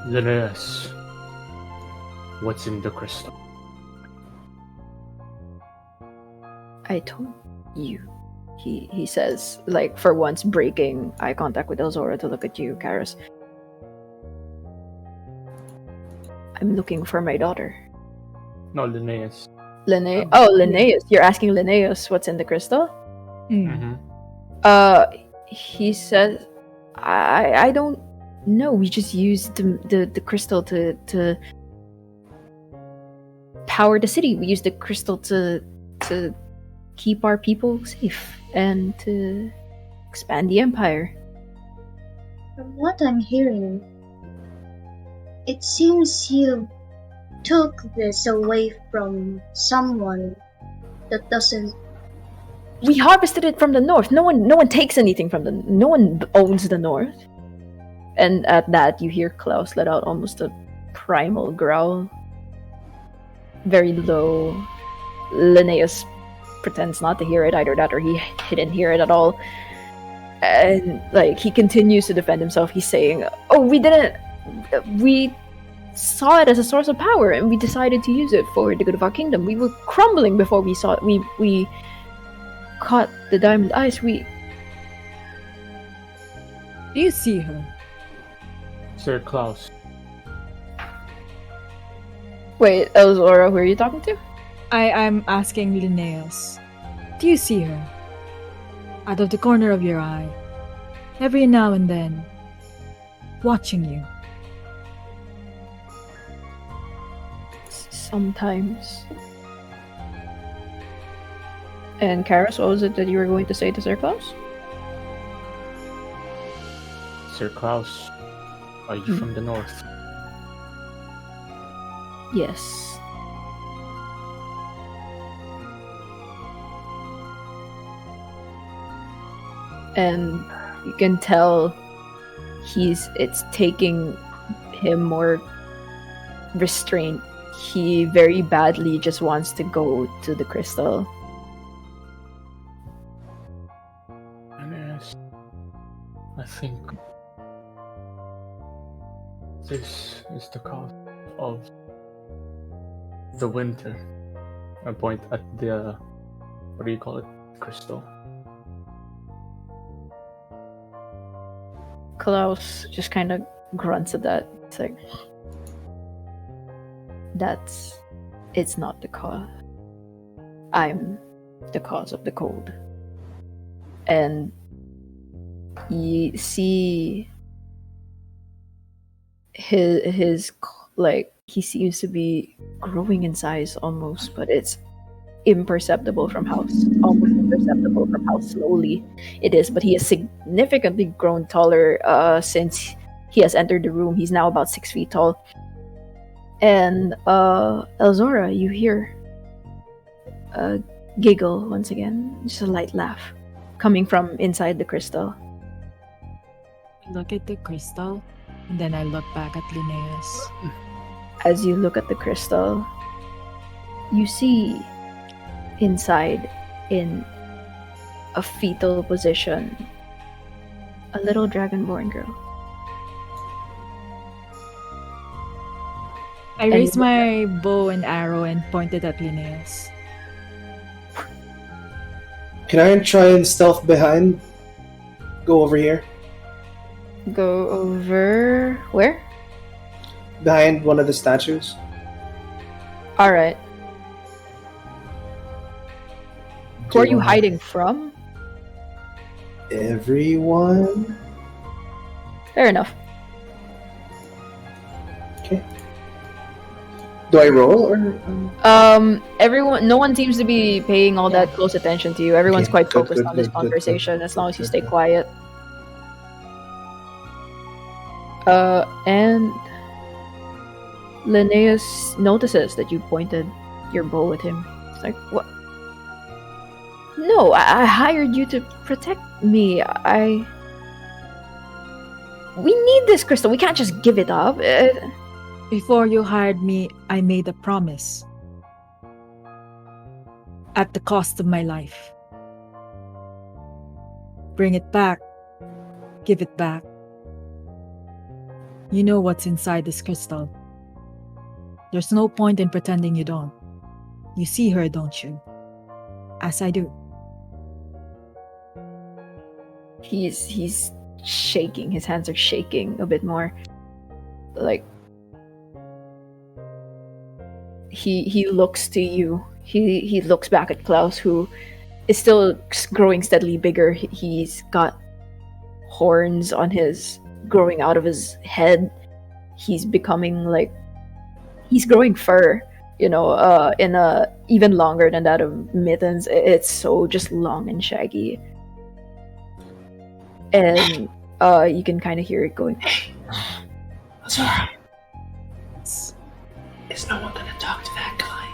Linnaeus, what's in the crystal? I told you. He says, like, for once breaking eye contact with Elzora to look at you, Karis. I'm looking for my daughter. No, Linnaeus. Linnaeus. You're asking Linnaeus what's in the crystal? Mm-hmm. He says, I don't know. We just used the crystal to power the city. We used the crystal to keep our people safe and to expand the empire. From what I'm hearing, it seems you took this away from someone that doesn't. We harvested it from the north. No one takes anything from no one owns the north. And at that, you hear Klaus let out almost a primal growl. Very low. Linnaeus pretends not to hear it, either that or he didn't hear it at all. And like he continues to defend himself. He's saying, "Oh, we saw it as a source of power, and we decided to use it for the good of our kingdom. We were crumbling before we saw it. We caught the diamond eyes. We." Do you see her? Sir Klaus. Wait, Elzora, who are you talking to? I'm asking Linnaeus. Do you see her? Out of the corner of your eye. Every now and then. Watching you. Sometimes. And Karis, what was it that you were going to say to Sir Klaus? Sir Klaus, are you from the north? Yes. And you can tell it's taking him more restraint. He very badly just wants to go to the crystal. Yes. I think this is the cause of the winter. I point at the, what do you call it? Crystal. Klaus just kind of grunts at that. It's like, it's not the cause. I'm the cause of the cold. And you see his like, he seems to be growing in size almost, but it's almost imperceptible from how slowly it is. But he has significantly grown taller since he has entered the room. He's now about 6 feet tall. And Elzora, you hear a giggle once again, just a light laugh coming from inside the crystal. I look at the crystal, and then I look back at Linnaeus. As you look at the crystal, you see inside, in a fetal position, a little dragonborn girl. I raise my bow and arrow and point it at Linnaeus. Can I try and stealth behind? Go over here. Go over where? Behind one of the statues. Alright. Who are you Do I- hiding from? Everyone. Fair enough. Do I roll or? Everyone, no one seems to be paying all that close attention to you. Everyone's Okay, quite good, focused good, on this good, good, conversation good, as long as you good, stay good. quiet. And Linnaeus notices that you pointed your bow at him. It's like, what? No, I hired you to protect me. We need this crystal. We can't just give it up. Before you hired me, I made a promise. At the cost of my life. Bring it back. Give it back. You know what's inside this crystal. There's no point in pretending you don't. You see her, don't you? As I do. He's shaking. His hands are shaking a bit more. Like he looks to you. He looks back at Klaus, who is still growing steadily bigger. He's got horns on his growing out of his head. He's becoming like he's growing fur, in a even longer than that of Mittens. It's so just long and shaggy. And you can kind of hear it going. Azora. Is no one gonna talk to that guy?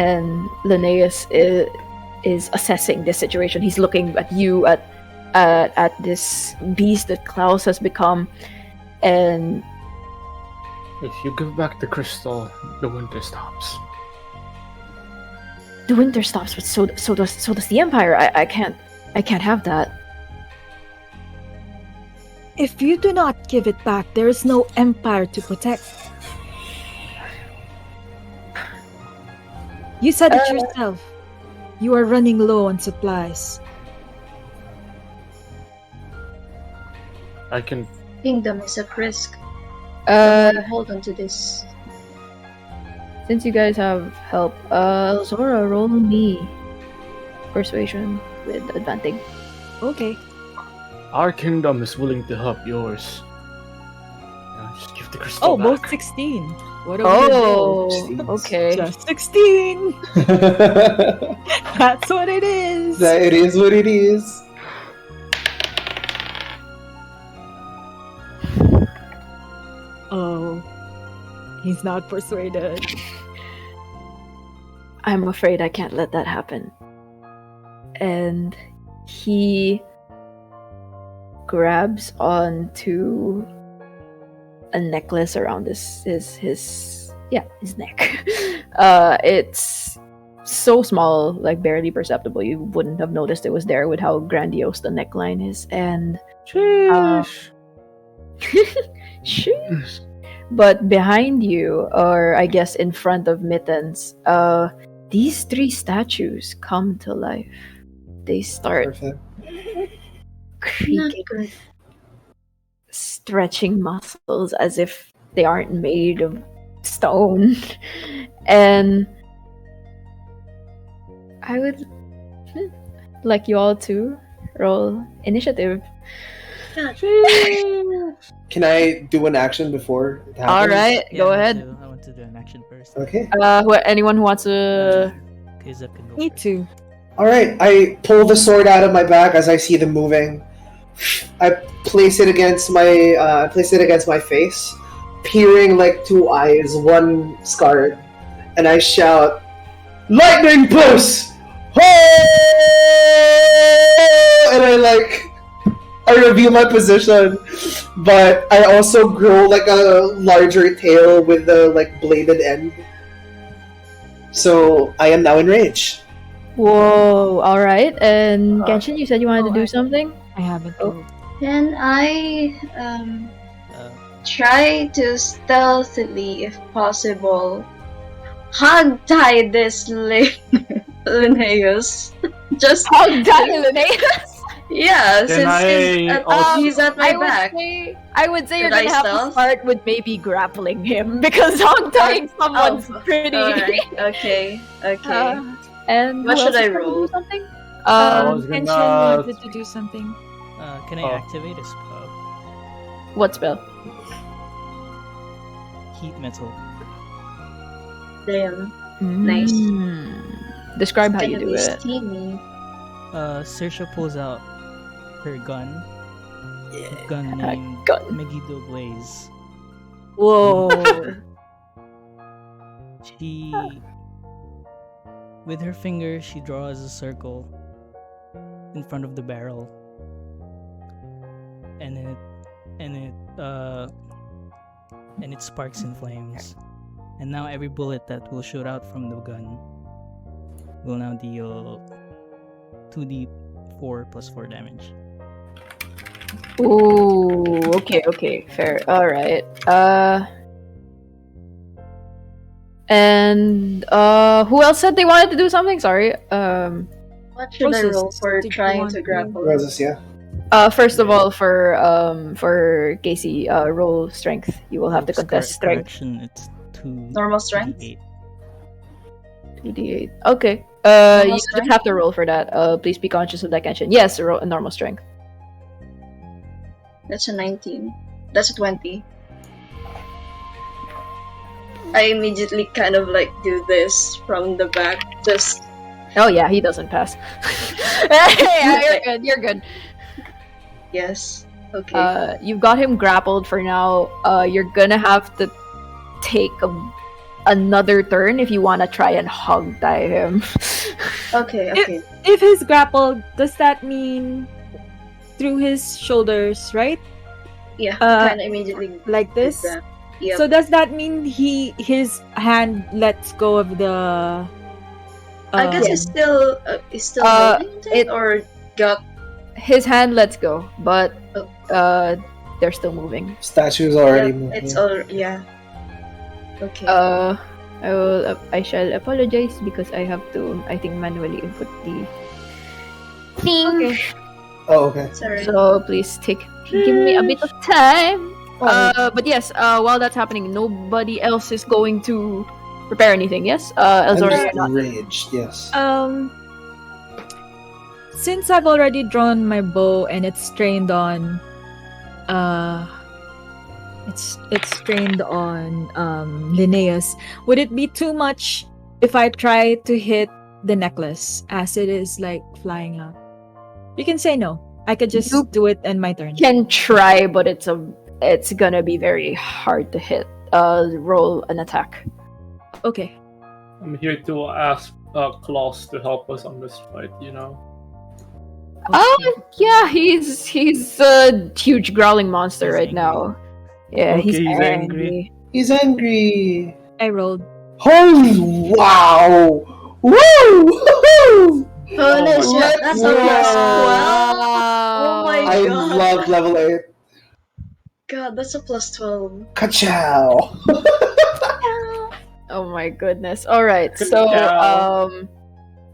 And Linnaeus is assessing this situation. He's looking at you, at this beast that Klaus has become, and If you give back the crystal, the winter stops. the winter stops, but so does the Empire. I can't have that. If you do not give it back, there is no empire to protect. You said it yourself. You are running low on supplies. I can. Kingdom is at risk. Hold on to this. Since you guys have help, Zora, roll me persuasion with advantage. Okay. Our kingdom is willing to help yours. Just give the crystal Oh, back. both 16. What a weird roll. Okay. Just 16. That's what it is. That it is what it is. Oh, he's not persuaded. I'm afraid I can't let that happen. And he grabs onto a necklace around his neck. It's so small, like barely perceptible. You wouldn't have noticed it was there with how grandiose the neckline is. And sheesh. But behind you, or I guess in front of Mittens, these three statues come to life. They start Perfect. Not creaking, good. stretching muscles as if they aren't made of stone. And I would like you all to roll initiative. Can I do an action before it happens? All right, Yeah, go I ahead. want to do an action first. Okay. Anyone who wants to. Kizep can go Me first. too. All right. I pull the sword out of my bag as I see them moving. I place it against my face, peering like two eyes, one scarred, and I shout, "Lightning pulse!" And I reveal my position, but I also grow like a larger tail with the bladed end. So I am now enraged. Whoa, alright. And Kenshin, you said you wanted to do I- something? I haven't Oh. rolled. Can I Uh, try to stealthily, if possible, hog tie this Linnaeus? Just Hog tie Linnaeus? yeah, Then he's at my back. I would say you're Should I gonna have to stealth? start with maybe grappling him because hog tying someone's pretty. Alright, okay. Uh, And What who should else I is going to do roll? something? I was Kenshin gonna- wanted to do something. Can I Oh. activate a spell? What spell? Heat metal. Damn. Nice. Describe how It's you gonna do be it. steamy. Saoirse pulls out her gun. A gun named gun. Megiddo Blaze. Whoa. She, with her finger, she draws a circle in front of the barrel, and it sparks in flames. And now every bullet that will shoot out from the gun will now deal 2d4 plus 4 damage. Ooh, okay, fair. All right. And who else said they wanted to do something? Sorry. What should I Roses, roll for did you trying want to to- grapple? Roses, yeah. First of all, for Casey, roll strength. You will have to contest strength. Correction, it's 2 Normal strength? 2d8. 2d8. Okay. Normal You just strength? have to roll for that. Please be conscious of that, Kenshin. Yes, a normal strength. That's a 19. That's a 20. I immediately kind of like do this from the back. Just Oh yeah, he doesn't pass. Yeah, you're good. You're good. yes. Okay. You've got him grappled for now. You're gonna have to take another turn if you want to try and hog tie him. Okay. Okay. If he's grappled, does that mean through his shoulders, right? Yeah. uh, Kind of immediately Like did this? that. Yep. So does that mean his hand lets go of the? I guess it's still holding it or got. His hand lets go, but Oh. they're still moving. Statue's already Yeah, moving. it's all yeah. Okay. I shall apologize because I have to, I think, manually input the thing. Okay. Oh, okay. Sorry. So please give me a bit of time. Oh. But yes, while that's happening, nobody else is going to prepare anything. Yes, I'm Elzora, just you're not. enraged, yes. Since I've already drawn my bow and it's trained on, it's trained on Linnaeus, would it be too much if I try to hit the necklace as it is like flying out? You can say no. I could just You do it in my turn. Can try, but it's gonna be very hard to hit. Roll an attack. Okay. I'm here to ask Klaus to help us on this fight, you know? Oh yeah, he's a huge growling monster He's right angry. now. Yeah, Okay, he's he's angry. angry. He's angry. I rolled. Holy wow! Woo! Woohoo! Oh, nice. my Yeah, God. that's a plus 12. Oh my I God. love level 8. God, that's a plus 12. Ka-chow! Oh my goodness. All right. Good So job.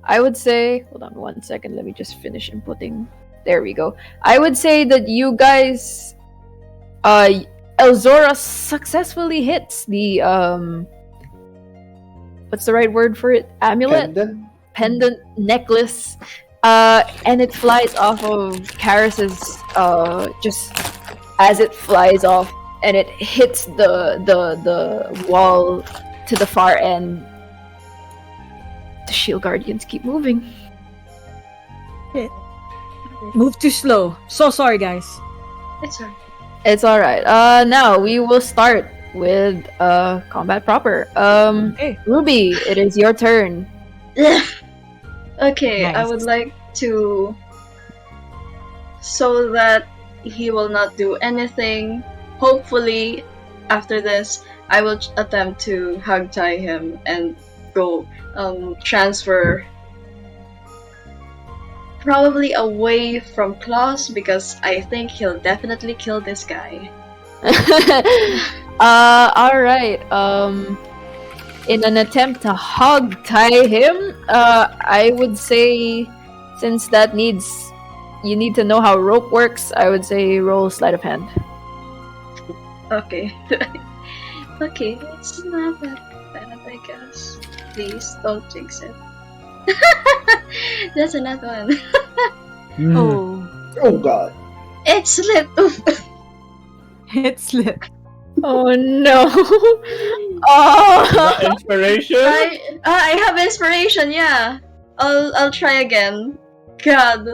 I would say, hold on 1 second. Let me just finish inputting. There we go. I would say that you guys, Elzora successfully hits the what's the right word for it? Amulet, pendant necklace, and it flies off of Karis's just as it flies off, and it hits the wall to the far end. The shield guardians keep moving. Move too slow. So sorry, guys. It's alright. It's all right. Now we will start with combat proper. Okay. Ruby, it is your turn. Okay, I Nice. would like to. So that he will not do anything. Hopefully, after this, I will attempt to hug tie him and go transfer. Probably away from Klaus because I think he'll definitely kill this guy. All right. In an attempt to hog tie him, I would say, since that you need to know how rope works, I would say roll sleight of hand. Okay. Okay, it's not that bad, I guess. Please don't jinx it. That's another one. Oh, Oh god. It slipped. it slipped. Oh no. Is Oh. that inspiration? I have inspiration. Yeah, I'll try again. God,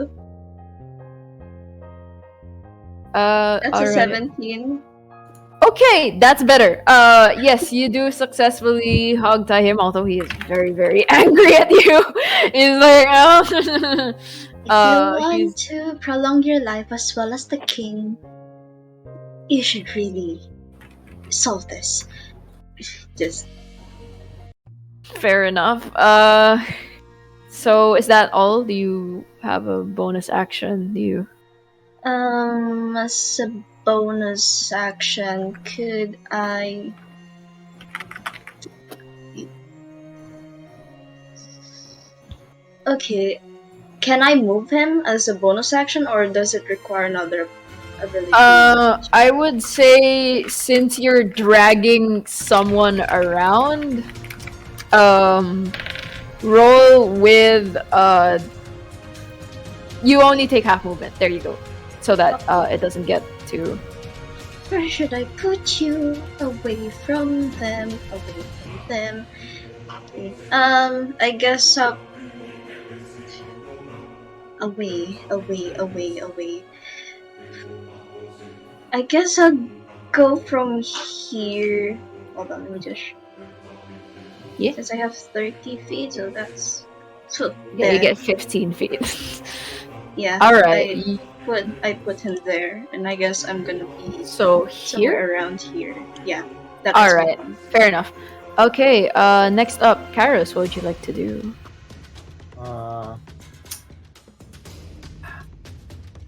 that's a Alright. 17. Okay, that's better. Yes, you do successfully hog tie him, although he is very, very angry at you. He's like, oh. If you he's want to prolong your life as well as the king, you should really solve this. Just fair enough. So is that all? Do you have a bonus action? Do you? as a bonus action, could I? Okay, can I move him as a bonus action, or does it require another ability? I would say since you're dragging someone around, roll with you only take half movement. There you go, so that it doesn't get too. Where should I put you? Away from them. Away from them. Okay. I guess away. I guess I'll go from here. Hold on, let me just. Yeah. Since I have 30 feet, so that's. So Yeah, you there. get 15 feet. Yeah. All right. I put him there, and I guess I'm gonna be So somewhere here. around here. Yeah. That's All right. one. Fair enough. Okay. Next up, Karos. What would you like to do?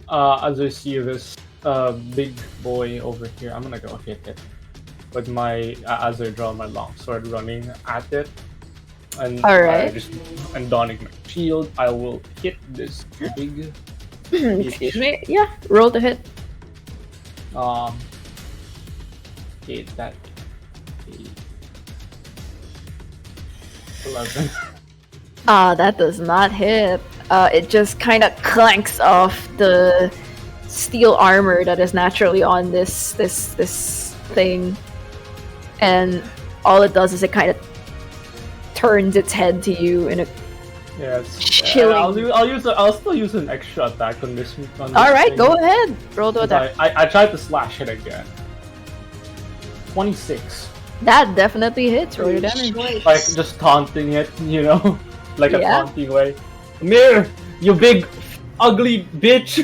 As I see this big boy over here, I'm gonna go hit it with my as I draw my longsword, running at it, and Alright. and donning my shield. I will hit this big. Excuse me. Yeah. Roll to hit. Okay, that 11. That does not hit. It just kind of clanks off the steel armor that is naturally on this thing, and all it does is it kind of turns its head to you in a. Yeah, it's, Chilling. I'll still use an extra attack on this. On this All right, thing. go ahead. Roll to attack. I tried to slash it again. 26. That definitely hits. Roll your damage. Like just taunting it, like a Yeah. taunting way. Come here, you big ugly bitch.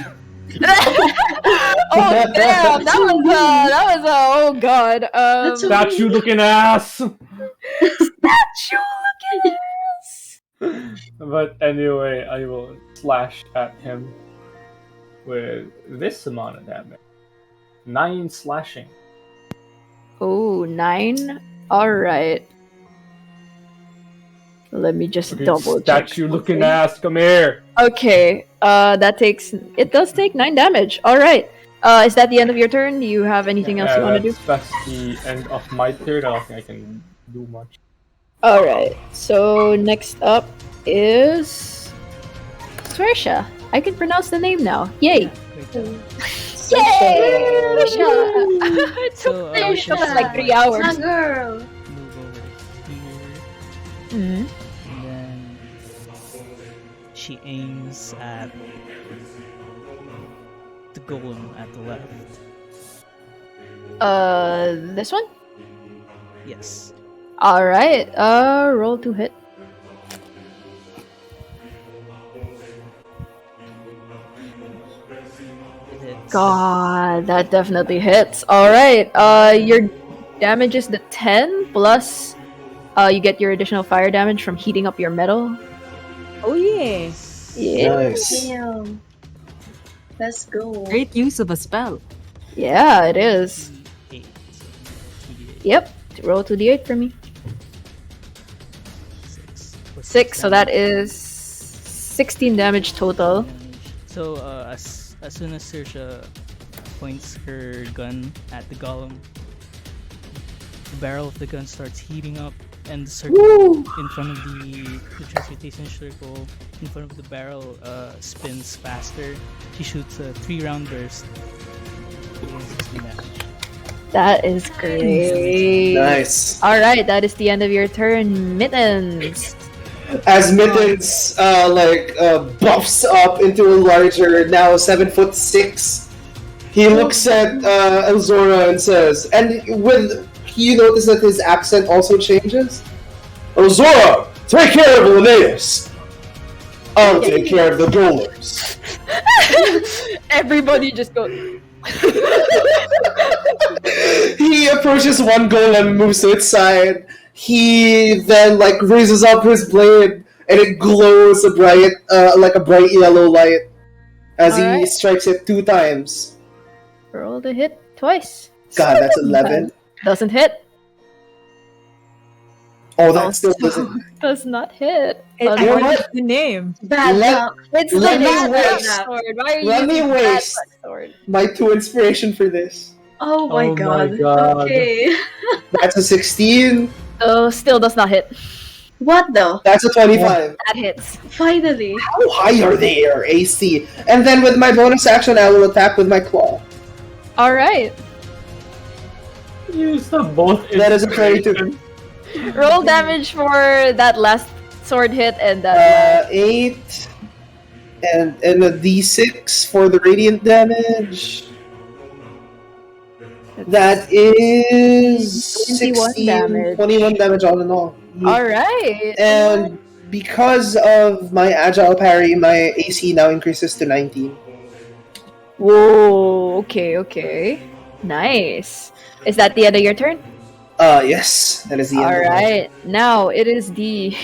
Oh damn! That was oh god. That's Statue looking ass. Statue looking ass. But anyway, I will slash at him with this amount of damage. 9 slashing. Oh, 9. All right. Let me just double check. Statue looking ass, come here. Okay. It does take 9 damage. All right. Is that the end of your turn? Do you have anything else you want to do? That's the end of my turn. I don't think I can do much. All right. So next up is Swersha. I can pronounce the name now. Yay! Yay! Swersha. It So, took me Swersha. like 3 hours. My girl. Move over here, Mhm. and then she aims at the golem at the left. This one. Yes. All right. Roll to hit. It hits. God, that definitely hits. All right. Your damage is the 10 plus. You get your additional fire damage from heating up your metal. Oh yeah. Yeah. Nice. Damn. Let's go. Great use of a spell. Yeah, it is. 8. So 2d8. Yep. Roll 2d8 for me. 6. 6. So that is 16 damage total. So as soon as Saoirse points her gun at the golem, the barrel of the gun starts heating up, and the circle in front of the transmutation circle in front of the barrel spins faster. She shoots a 3-round burst. Against 16 damage. That is great. Nice. All right, that is the end of your turn, Mittens. As Mittens buffs up into a larger, now 7'6", he looks at Elzora and says, and you notice that his accent also changes. Elzora, take care of Linnaeus. I'll take care of the golems. Everybody just goes. He approaches one golem, moves to its side. He then raises up his blade, and it glows like a bright yellow light as he Alright. strikes it 2 times. Roll the hit twice. God, that's 11. Doesn't hit. Oh, that still doesn't. Does not hit. I know want what? the name. Bad Let- luck. It's the Let me bad waste- luck sword. Why are you let me using bad waste. luck sword? My 2 inspiration for this. Oh my Oh my god. God. Okay. That's a 16. Oh, still does not hit. What though? That's a 25. That hits. Finally. How high are they, or AC? And then with my bonus action, I will attack with my claw. All right. Use the both. That is a 32. Roll damage for that last sword hit and that. 8. And a d6 for the radiant damage. That is 21 16, damage. 21 damage all in all. All right. And because of my agile parry, my AC now increases to 19. Whoa. Okay. Nice. Is that the end of your turn? Yes, that is the end. All of my- right. Now it is the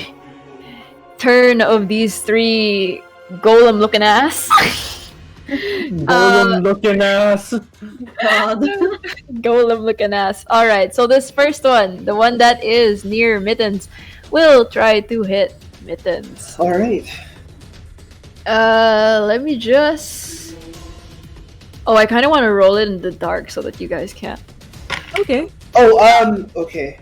turn of these 3 golem-looking ass. Golem looking ass. God. Golem-looking ass. All right. So this first one, the one that is near Mittens, will try to hit Mittens. All right. Let me just. Oh, I kind of want to roll it in the dark so that you guys can't. Okay. Oh, okay.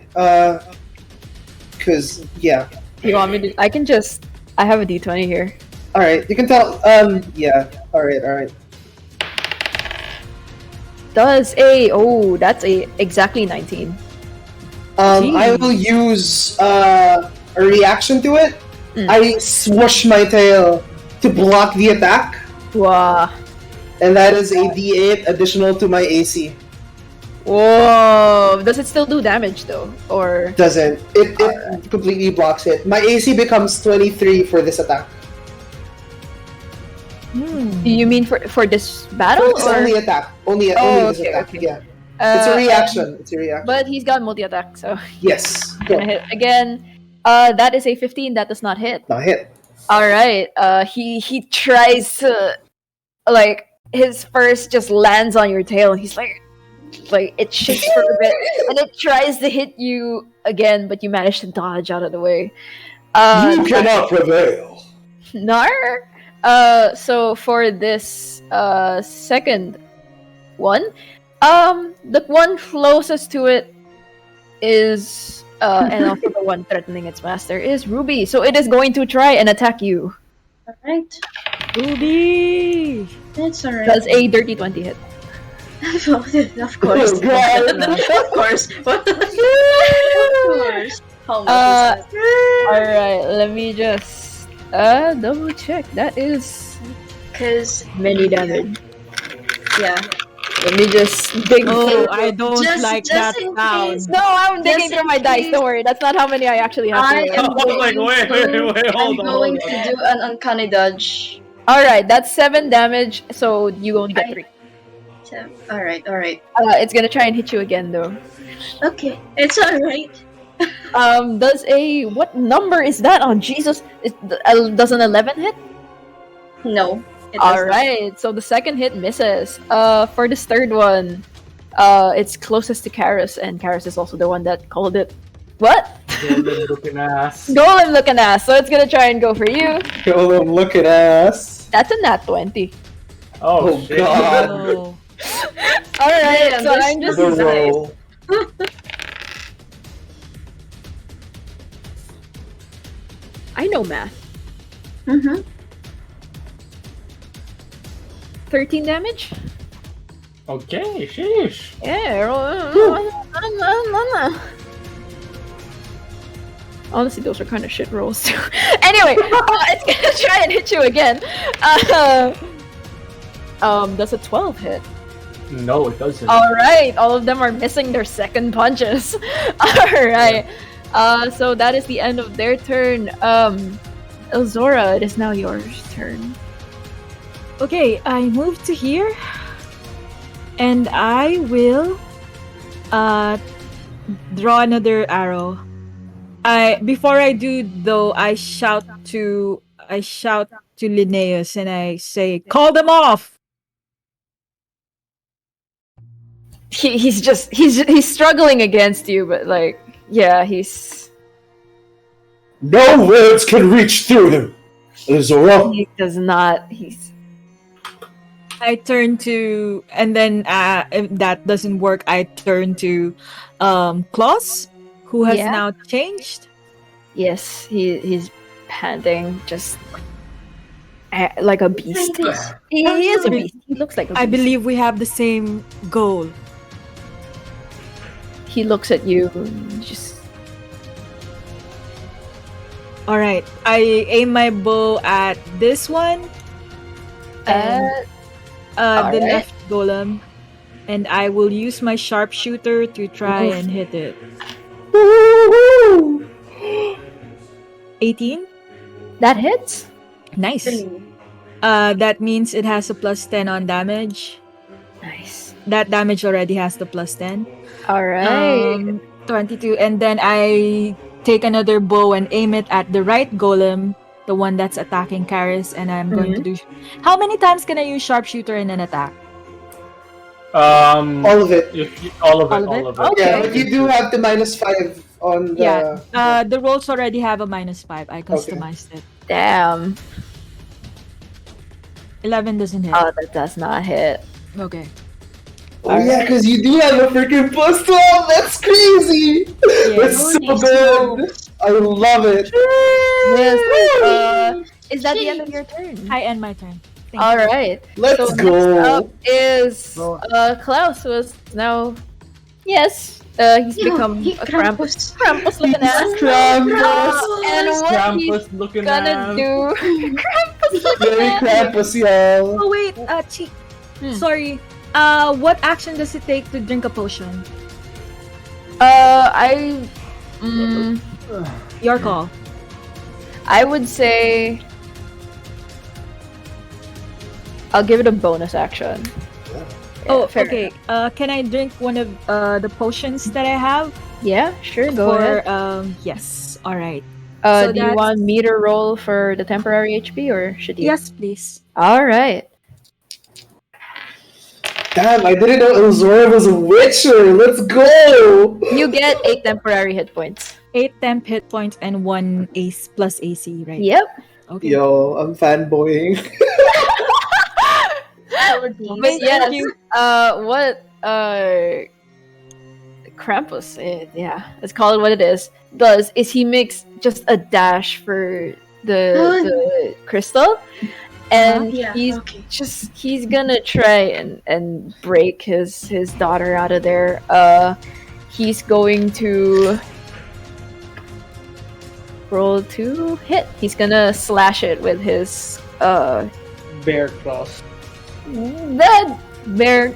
Cause yeah. You want me to? I can just. I have a d20 here. All right. You can tell. Yeah. All right. Does a. Oh, that's a exactly 19. I will use a reaction to it. Mm. I swoosh my tail to block the attack, Wow. and that is a D8 additional to my AC. Whoa. Does it still do damage though? Or. Doesn't it completely blocks it? My AC becomes 23 for this attack. Do you mean for this battle? It's or? only attack. Only Oh, this okay, attack. okay. Yeah. It's a reaction. But he's got multi-attack, so Yes. gonna hit again. That is a 15. That does not hit. Not hit. All right. He tries to, his first just lands on your tail, and he's like it shakes for a bit, and it tries to hit you again, but you manage to dodge out of the way. You cannot prevail. Nar. So for this second one, the one closest to it is and also the one threatening its master is Ruby. So it is going to try and attack you. Alright. Ruby! That's alright. Does a dirty 20 hit? Of course. Oh, God. Of course. Of course. How much is that? All right, let me just double check. That is Because, many damage. yeah. Let me just dig. Oh, I don't Just- like just that in sound. case. No, I'm digging Just through in my dice. case. Don't worry. That's not how many I actually have. I To am roll. I was like, going wait, hold I'm on, going hold to on. do an uncanny dodge. All right, that's 7 damage. So you only get 3. So, alright. It's gonna try and hit you again, though. Okay. It's alright. Does a what number is that on Jesus? Does an 11 hit? No. It does All not. right, so the second hit misses. For this third one, it's closest to Karis, and Karis is also the one that called it. What? Golem looking ass. Golem looking ass. So it's gonna try and go for you. Golem looking ass. That's a nat 20. Oh, Oh, shit. God. Oh. All right, Damn, so this I'm just The is roll. I know math. Mm-hmm. 13 damage? Okay, sheesh. Yeah. Honestly, those are kind of shit rolls too. Anyway, it's gonna try and hit you again. Does a 12 hit? No, it doesn't. Alright, all of them are missing their second punches. Alright. So that is the end of their turn. Elzora, it is now your turn. Okay, I move to here. And I will draw another arrow. Before I do though, I shout to Linnaeus and I say, "Call them off!" He's struggling against you, but like, yeah, he's No words can reach through him. Elzora. he does not. I turn to, and then if that doesn't work, I turn to Klaus, who has Yeah. now changed. Yes, he's panting, just like a beast. He is a beast. He looks like a beast. I believe we have the same goal. He looks at you and just. All right, I aim my bow at this one, and the alright. left golem, and I will use my sharpshooter to try and hit it. 18. That hits. Nice. That means it has a +10 on damage. Nice. That damage already has the +10. All right. 22, and then I take another bow and aim it at the right golem, the one that's attacking Karis, and I'm going to do. How many times can I use sharpshooter in an attack? All of it. All of it. Okay. Yeah, but you do have the -5 on the. Yeah. The rolls already have a -5. I customized it. Damn. 11 doesn't hit. Oh, that does not hit. Okay. Oh yeah, because you do have a freaking +12. That's crazy. That's so good. I love it. Yes. Is that the end of your turn? I end my turn. Thank All you. right. Let's So go. next up is Klaus, who is now. Yes. He's become a Krampus. Krampus looking ass. Krampus. And what he's looking gonna do? Krampus looking Very ass. Krampus, y'all. Oh wait, sorry. What action does it take to drink a potion? Your call. I would say I'll give it a bonus action. Oh, fair okay. Can I drink one of the potions that I have? Yeah, sure. Go ahead. Yes. All right. Do you want me to roll for the temporary HP, or should you? Yes, please. All right. Damn, I didn't know Elzora was a witcher. Let's go. You get 8 temporary hit points. 8 temp hit points and 1 ace plus AC, right? Yep. Okay. Yo, I'm fanboying. But yes, what Krampus, yeah, let's call it what it is, does is he makes just a dash for the crystal, and he's gonna try and break his daughter out of there. He's going to roll to hit. He's gonna slash it with his bear claws. Bear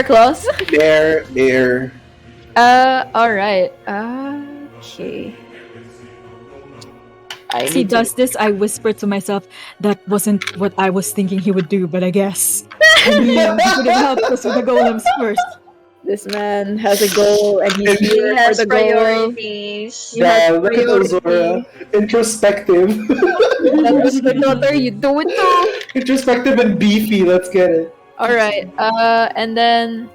claws. Bear. Alright. Okay. As he does this, I whisper to myself, that wasn't what I was thinking he would do, but I guess. I mean, he could have helped us with the golems first. This man has a goal, and he's He here for has the goal. priorities. Yeah, look at Elzora. Introspective. That's what your daughter, you do it too. Introspective and beefy. Let's get it. Alright, and then,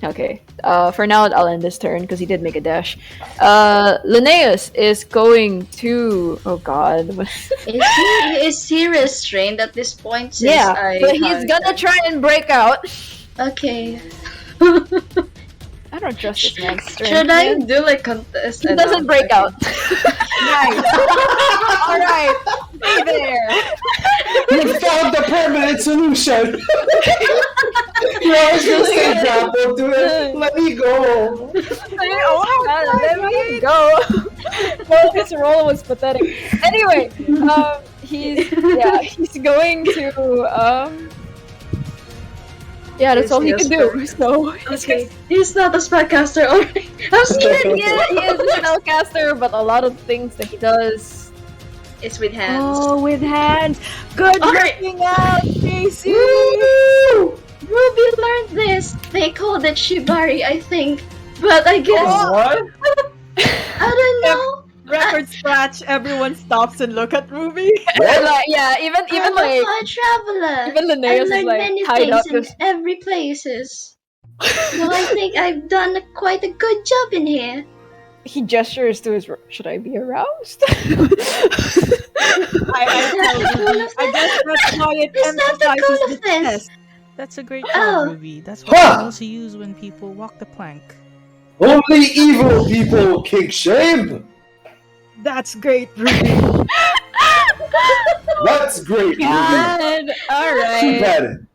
okay, for now I'll end this turn because he did make a dash. Linnaeus is going to, oh god. Is he restrained at this point? Since Yeah, I but he's gonna try and break out. Okay. I don't trust this man's strength. Should I man. do like contest? He doesn't break out. Nice. All right. Stay there. You found the permanent solution. You always just stay grappled to it. Let me go. Oh my god, let me go. Well, his role was pathetic. Anyway, he's going to yeah, that's all he can do. So Okay, he's not a spellcaster already. I'm scared. he is a spellcaster, but a lot of things that he does. It's with hands. Oh, with hands. Good Alright. working out, Casey. Woo! Ruby learned this. They called it Shibari, I think. But I guess What? I don't know. Record scratch. Everyone stops and look at Ruby. Like, yeah, even I'm like a far traveler. even I Linnaeus is learned like many tied up. things in every places. So I think I've done quite a good job in here. He gestures to his. Should I be aroused? I guess that's why it Is that the emphasizes cool the of this? test. That's a great Oh. job, Ruby. That's what Huh. I also use when people walk the plank. Only evil people kick shame. That's great, Ruby. That's great, Ruby. God. All Too right. bad.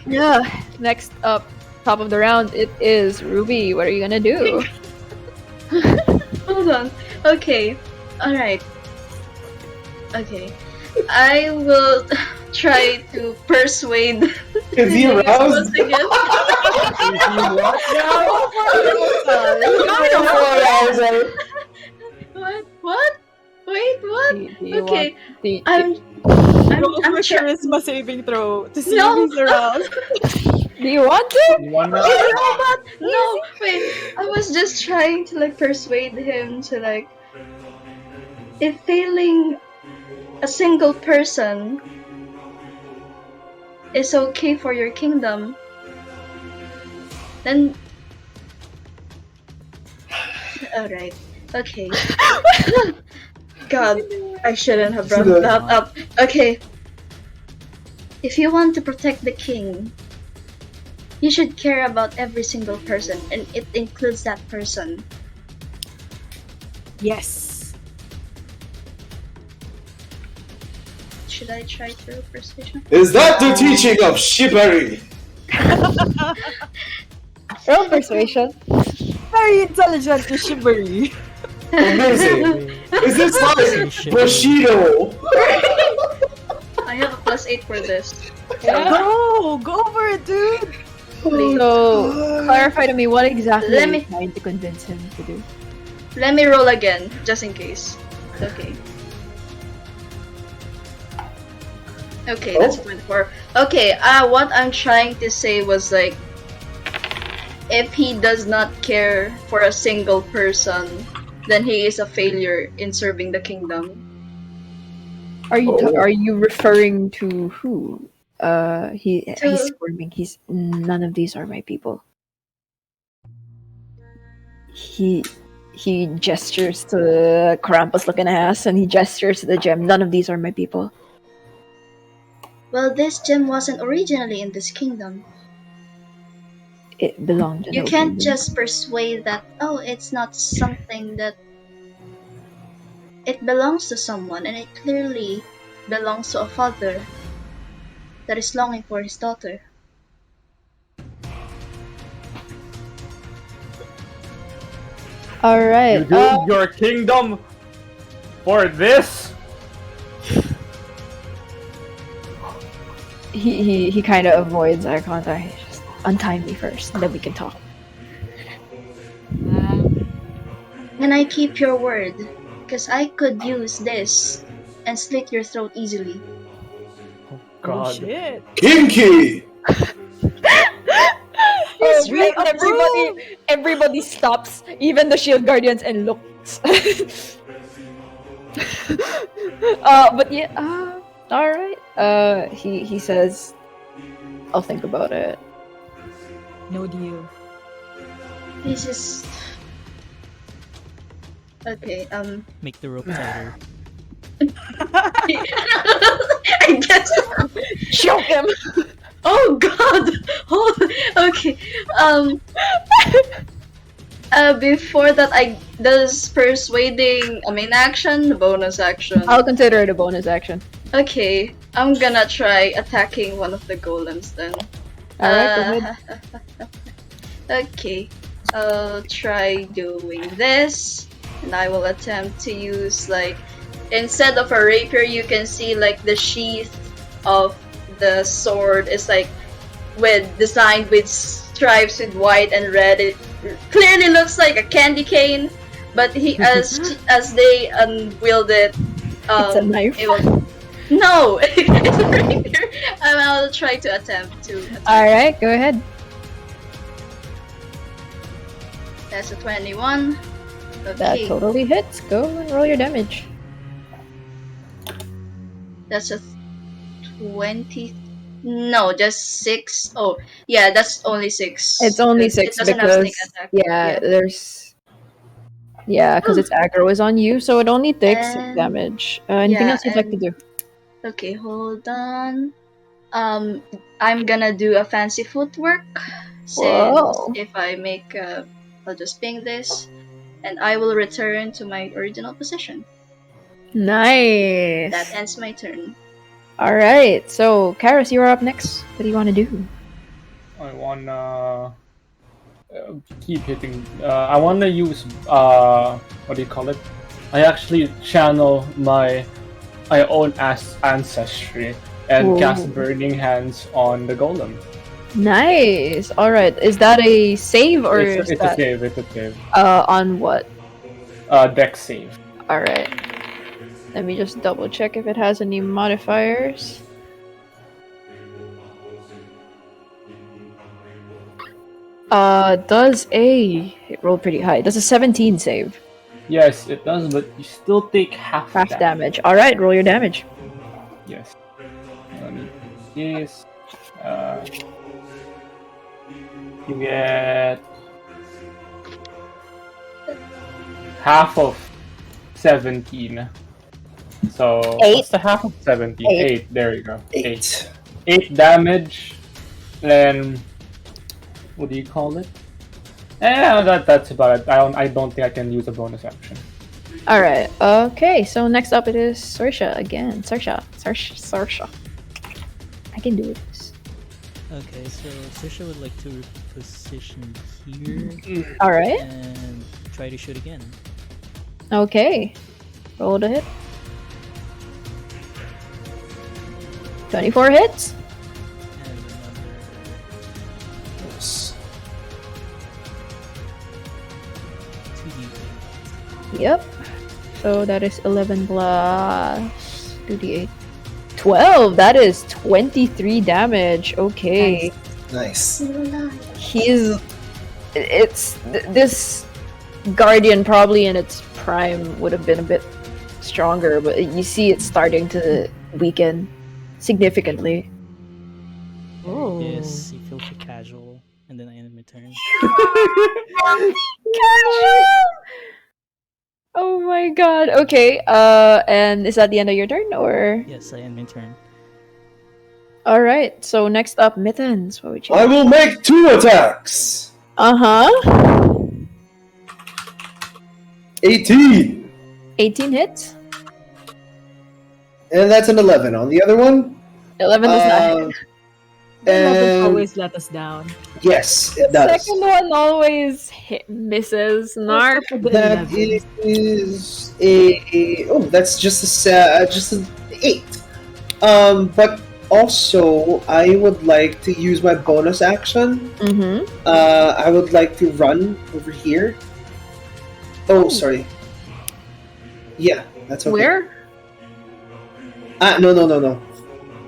Yeah. Next up, top of the round, it is Ruby. What are you gonna do? Hold on. Okay. Alright. Okay. I will try to persuade. Is he aroused? once again. What? Wait, what? Do you Okay. want- I'm Roll for try- charisma saving throw to see No. if he's aroused. Do you want to? No, wait. I was just trying to like persuade him to like, if failing a single person is okay for your kingdom, then alright, okay. God, I shouldn't have brought that up. Okay. If you want to protect the king, you should care about every single person, and it includes that person. Yes. Should I try through persuasion? Is that the teaching of Shibari? Roll persuasion. Very intelligent, Ishibari. Amazing. Is this like Bushido? I have a +8 for this. Go for it, dude. So, clarify to me what exactly Let are me- you trying to convince him to do. Let me roll again, just in case. Okay. Okay, that's a 24. Okay, what I'm trying to say was like, if he does not care for a single person, then he is a failure in serving the kingdom. Are you Oh. are you referring to who? He's To- squirming. He's none of these are my people. He gestures to the Krampus looking ass, and he gestures to the gem. None of these are my people. Well, this gem wasn't originally in this kingdom. It belonged to You no can't kingdom. just persuade that, oh, it's not something that. It belongs to someone, and it clearly belongs to a father that is longing for his daughter. All You right. doomed your kingdom for this? He kind of avoids eye contact. He's just untie me first, and then we can talk. Can I keep your word? Because I could use this and slit your throat easily. Oh, God. shit. Kinky! Oh, right, everybody stops, even the shield guardians, and looks. But yeah, all right. He says, "I'll think about it." No deal. This is. Okay, Make the rope tighter. I guess. Choke him. Oh God! Oh, okay. Before that, does persuading a main action, a bonus action? I'll consider it a bonus action. Okay, I'm gonna try attacking one of the golems then. Alright, go ahead. Okay, I'll try doing this, and I will attempt to use like, instead of a rapier, you can see like the sheath of the sword is like designed with stripes with white and red. It clearly looks like a candy cane, but as they unwield it, It's a knife. it will. No, it's a rapier. I'll try to attempt to. Alright, go ahead. That's a 21. That Okay, totally hits. Go and roll your damage. that's a 20. No, just 6. Oh, yeah, that's only 6. It's only It 6 doesn't have because sneak attack. because its aggro is on you, so it only takes 6 And- damage. Anything yeah, else you'd like to do? Okay, hold on. I'm gonna do a fancy footwork. Since Whoa. if I make, I'll just ping this, and I will return to my original position. Nice. That ends my turn. Alright, so Karis, you're up next. What do you want to do? I wanna keep hitting. I wanna use what do you call it? I actually channel my own ancestry and Whoa. cast Burning Hands on the golem. Nice. Alright, is that a save or It's is a that save. It's a save. on what? Dex save. Alright. Let me just double check if it has any modifiers. It rolled pretty high. Does a 17 save? Yes, it does, but you still take half Damage. Alright, roll your damage. Yes. Let me do this. You get half of 17. So what's the half of 17? 8. There you go. 8. 8 damage. Then what do you call it? That's about it. I don't think I can use a bonus action. Alright, okay, so next up it is Saoirse again. Saoirse. I can do this. Okay, so Saoirse would like to position here Alright, and try to shoot again. okay. Roll the hit. 24 hits. And another Yes. 2d8. Yep. So that is 11 plus 2d8. 12! That is 23 damage. Okay. Nice. This Guardian probably in its prime would have been a bit stronger, but you see it's starting to weaken significantly. Oh. Yes, you feel casual, and then I end my turn. Oh my god. Okay. And is that the end of your turn or? Yes, I end my turn. All right. So next up, Mittens. What would you? I will make 2 attacks. 18. 18 hits. And that's an 11 on the other one. 11 does not hit. The levels And always let us down. yes, it does. Second one always misses. Narp. That is that's just an 8. But also I would like to use my bonus action. Mm-hmm. I would like to run over here. Oh, sorry. Yeah, that's okay. Where? No.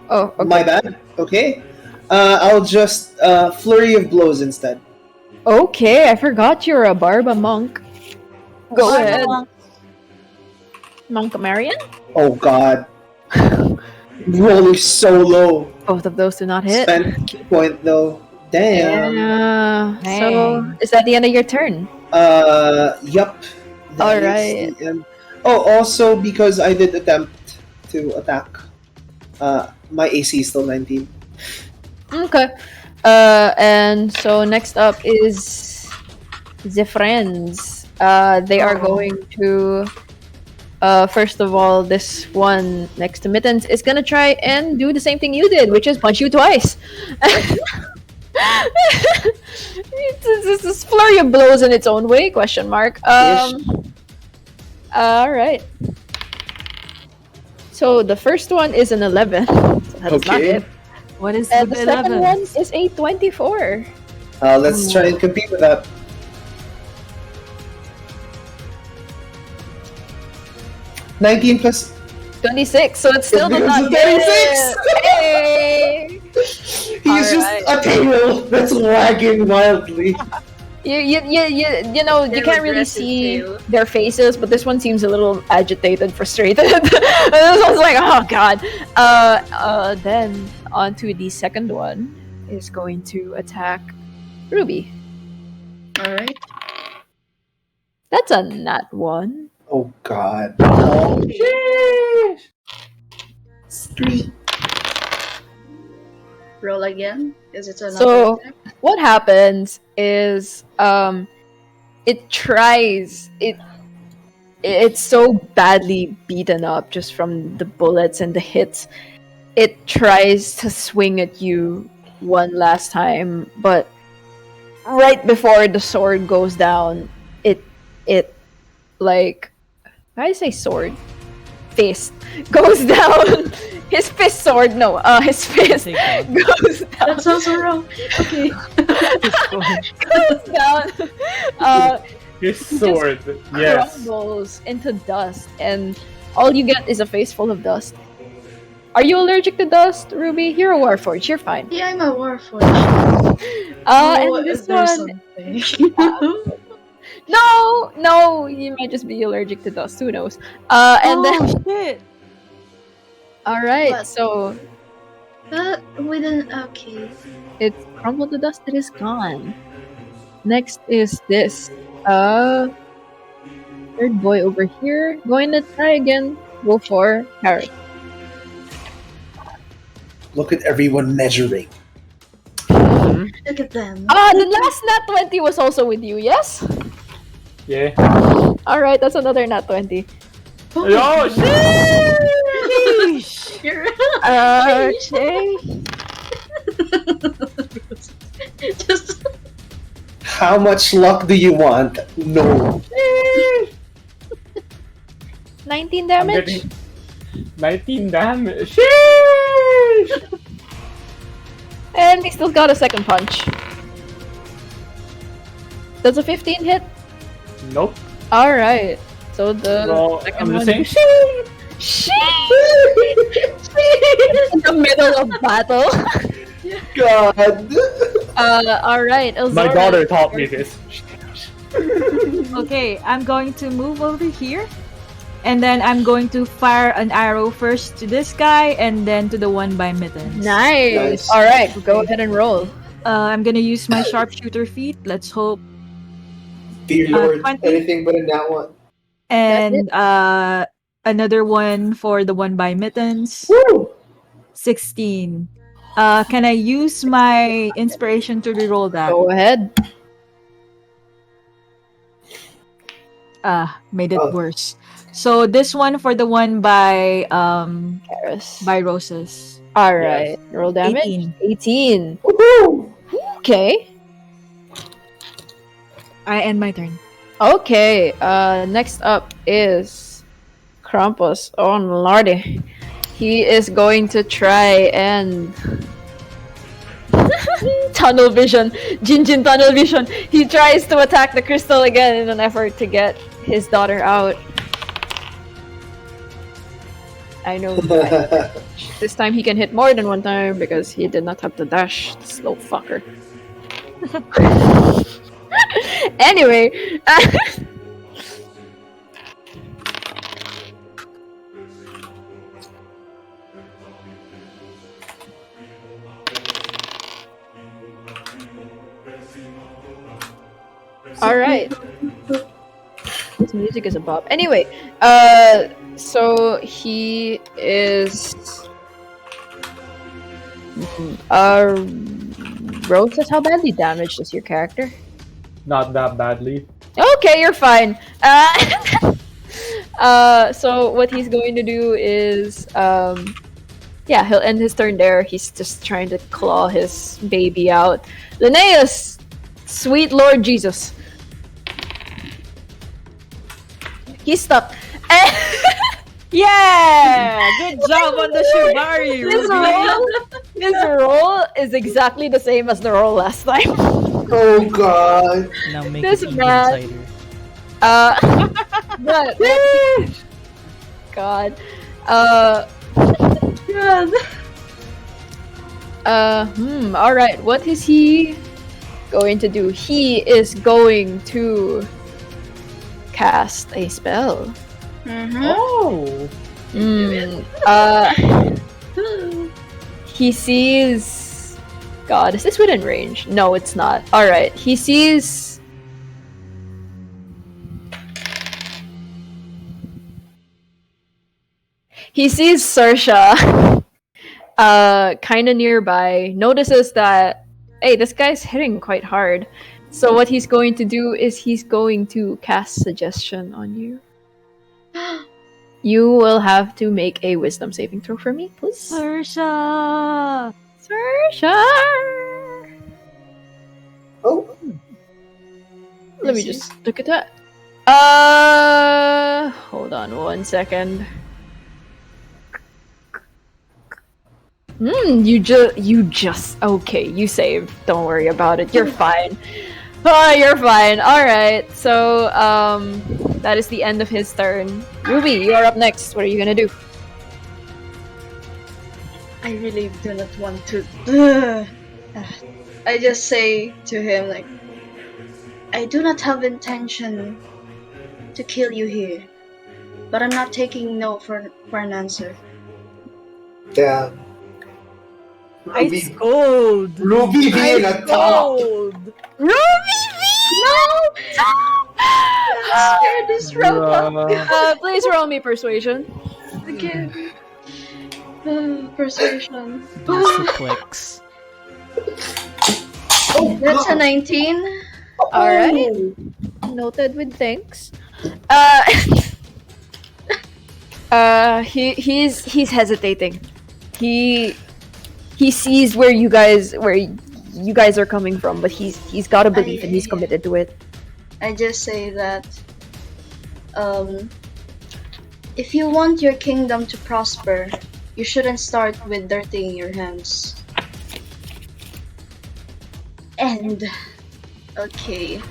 Oh, okay. My bad. Okay. I'll just flurry of blows instead. Okay, I forgot you're a Barba monk. Go ahead. Monk Marion? Oh God. Rolling so low. Both of those do not hit. Spent key point though. Damn. Yeah. So, Dang. is that the end of your turn? Yup. All That right. is the end. Oh, also because I did attempt to attack. My AC is still 19. Okay. And so next up is the friends. They are going to. First of all, this one next to Mittens is gonna try and do the same thing you did, which is punch you twice. It's this flurry of blows in its own way? Question mark. All right. So the first one is an 11. So that is not Okay. it. What is And the the second 11? one is a 24. Let's try and compete with that. +19. 26. So it's still It does not becomes a hit. 36. Hey! He's just Alright. a tail that's wagging wildly. You know, you Their can't really aggressive see tail. their faces, but this one seems a little agitated, frustrated. This one's like, oh god. Then on to the second one is going to attack Ruby. Alright. That's a nat 1. Oh god. Three. Roll again. Is it another So attack? what happens is it tries it's so badly beaten up just from the bullets and the hits. It tries to swing at you one last time, but right before the sword goes down, it like, how do I say sword? Fist goes down. His fist sword, no, his fist Take that. goes down. That sounds so wrong. Okay. Goes down. His sword. Yes. Crumbles into dust, and all you get is a face full of dust. Are you allergic to dust, Ruby? You're a Warforged. You're fine. Yeah, I'm a warforged. And this there's one, something. no, you might just be allergic to dust. Who knows? And then, Oh, shit. all right, What? so Okay. it's crumbled to dust. It is gone. Next is this. Third boy over here. Going to try again. Go for Carrot. Look at everyone measuring. Look at them. The last nat 20 was also with you, yes? Yeah. Alright, that's another nat 20. Yo, shit! You're Okay. just How much luck do you want? No. 19 I'm damage. getting 19 damage. Sheesh! And he still got a second punch. Does a 15 hit? Nope. Alright. So the Well, second I'm one. just saying. Shit! In the middle of battle. God. Alright. My daughter taught me this. Okay, I'm going to move over here. And then I'm going to fire an arrow first to this guy and then to the one by Mittens. Nice. Nice. Alright, go ahead and roll. I'm gonna use my sharpshooter feat. Let's hope. Dear Lord, 20. anything but a nat one. And another one for the one by Mittens. Woo! 16. Can I use my inspiration to reroll that? Go ahead. Made it Oh. worse. So this one for the one by Karis. Roses. Alright. Roll damage. 18. 18. Woohoo! Okay. I end my turn. Okay. Next up is Krampus. Oh lordy. He is going to try and tunnel vision. Jinjin tunnel vision. He tries to attack the crystal again in an effort to get his daughter out. I know. This time he can hit more than one time because he did not have to dash. Slow fucker. Anyway. Alright. This music is a bop. Anyway, so he is Roses, how badly damaged is your character? Not that badly. Okay, you're fine. So what he's going to do is, yeah, he'll end his turn there. He's just trying to claw his baby out. Linnaeus, sweet Lord Jesus. He's stuck. Yeah! Good job on the Shibari, His roll is exactly the same as the roll last time. Oh god. Now make This it even man- tighter. But God. Alright, what is he going to do? He is going to cast a spell. Oh. He sees. God, is this within range? No, it's not. Alright, he sees. He sees Saoirse kind of nearby, notices that, hey, this guy's hitting quite hard. So what he's going to do is he's going to cast Suggestion on you. You will have to make a wisdom saving throw for me, please. Saoirse! Saoirse! Oh. Let me just look at that. Hold on one second. You just okay. You saved. Don't worry about it. You're fine. Oh, you're fine. All right. So, that is the end of his turn. Ruby, you are up next. What are you gonna do? I really do not want to. I just say to him like, I do not have intention to kill you here, but I'm not taking no for an answer. Damn. Ice cold! Ruby being a top. Cold! Ruby! No! Spare this robot Please roll me persuasion. again. Persuasion. Suplex. Oh, That's a God. 19. Alright. Noted with thanks. He's hesitating. He sees where you guys are coming from, but he's got a belief and he's committed to it. I just say that if you want your kingdom to prosper, you shouldn't start with dirtying your hands. And okay.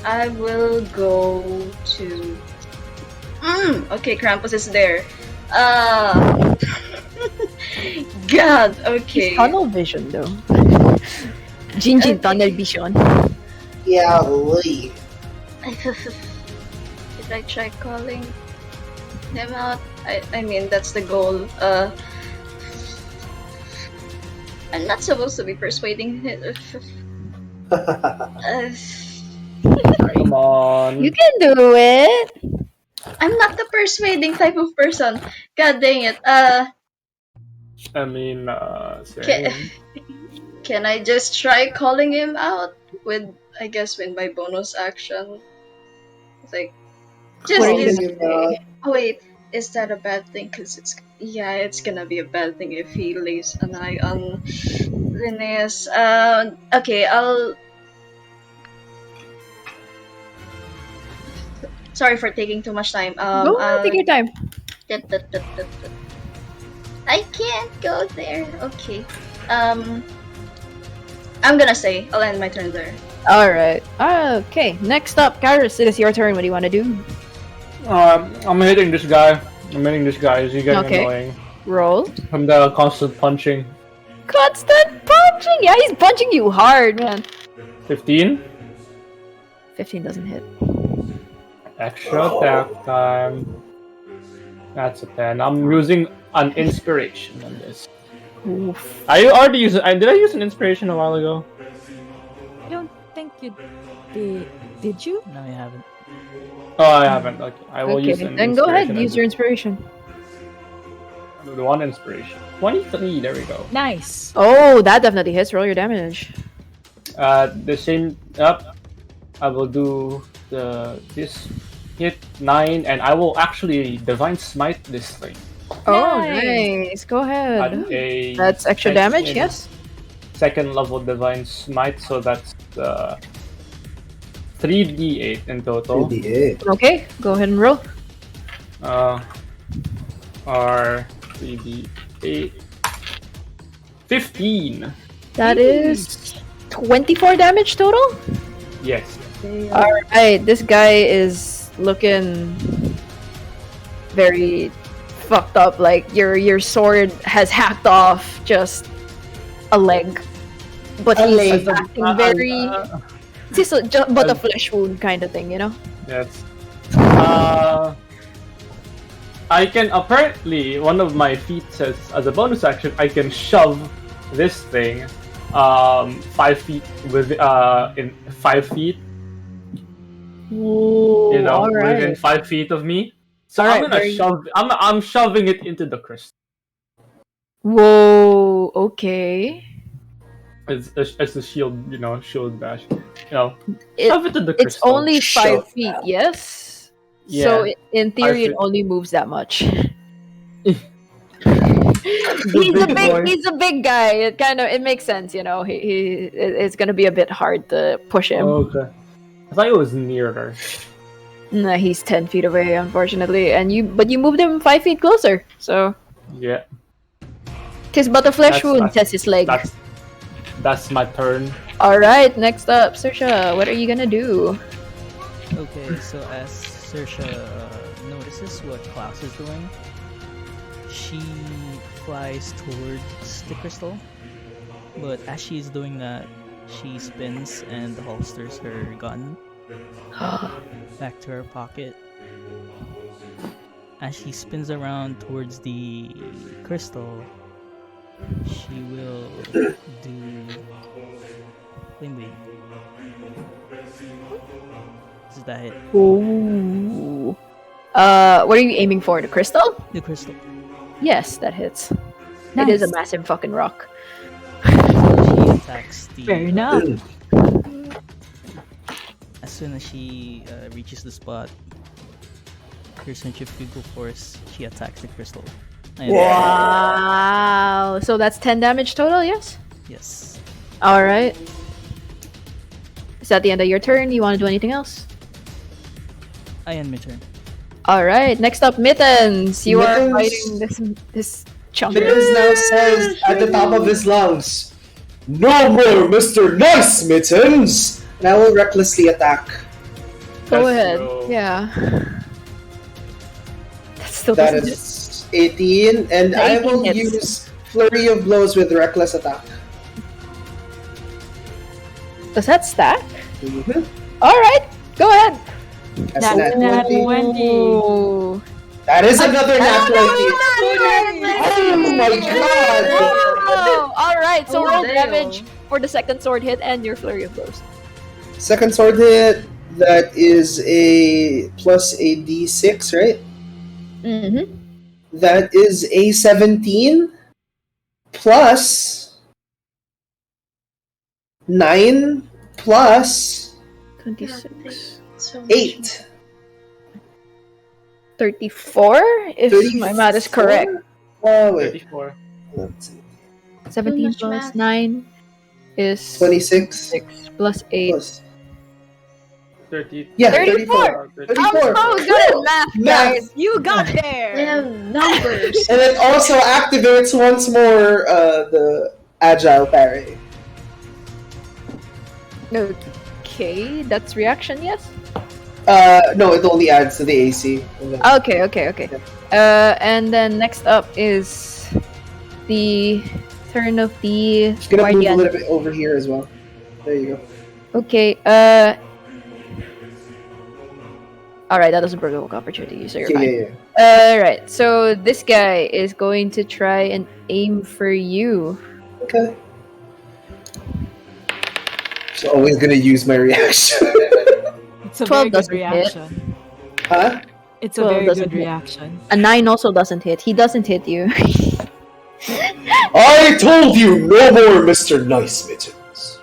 I will go to okay, Krampus is there. God, okay. Tunnel vision though. Jinjin tunnel vision. Yeah, Lee. If I try calling him out, I mean that's the goal. I'm not supposed to be persuading him. Come on. You can do it. I'm not the persuading type of person. God dang it. I mean, same. Can I just try calling him out with, I guess, with my bonus action? It's like, just What are you is. gonna say? Oh wait, is that a bad thing? Cause it's gonna be a bad thing if he lays an eye on Linnaeus. Okay, I'll. Sorry for taking too much time. Go on, take your time. I can't go there. Okay. I'm gonna say I'll end my turn there. Alright. Okay. Next up, Karis, it is your turn. What do you want to do? I'm hitting this guy. Is he getting Okay. annoying? Roll. From the constant punching. Constant punching! Yeah, he's punching you hard, man. 15. 15 doesn't hit. Extra attack time. That's a 10. I'm using an inspiration on this. Oof. I already used. Did I use an inspiration a while ago? I don't think you did. Did you? No, you haven't. Oh, I haven't. Okay, I will use Okay, an then go ahead. inspiration Use and your inspiration. the one inspiration. 23. There we go. Nice. Oh, that definitely hits. Roll your damage. The same up. I will do this hit 9, and I will actually divine smite this thing Oh, Nice. nice. Go at ahead. a That's extra damage, yes? second level divine smite. So that's 3d8 in total. 3d8. Okay, go ahead and roll. Are 3d8 15. That is 24 damage total? Yes. Alright, this guy is looking very fucked up. Like your sword has hacked off just a leg. But A he's leg. acting very but a flesh wound kind of thing, you know? Yes. I can apparently, one of my feats says as a bonus action I can shove this thing 5 feet in 5 feet. Ooh, You know, alright. within 5 feet of me. So Alright, I'm gonna very- shove. I'm shoving it into the crystal. Whoa, okay. It's a shield, you know, shield bash. You know, It- shove it to the It's crystal. only 5 feet, yes? So Yeah. in theory, it feet. only moves that much. boy. He's a big guy. It makes sense, you know. It's gonna be a bit hard to push him. Okay. I thought it was nearer. Nah, he's 10 feet away, unfortunately, but you moved him 5 feet closer. So Yeah. tis but a flesh That's- wound, that's- says his leg. That's my turn. All right, next up, Saoirse, what are you gonna do? Okay, so as Saoirse notices what Klaus is doing, she flies towards the crystal. But as she's doing that, she spins and holsters her gun back to her pocket. As she spins around towards the crystal, she will do Flame Wave. Is that hit? Ooh. What are you aiming for? The crystal? The crystal. Yes, that hits. It is a Nice. massive fucking rock. She attacks the. Fair enough. As soon as she reaches the spot, her centrifugal force, she attacks the crystal. And- Wow. So that's 10 damage total, yes? Yes. All right. Is that the end of your turn? You want to do anything else? I end my turn. All right. Next up, Mittens. You are Mittens. fighting this chunk. Mittens now says at the top of his lungs, "No more, Mr. Nice Mittens!" And I will recklessly attack. Go Let's ahead. go. Yeah. That still That doesn't hit. is 18, and I 18 will hits. use Flurry of Blows with reckless attack. Does that stack? Mhm. All right. Go ahead. That's That's an nat 20. 20. Ooh. That is another nat 20. Oh my God. Oh, all right. So Oh, roll damn. damage for the second sword hit and your flurry of blows. Second sword hit, that is a plus a d6, right? Mm-hmm. That is a 17 plus 9 plus 26. So 8. 34, if my math is correct. Oh, wait. 34. Let's see. 17 much plus math. 9 is 26 6 plus 8. plus. 30. Yeah, 34. 34. I'm 34. so good at math, Math. guys. You got I there. have numbers. And it also activates once more the agile parry. Okay, that's reaction, yes? No, it only adds to the AC. Okay. And then next up is the turn of the Just gonna move a guardian. little bit over here as well. There you go. Okay, alright, that was a provoke opportunity, so you're Yeah, fine. yeah, Alright, so this guy is going to try and aim for you. yeah. Okay. Just always gonna use my reaction. It's a 12 very good doesn't hit. reaction. Huh? It's a 12 very doesn't good hit. reaction. A 9 also doesn't hit. He doesn't hit you. I told you no more, Mr. Nice Mittens.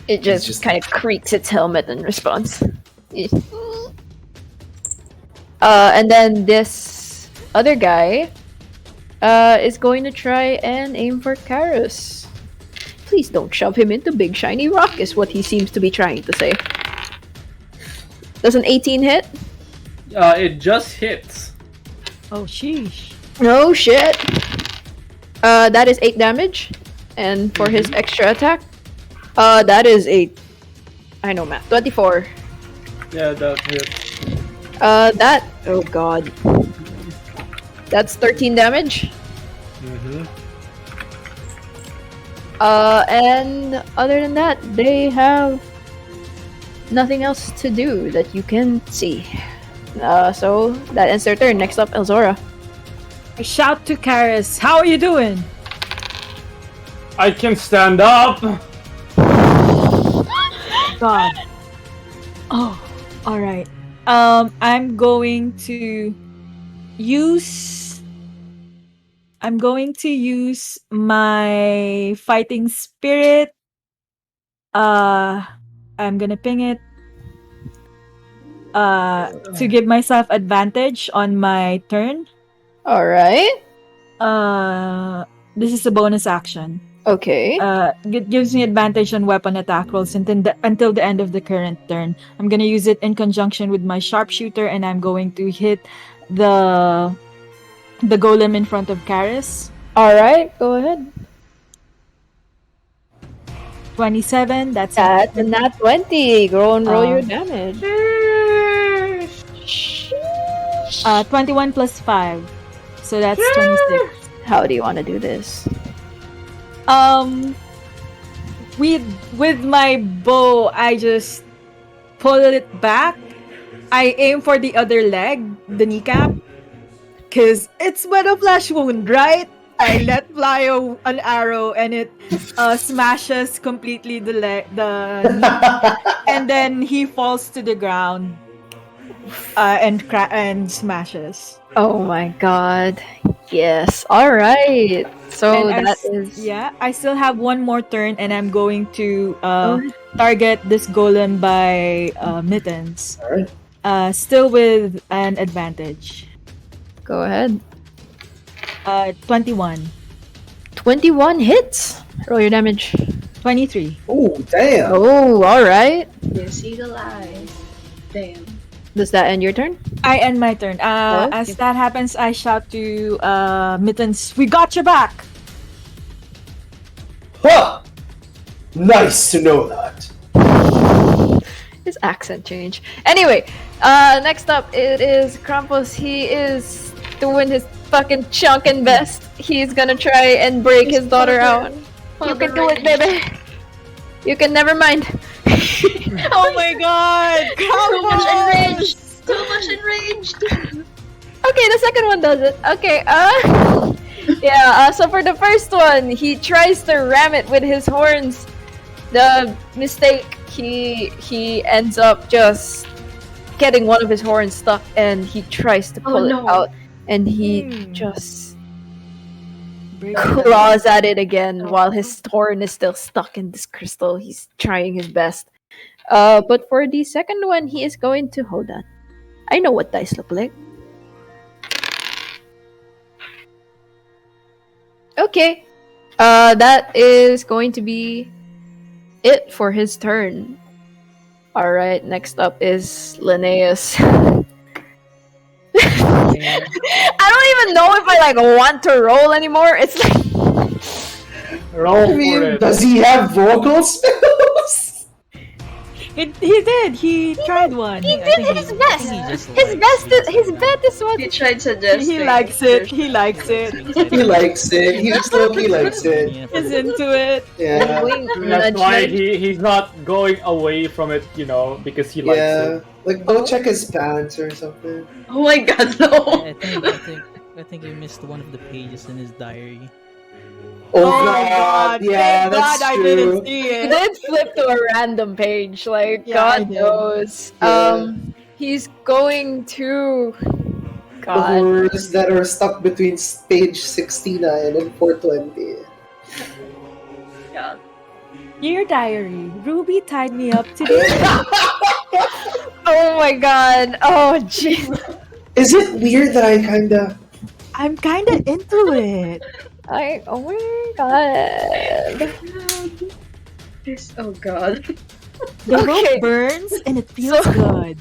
It just, just- kind of creaks its helmet in response. And then this other guy is going to try and aim for Karus. Please don't shove him into Big Shiny Rock, is what he seems to be trying to say. Does an 18 hit? It just hits. Oh, sheesh. No shit. That is 8 damage. And for his extra attack, that is I know math. 24. Yeah, that hits. Oh god. That's 13 damage. Mm-hmm. And other than that, they have nothing else to do that you can see. So that ends their turn. Next up, Elzora. I shout to Karis, how are you doing? I can stand up. God. Oh, alright. I'm going to use my fighting spirit. I'm gonna ping it. To give myself advantage on my turn. Alright. This is a bonus action. Okay. It gives me advantage on weapon attack rolls until the end of the current turn. I'm gonna use it in conjunction with my sharpshooter, and I'm going to hit the golem in front of Karis. Alright, go ahead. 27. That's That's a nat 20. Go and roll your Um, damage. 21 plus 5. So that's 26. How do you want to do this? With my bow, I just pull it back. I aim for the other leg, the kneecap, because it's but a flesh wound, right? I let fly an arrow, and it smashes completely the knee, and then he falls to the ground, and smashes. Oh my god. Yes. Alright. So And that is. yeah. I still have one more turn, and I'm going to target this golem by mittens. Alright. Still with an advantage. Go ahead. 21. 21 hits. Roll your damage. 23. Oh, damn. Oh, alright. You see the lies. Damn. Does that end your turn? I end my turn. Oh, As okay. that happens, I shout to mittens, "We got your back!" Huh! Nice to know that. His accent change. Anyway, next up it is Krampus. He is doing his fucking chunkin' best. He's gonna try and break his daughter out. You can do it, baby. You can never mind. Oh my god! Too much enraged! Too much enraged! Okay, the second one does it. Okay, so for the first one, he tries to ram it with his horns. The mistake, he ends up just getting one of his horns stuck, and he tries to pull it out, and he just claws at it again while his horn is still stuck in this crystal. He's trying his best. But for the second one, he is going to hold on. I know what dice look like. Okay. That is going to be it for his turn. Alright, next up is Linnaeus. I don't even know if I want to roll anymore. It's like Roll I for mean, it. does he have vocal spells? He did. He tried one. he I did think his he- I best. think he just His likes best. His bet is what. He tried suggesting. He likes it. He likes it. He likes it. He just low-key likes it. He's into it. Yeah. That's why he's not going away from it, because he likes Yeah. it. Like, go check his pants or something. Oh my god, no! I think you missed one of the pages in his diary. Oh, God. Yeah, Thank God that's I true. didn't see He it. did flip to a random page, like Yeah, I God did. knows. Yeah. He's going to The God. horrors that are stuck between page 69 and 420. God. Dear diary, Ruby tied me up today. Oh my God. Oh jeez. Is it weird that I kinda. I'm kinda into it. Oh my God. Oh God. The Okay. rope burns and it feels So- good.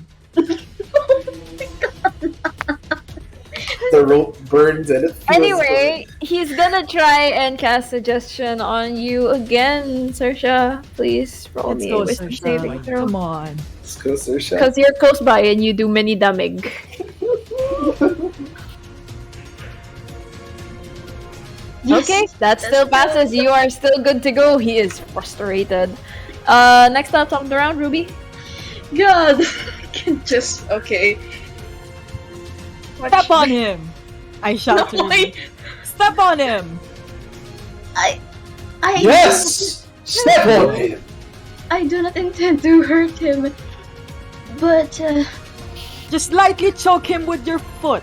The rope burns and it feels Anyway, he's gonna try and cast suggestion on you again, Saoirse. Please roll Let's me go, a wisdom Saoirse. saving throw. Come on. good. Let's go, Saoirse. Because you're close by and you do many damage. Okay, that still passes. You are still good to go. He is frustrated. Next up on the round, Ruby. God. I can just okay. What Step should on him! I shout to No, Ruby. Step on him! I Yes! Step on him! I do not intend to hurt him. But Just lightly choke him with your foot.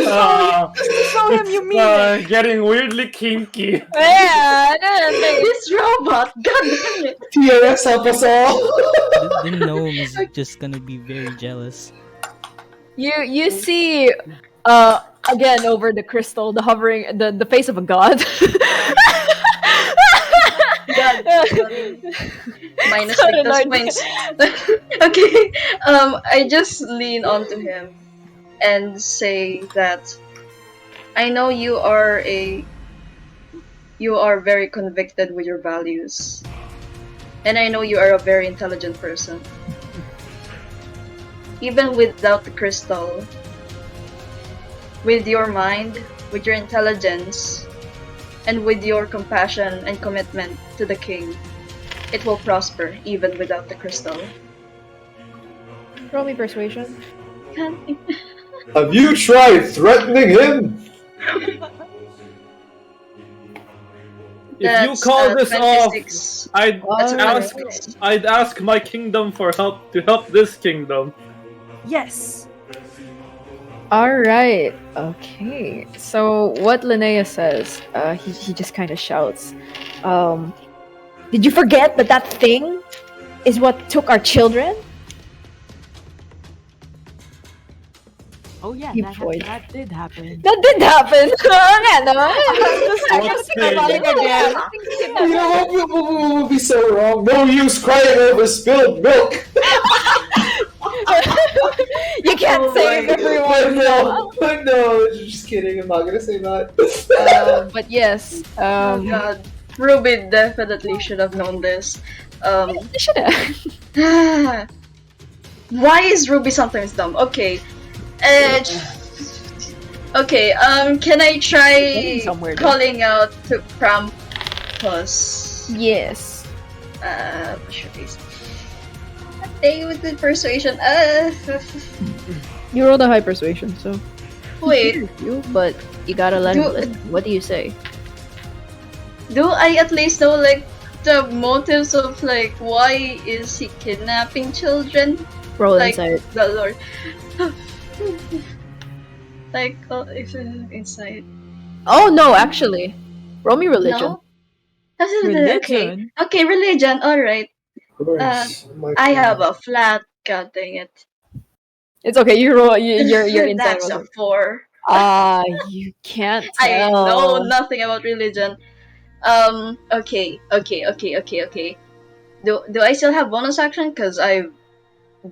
Show him you mean it. Getting weirdly kinky. Yeah, I didn't think- this robot, god damn it. TRS, help us all! The gnome is just gonna be very jealous. you see, again over the crystal, the hovering, the face of a god. God. Minus Sorry, weakness Lord. points. Okay. I just lean onto him and say that I know you are very convicted with your values. And I know you are a very intelligent person. Even without the crystal, with your mind, with your intelligence, and with your compassion and commitment to the king, it will prosper even without the crystal. Roll me persuasion. Have you tried threatening him? If you call this off, 26. I'd That's ask. right. I'd ask my kingdom for help to help this kingdom. Yes. All right. Okay. So what Linnea says, he just kind of shouts, "Did you forget that thing is what took our children?" Oh yeah, You that, void. that did happen. That did happen. Oo nga, no? What's Thinking again. You know what would be so wrong? No use crying over spilled milk! You can't save everyone. no, just kidding. I'm not gonna say that. But yes, Oh god. Ruby definitely should have known this. you should have. Why is Ruby sometimes dumb? Okay. Okay, can I try Getting somewhere, though. calling out to Krampus? Yes. Sure please. Stay with the persuasion. You rolled a high persuasion, so Wait, you, but you gotta let him Do- listen. What do you say? do I at least know like the motives of like why is he kidnapping children? Roll Like insight. the Lord. Like if inside. Oh no, actually, roll me religion. No. Okay. Religion? Okay, religion. All right. Of course. Oh my I God. have a flat. God dang it. It's okay. You roll. Your insight. That's a Was 4. you can't I tell. know nothing about religion. Okay. Do I still have bonus action? Cause I've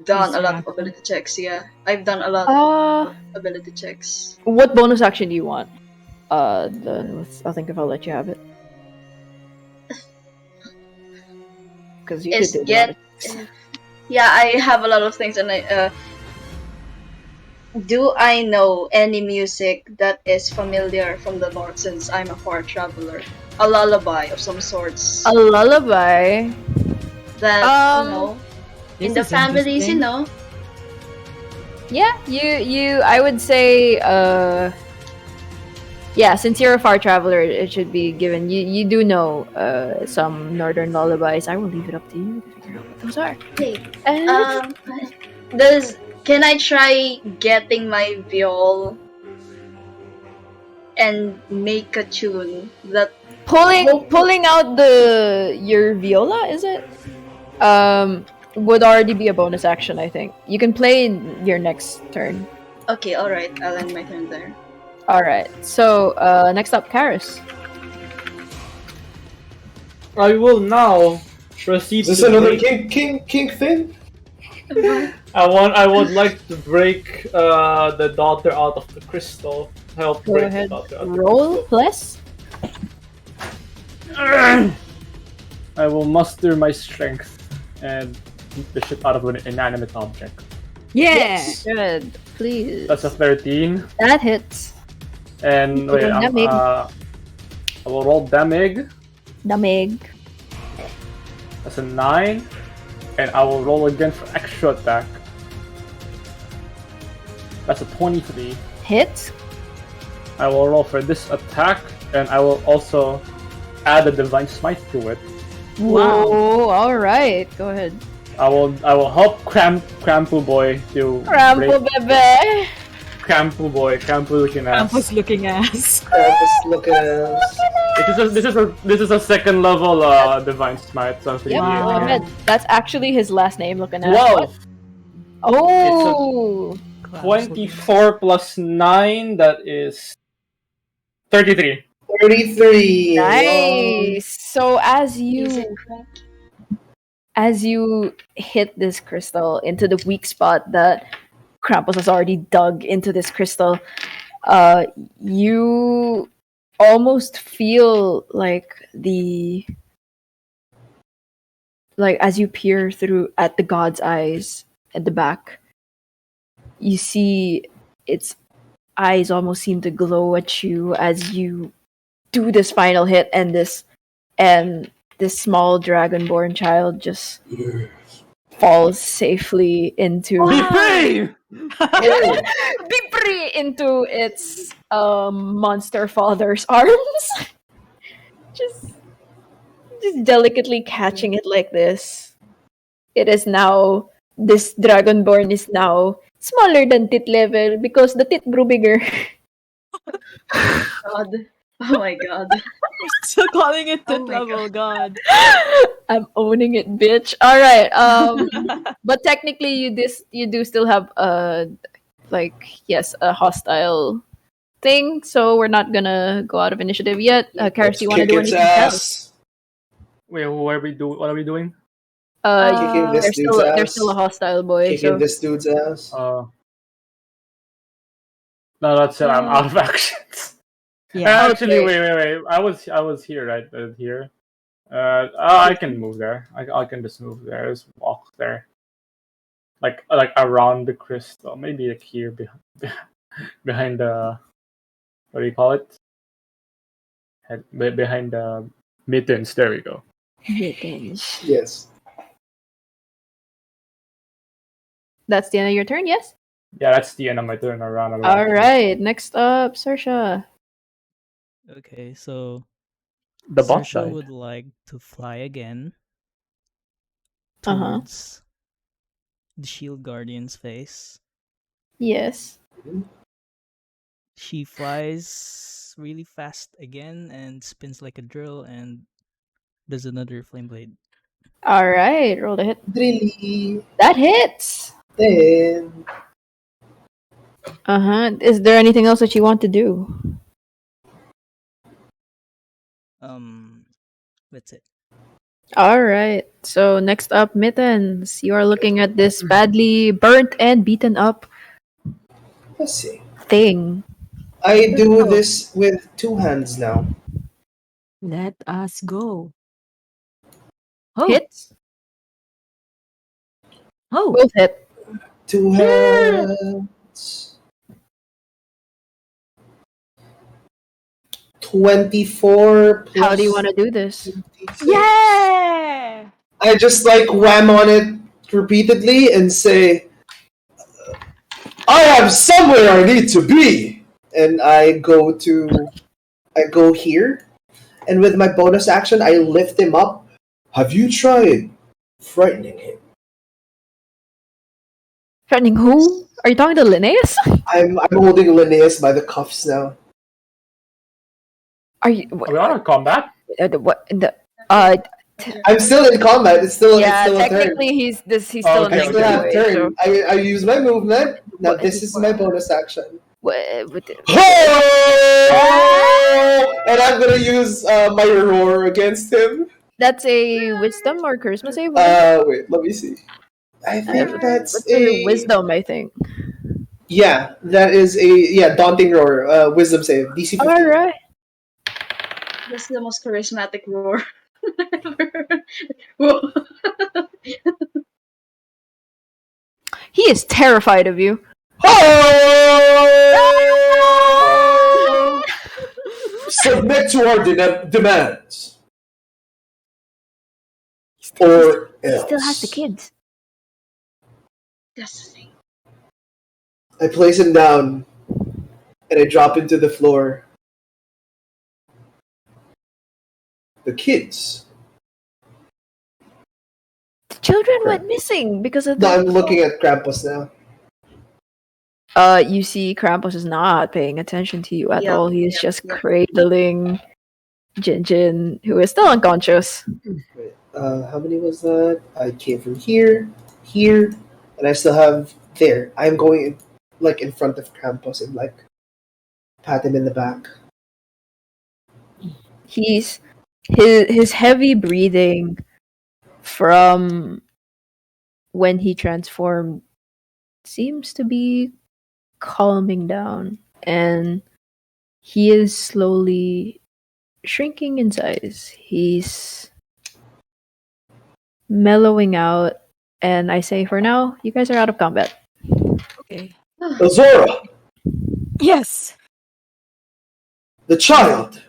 done a lot of ability checks. Yeah, I've done a lot of ability checks. What bonus action do you want? I'll think if I'll let you have it. Because you Is could do get. Yeah, I have a lot of things, and do I know any music that is familiar from the north since I'm a far traveler? A lullaby of some sorts. a lullaby. That Um, you know, This in the is families, you interesting. know. Yeah, I would say yeah, since you're a far traveler, it should be given. You do know some northern lullabies. I will leave it up to you to figure out what those are. Wait. And Can I try getting my viol and make a tune that pulling out your viola, is it? Would already be a bonus action, I think. You can play in your next turn. okay, alright, I'll end my turn there. Alright, so next up, Karis. I will now proceed. Is this to another break- kink thing? I would like to break the daughter out of the crystal. Help Go break ahead. the daughter out of Roll plus. I will muster my strength and beat the shit out of an inanimate object. Yeah. Good. Please. That's a 13. That hits. And wait, Damage. I will roll damage. Damage. That's a 9. And I will roll again for extra attack. That's a 23. Hits. I will roll for this attack, and I will also add a divine smite to it. Wow. Whoa, alright. Go ahead. I will help Crampu boy to Rampo break bebe. Crampu looking ass. Campus looking ass. Krampus looking ass. This is a second level divine smite. Something. Yep, Wow. go ahead. That's actually his last name, looking at. 12. Oh! 24 plus 9. That is 33. 33. Nice. So Easy crack. as you hit this crystal into the weak spot that Krampus has already dug into this crystal, you almost feel like as you peer through at the god's eyes at the back, you see its eyes almost seem to glow at you as you do this final hit, and this small dragonborn child just falls safely into Be free! be free into its monster father's arms. just delicately catching it like this. It is now, this dragonborn is now smaller than tit level because the tit grew bigger. God. Oh my god. Still calling it Oh tit my level, God. I'm owning it, bitch. All right. But technically, you do still have a hostile thing. So we're not gonna go out of initiative yet. Karis, do you want to Kick do its anything else? ass. Wait, what are we doing? Kicking this There's dude's there's ass. still a hostile boy. Kicking So this dude's ass. No, that's it. I'm out of actions. Yeah. Actually, Okay. wait. I was here, right? Here. I can move there. I can just move there. Just walk there. Like around the crystal. Maybe like here behind the, what do you call it? Behind the mittens. There we go. Yes. that's the end of your turn. Yes. Yeah, that's the end of my turn around. All right. Next up, Saoirse. Okay, so The boss Saoirse died. would like to fly again Uh-huh. towards the Shield Guardian's face. Yes. She flies really fast again and spins like a drill and does another flame blade. All right. Roll the hit. Really? That hits. Then. Is there anything else that you want to do? That's it. All right. So next up, Mittens. You are looking at this badly burnt and beaten up Let's see. thing. I do this with two hands now. Let us go. Oh. Hits. Oh. Both hit. Two hands. 24 plus How do you want to do this? 56. Yeah. I just like wham on it repeatedly and say, I am somewhere I need to be. And I go here, and with my bonus action, I lift him up. Have you tried frightening him? Threatening who? Are you talking to Linnaeus? I'm holding Linnaeus by the cuffs now. Are you? Are we on a combat? What? I'm still in combat. It's still Yeah, a turn. technically he's still Oh, in okay, I danger still have anyway, turn. so- I use my movement. Now What- this is my bonus action. What- Oh! And I'm gonna use my roar against him. That's a wisdom or charisma save? Wait, let me see. I think that's What's a wisdom, I think. Yeah, that is a daunting roar. Wisdom save DC 15. All right. That's the most charismatic roar ever. Whoa. He is terrified of you. Oh! Submit to our demands. Or He else. still has the kids. That's the thing. I place him down, and I drop into the floor. The kids. The children went missing because of No, the. I'm looking at Krampus now. You see, Krampus is not paying attention to you at Yep, all. He is yep, just yep. cradling Jin, who is still unconscious. Wait, how many was that? I came from here, and I still have there. I'm going in front of Krampus and pat him in the back. His heavy breathing from when he transformed seems to be calming down, and he is slowly shrinking in size. He's mellowing out, and I say for now, you guys are out of combat. Okay. Azora, Yes. the child.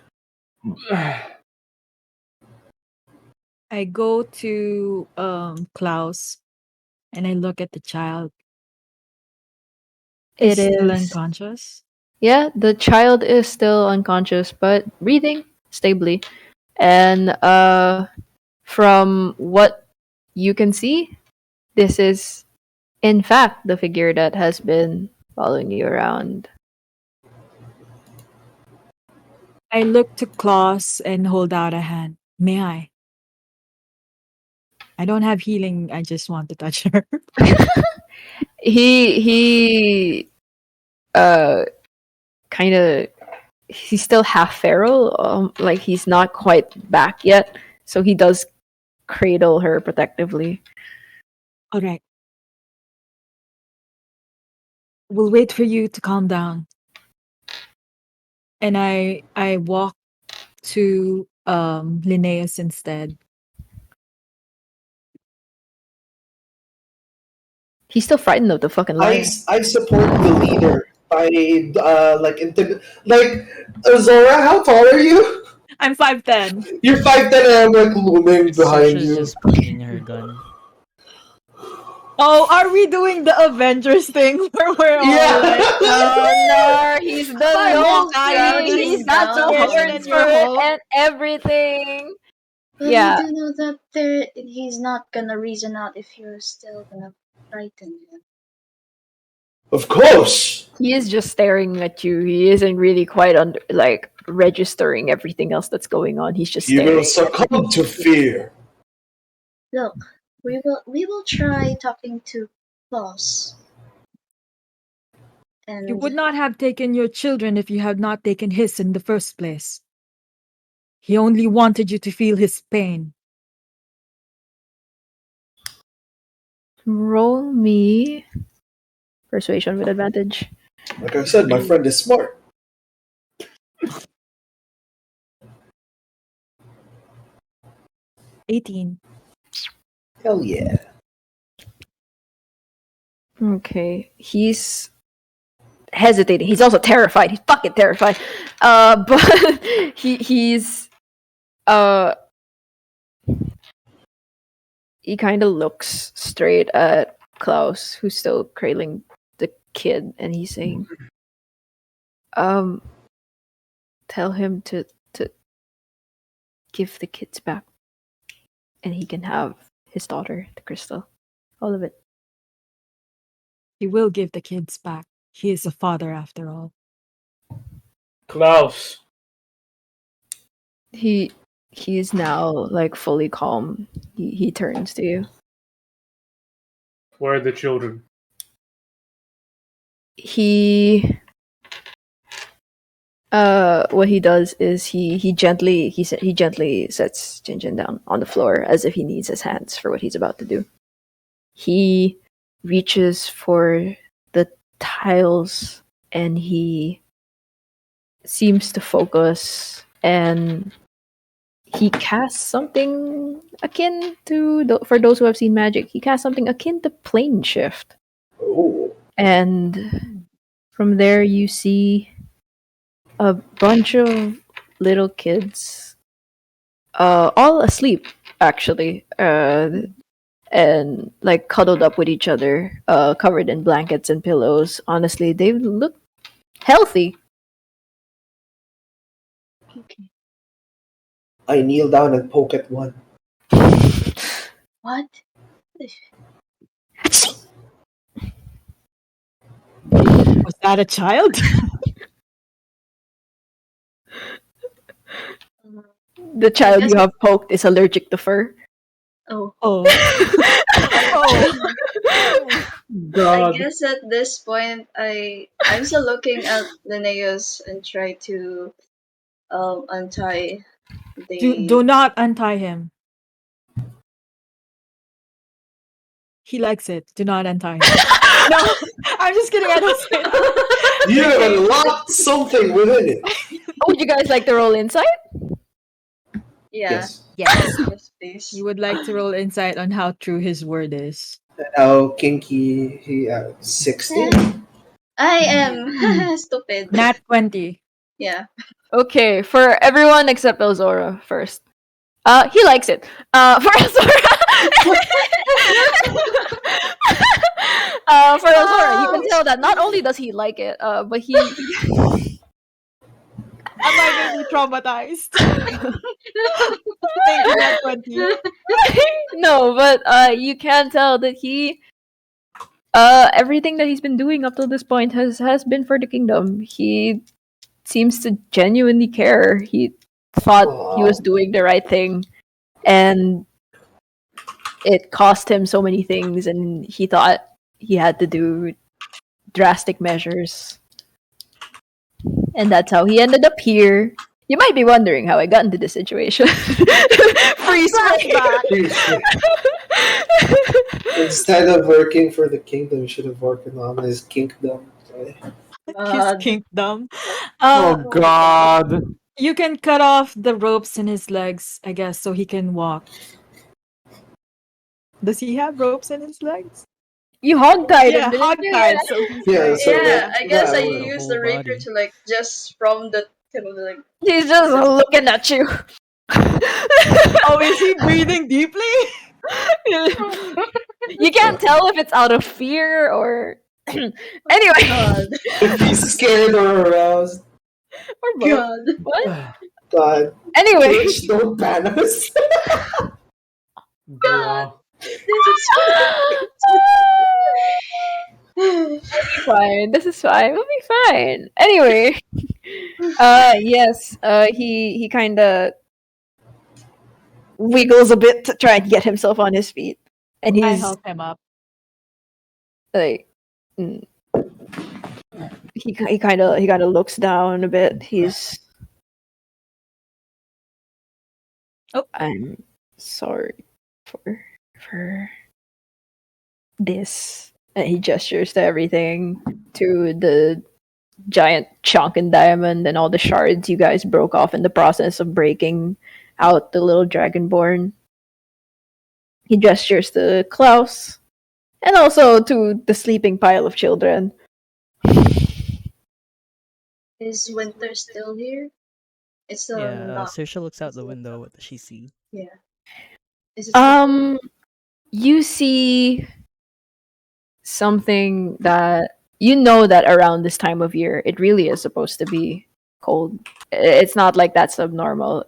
I go to Klaus and I look at the child. It He's still is unconscious. Yeah, the child is still unconscious but breathing stably. And from what you can see, this is in fact the figure that has been following you around. I look to Klaus and hold out a hand. May I? I don't have healing. I just want to touch her. He kind of he's still half feral, like he's not quite back yet, so he does cradle her protectively. All right. We'll wait for you to calm down. And I walk to Linnaeus instead. He's still frightened of the fucking lion. I support the leader by Zora. How tall are you? I'm 5'10". You're 5'10", and I'm looming behind Sasha's you. just pointing her gun. Oh, are we doing the Avengers thing where we're all like, No, he's the My whole guy. team He's is got the down horns and for your it whole- and everything. But Yeah. you do know that he's not gonna reason out if you're still gonna frighten him. Of course. He is just staring at you. He isn't really quite registering everything else that's going on. He's just He staring. will succumb to fear. Look, we will try talking to Boss. And You would not have taken your children if you had not taken his in the first place. He only wanted you to feel his pain. Roll me persuasion with advantage. Like I said, my friend is smart. $18. Hell yeah. Okay, he's hesitating. He's also terrified. He's fucking terrified. But he's he kind of looks straight at Klaus, who's still cradling kid, and he's saying, "Um, tell him to give the kids back, and he can have his daughter, the crystal, all of it." He will give the kids back. He is a father after all. Klaus, He is now like fully calm. He turns to you. where are the children? He what he does is he gently sets Jinjin down on the floor as if he needs his hands for what he's about to do. He reaches for the tiles and he seems to focus, and he casts something akin to for those who have seen magic, he casts something akin to plane shift. Oh. And from there you see a bunch of little kids, all asleep actually, and like cuddled up with each other, covered in blankets and pillows. Honestly, they look healthy. I kneel down and poke at one. What? Was that a child? The child guess- you have poked is allergic to fur. Oh, Oh. Oh. I God. guess at this point, I'm still looking at Linnaeus and try to untie the. Do not untie him. He likes it. Do not untie him. No, I'm just kidding. I don't say that. You have unlocked something within it. Would you guys like to roll insight? Yeah. Yes. Yes. Yes, please. You would like to roll insight on how true his word is. And how kinky he 16. I am stupid. Nat 20. Yeah. Okay, for everyone except Elzora first. He likes it. For Elzora. For Elzora, you can tell that not only does he like it, but he Am I going to be traumatized? Thank you, Nat 20. no, but you can tell that he everything that he's been doing up to this point has been for the kingdom. He seems to genuinely care. He thought he was doing the right thing, and it cost him so many things, and he thought he had to do drastic measures. And that's how he ended up here. You might be wondering how I got into this situation. Freeze frame. Instead of working for the kingdom, you should have worked on his kingdom. His kingdom. Oh God. You can cut off the ropes in his legs, I guess, so he can walk. Does he have ropes in his legs? You hog-tied Yeah, him, didn't you? hog-tied. So he's Yeah, so Yeah, I guess I well, use whole the rapier body. to like just from the kind of like. He's just looking at you. Oh, is he breathing deeply? You can't tell if it's out of fear or anyway. God. if he's scared or aroused, Or both. God. What? God, Anyway, Twitch, don't ban us. God. This is fine. This is fine. We'll be fine. Anyway, yes. He kind of wiggles a bit to try and get himself on his feet, and I he's help him up. like, he kind of looks down a bit. He's. Oh. I'm sorry for this. And he gestures to everything, to the giant chunk and diamond and all the shards you guys broke off in the process of breaking out the little dragonborn. He gestures to Klaus and also to the sleeping pile of children. Is winter still here? It's still Yeah, not. Saoirse looks out the window. What does she see? Yeah. Is it still You see something that you know that around this time of year, it really is supposed to be cold. It's not like that's abnormal.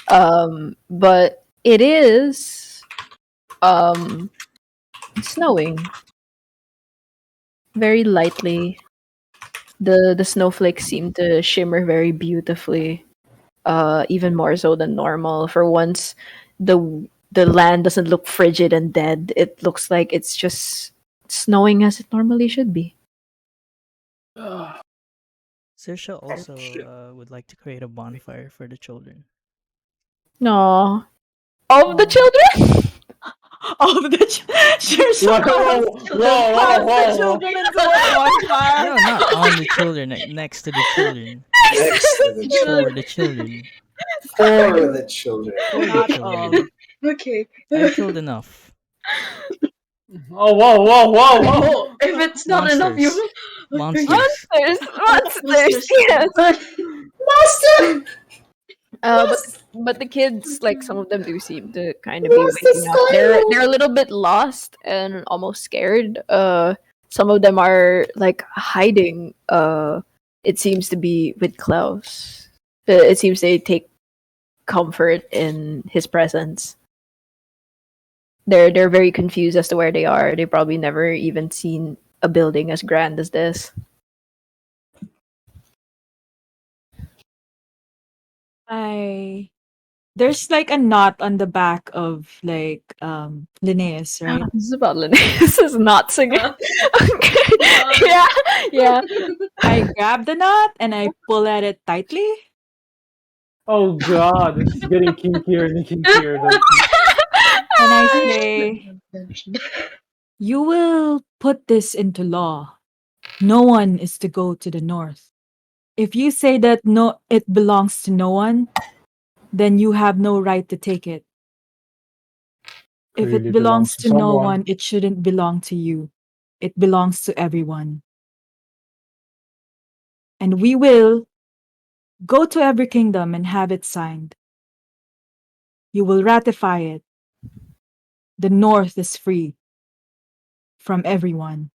But it is snowing very lightly. The snowflakes seem to shimmer very beautifully, even more so than normal. For once, the land doesn't look frigid and dead. It looks like it's just snowing as it normally should be. Saoirse also would like to create a bonfire for the children. No, all of the children. All of the Whoa, whoa, whoa. children into a bonfire. No, not on the children. Next to the children. Next to the For children. the children. For the children. For the Not children. Okay. I've killed enough. Oh, whoa, whoa, whoa, whoa! Oh, if it's not enough, you. Monsters. Monsters, yes. Master! But the kids, like some of them, do seem to kind of be waking up. They're a little bit lost and almost scared. Some of them are like hiding. It seems to be with Klaus. It seems they take comfort in his presence. They're very confused as to where they are. They probably never even seen a building as grand as this. There's like a knot on the back of like Linnaeus, right? This is about Linnaeus. This is not singing. Okay. Yeah. I grab the knot and I pull at it tightly. Oh god, this is getting kinkier and kinkier. And I say, you will put this into law. No one is to go to the north. If you say that it belongs to no one, then you have no right to take it. If Clearly it belongs to no someone. one, it shouldn't belong to you. It belongs to everyone. And we will go to every kingdom and have it signed. You will ratify it. The north is free from everyone.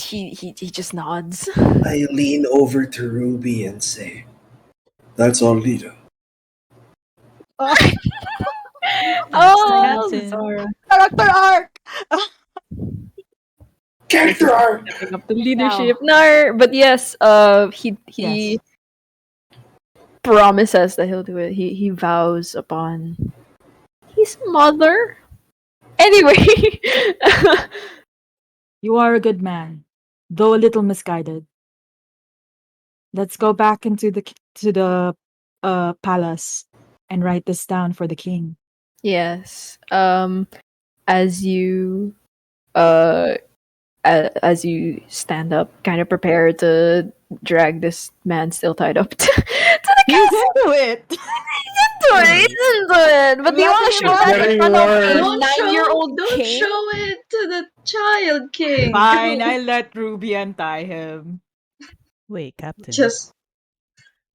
He just nods. I lean over to Ruby and say, "That's all, leader." Oh, Captain. Zara. Character arc! Character arc! Picking up the leadership. No, but yes, he Yes. promises that he'll do it. He vows upon his mother. Anyway, You are a good man, though a little misguided. Let's go back into the palace and write this down for the king. yes. As you as you stand up, kind of prepare to drag this man still tied up to the castle. Do it. He's into it. But do you want to show that in front of a Don't 9-year-old don't king? show it to the child king. Fine, I let Ruby untie him. Wait, Captain. Just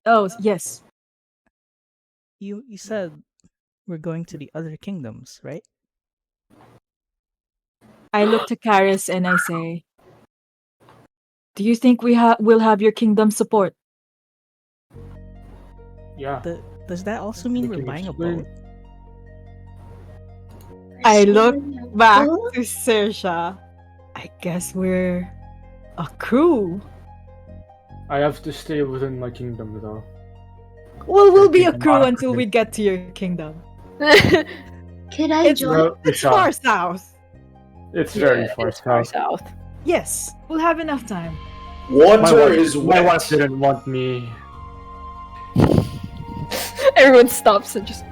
Oh, yes. You said we're going to the other kingdoms, right? I look to Karis and I say, do you think we'll have your kingdom support? Yeah. Does that also mean we're Looking buying a explain. boat? I look back to Saoirse. I guess we're a crew. I have to stay within my kingdom though. Well, we'll be a Big crew market. until we get to your kingdom. Could I It's join? No, It's far south. It's very Yeah, far it's far south. south. Yes, we'll have enough time. Water is My wet. wife didn't want me. Everyone stops and just.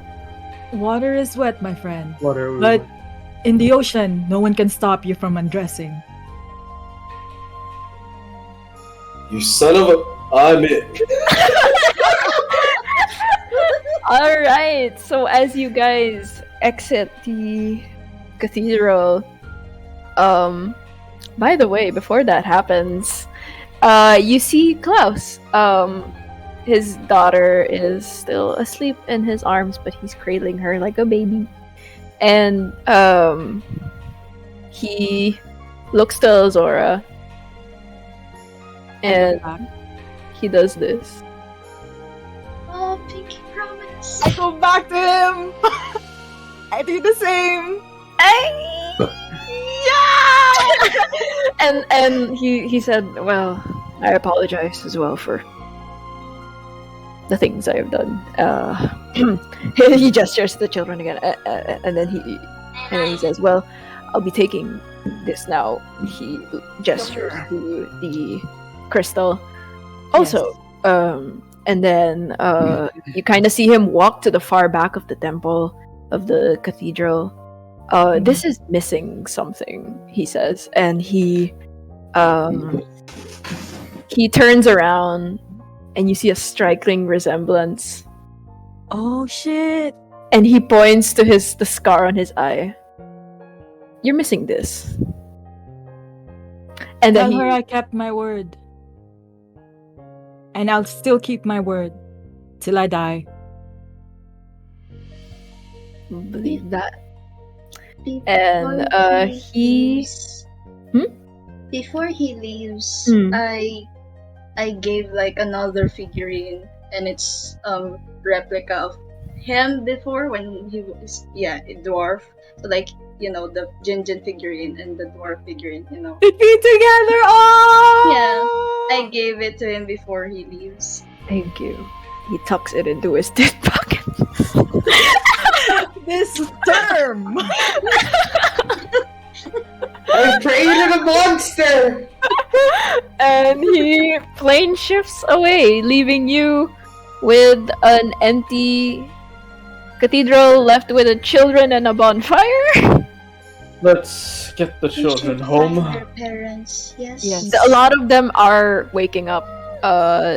Water is wet, my friend. Water. But in the ocean, no one can stop you from undressing. You son of a... I'm in. All right. So as you guys exit the cathedral, by the way, before that happens, you see Klaus. His daughter is still asleep in his arms, but he's cradling her like a baby. And he looks to Elzora, and he does this. Oh, Pinky promise. I go back to him. I do the same. And he said, "Well, I apologize as well for the things I have done." He gestures to the children again, and then he says, "Well, I'll be taking this now." He gestures to the crystal. Also, and then you kind of see him walk to the far back of the temple of the cathedral. This is missing something, he says, and he turns around, and you see a striking resemblance. Oh shit! And he points to the scar on his eye. You're missing this. And Tell then her I kept my word, and I'll still keep my word till I die. believe that. Before And he leaves- Hmm? Before he leaves, Hmm. I gave like another figurine, and it's replica of him before when he was a dwarf. So like the Jinjin figurine and the dwarf figurine. It be together. Oh I gave it to him before he leaves. Thank you. He tucks it into his deep pocket. This term. I created a monster! And he plane shifts away, leaving you with an empty cathedral left with the children and a bonfire. Let's get the We should children find home. their parents. Yes. Yes. A lot of them are waking up.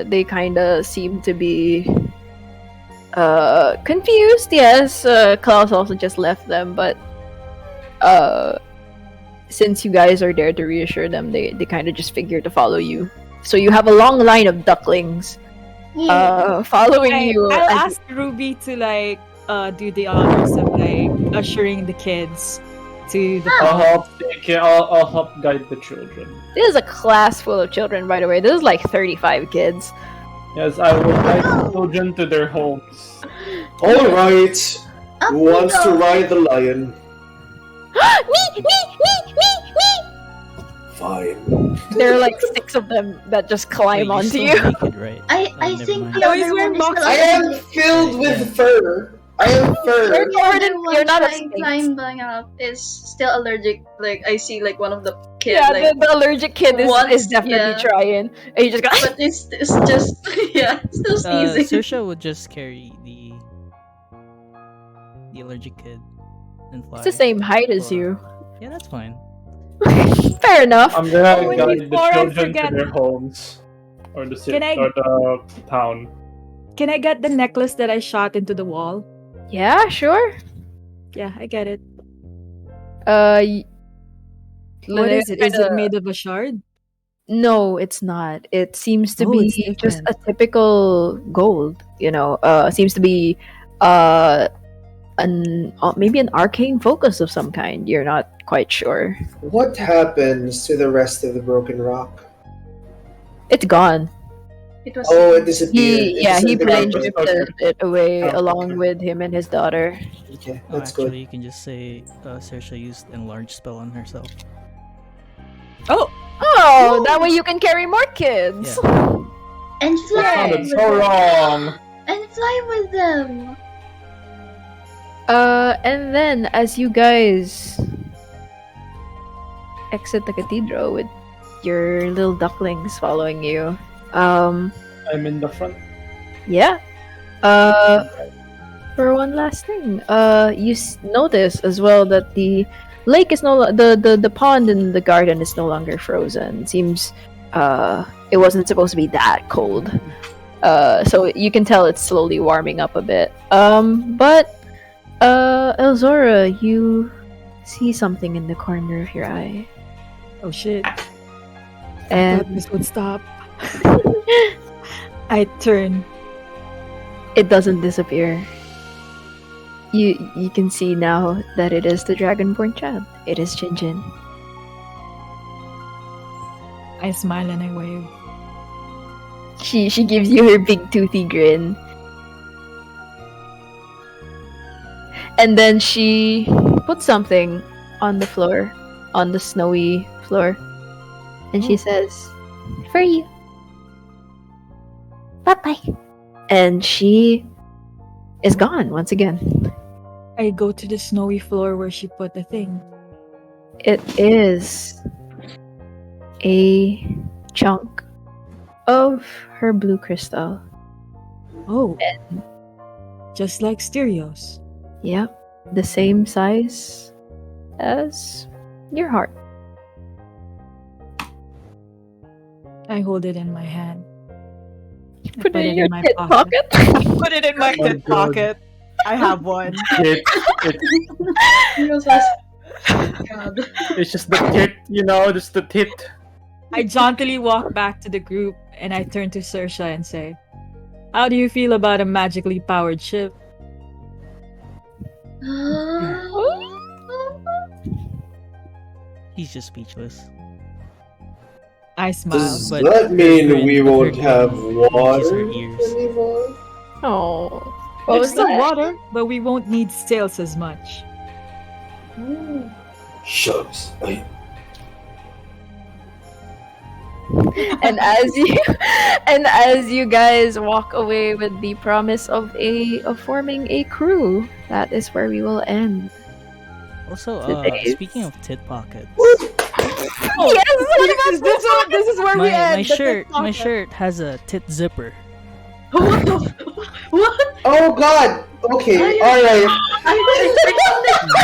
They kind of seem to be confused. Yes, Klaus also just left them, but since you guys are there to reassure them, they kind of just figure to follow you. So you have a long line of ducklings following you. I'll as- ask Ruby to do the honors of ushering the kids to the I'll help guide the children. This is a class full of children, by the way. This is like 35 kids. Yes, I will guide the children to their homes. Alright. Up Who we wants to go. ride the lion? Me! Fine. There are like 6 of them that just climb Wait, onto you're you. still naked, right? I never think mind. the Oh, he's other wearing one is boxers. I am filled with fur. I am fur. You're covered in- you're not a trying sphinx. climbing up is still allergic. Like I see like one of the kids Yeah, like the allergic kid is once, definitely yeah. trying. And you just go. but it's just still sneezing. Saoirse would just carry the allergic kid and fly. It's the same height as you. Yeah, that's fine. Fair enough. I'm gonna wait, guide the before I children to forget- their homes. Or the city, Can I- or the town. Can I get the necklace that I shot into the wall? Yeah, sure. Yeah, I get it. Y- What is it? Is it kinda- made of a shard? No, it's not. It seems to Oh, be it's just different. a typical gold. Seems to be maybe an arcane focus of some kind. You're not quite sure. What happens to the rest of the broken rock? It's gone. It was Oh, it disappeared. He plane disappeared. shifted it away Oh, along okay. with him and his daughter. Okay, Oh, that's actually, good. you can just say Saoirse used enlarge spell on herself. Oh, Oh, that way you can carry more kids. Yeah. and That fly sounded with so them. wrong. And fly with them. And then as you guys exit the cathedral with your little ducklings following you, I'm in the front. yeah. For one last thing, you notice as well that the lake is the pond in the garden is no longer frozen. Seems it wasn't supposed to be that cold. So you can tell it's slowly warming up a bit. But Elzora, you see something in the corner of your eye, oh shit! I and thought this would stop. I turn. it doesn't disappear. you can see now that it is the Dragonborn child. It is Jinjin. I smile and I wave. She gives you her big toothy grin. And then she puts something on the floor, on the snowy floor. And she says, "For you. Bye-bye." And she is gone once again. I go to the snowy floor where she put the thing. It is a chunk of her blue crystal. Oh. Just like Stereos. Yep, the same size as your heart. I hold it in my hand. I Put it in your my hip pocket. Put it in my Oh, hip God. pocket. I have one. God. It's just the tit, just the tit. I jauntily walk back to the group and I turn to Saoirse and say, "How do you feel about a magically powered ship?" He's just speechless. I smile. Does But that mean her we grin- won't her have grin water reaches her ears. anymore? Oh. There's still water, but we won't need sails as much. Shucks. And as you guys walk away with the promise of forming a crew, that is where we will end. Also, Today's- speaking of tit pockets, Yes, what about This is where we end. my the shirt, TikTok. my shirt has a tit zipper. What? Oh God. Okay. All right.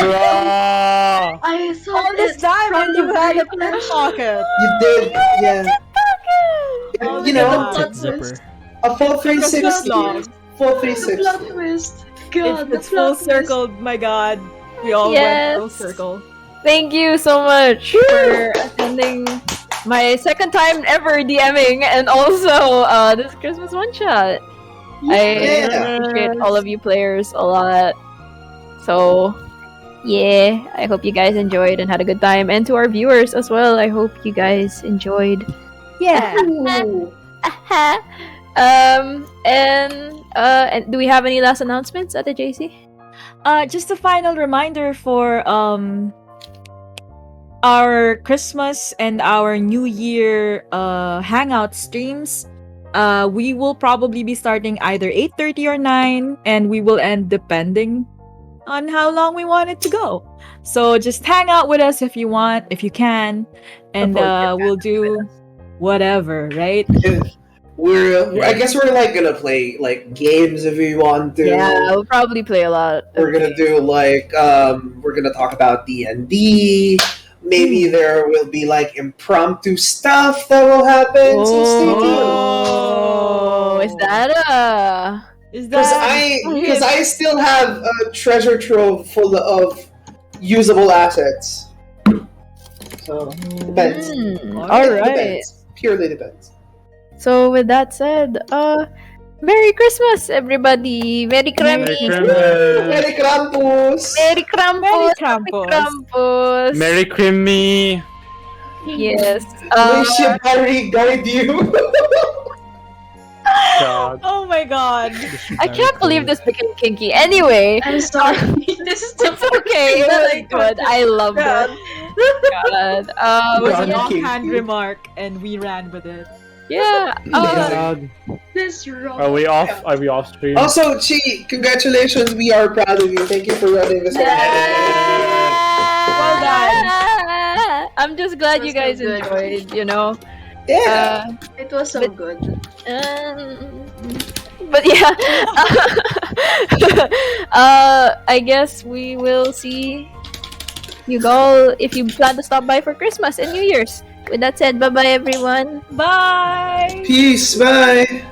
Bruh. I thought All this it's time from and the you had a very pen first- pocket. You did. Yeah. Oh, You look know, at Tit plot zipper. twist. a full Took us so 360. long. Full The 360. plot twist. God, the It's full plot twist. circle. My God, we all Yes. went full circle. Thank you so much for attending my second time ever DMing and also this Christmas one shot. I Yeah. appreciate all of you players a lot. So yeah, I hope you guys enjoyed and had a good time. And to our viewers as well, I hope you guys enjoyed. Yeah. Ooh. And do we have any last announcements at the JC? Just a final reminder for our Christmas and our New Year Hangout streams. We will probably be starting either 8:30 or 9, and we will end depending on how long we want it to go. So just hang out with us if you want, if you can, and we'll do whatever, right? I guess we're like gonna play like games if we want to. Yeah, we'll probably play a lot. We're gonna do like we're gonna talk about D&D. Maybe there will be like impromptu stuff that will happen. So stay tuned. Oh, is that Is Because I still have a treasure trove full of usable assets. So depends. all right. Depends. Purely depends. So with that said, Merry Christmas, everybody. Merry Merry Krampus. Christmas. Merry Krampus! Merry Krampus. Merry Happy Krampus. Krampus. Merry Creamy. Yes. May Shibari guide you. God. Oh my God. I can't believe this became kinky. Anyway, I'm sorry. This is the it's okay. It was good. I loved it. God. It was God, an kinky. offhand remark, and we ran with it. Yeah. God. this wrong. Are we off? Are we off stream? Also, Chi, congratulations. We are proud of you. Thank you for running this one. Well done. I'm just glad It you was so guys good. enjoyed, you know. Yeah. It was so But- good. But yeah, I guess we will see you all if you plan to stop by for Christmas and New Year's. With that said, bye bye everyone. Bye. Peace. Bye.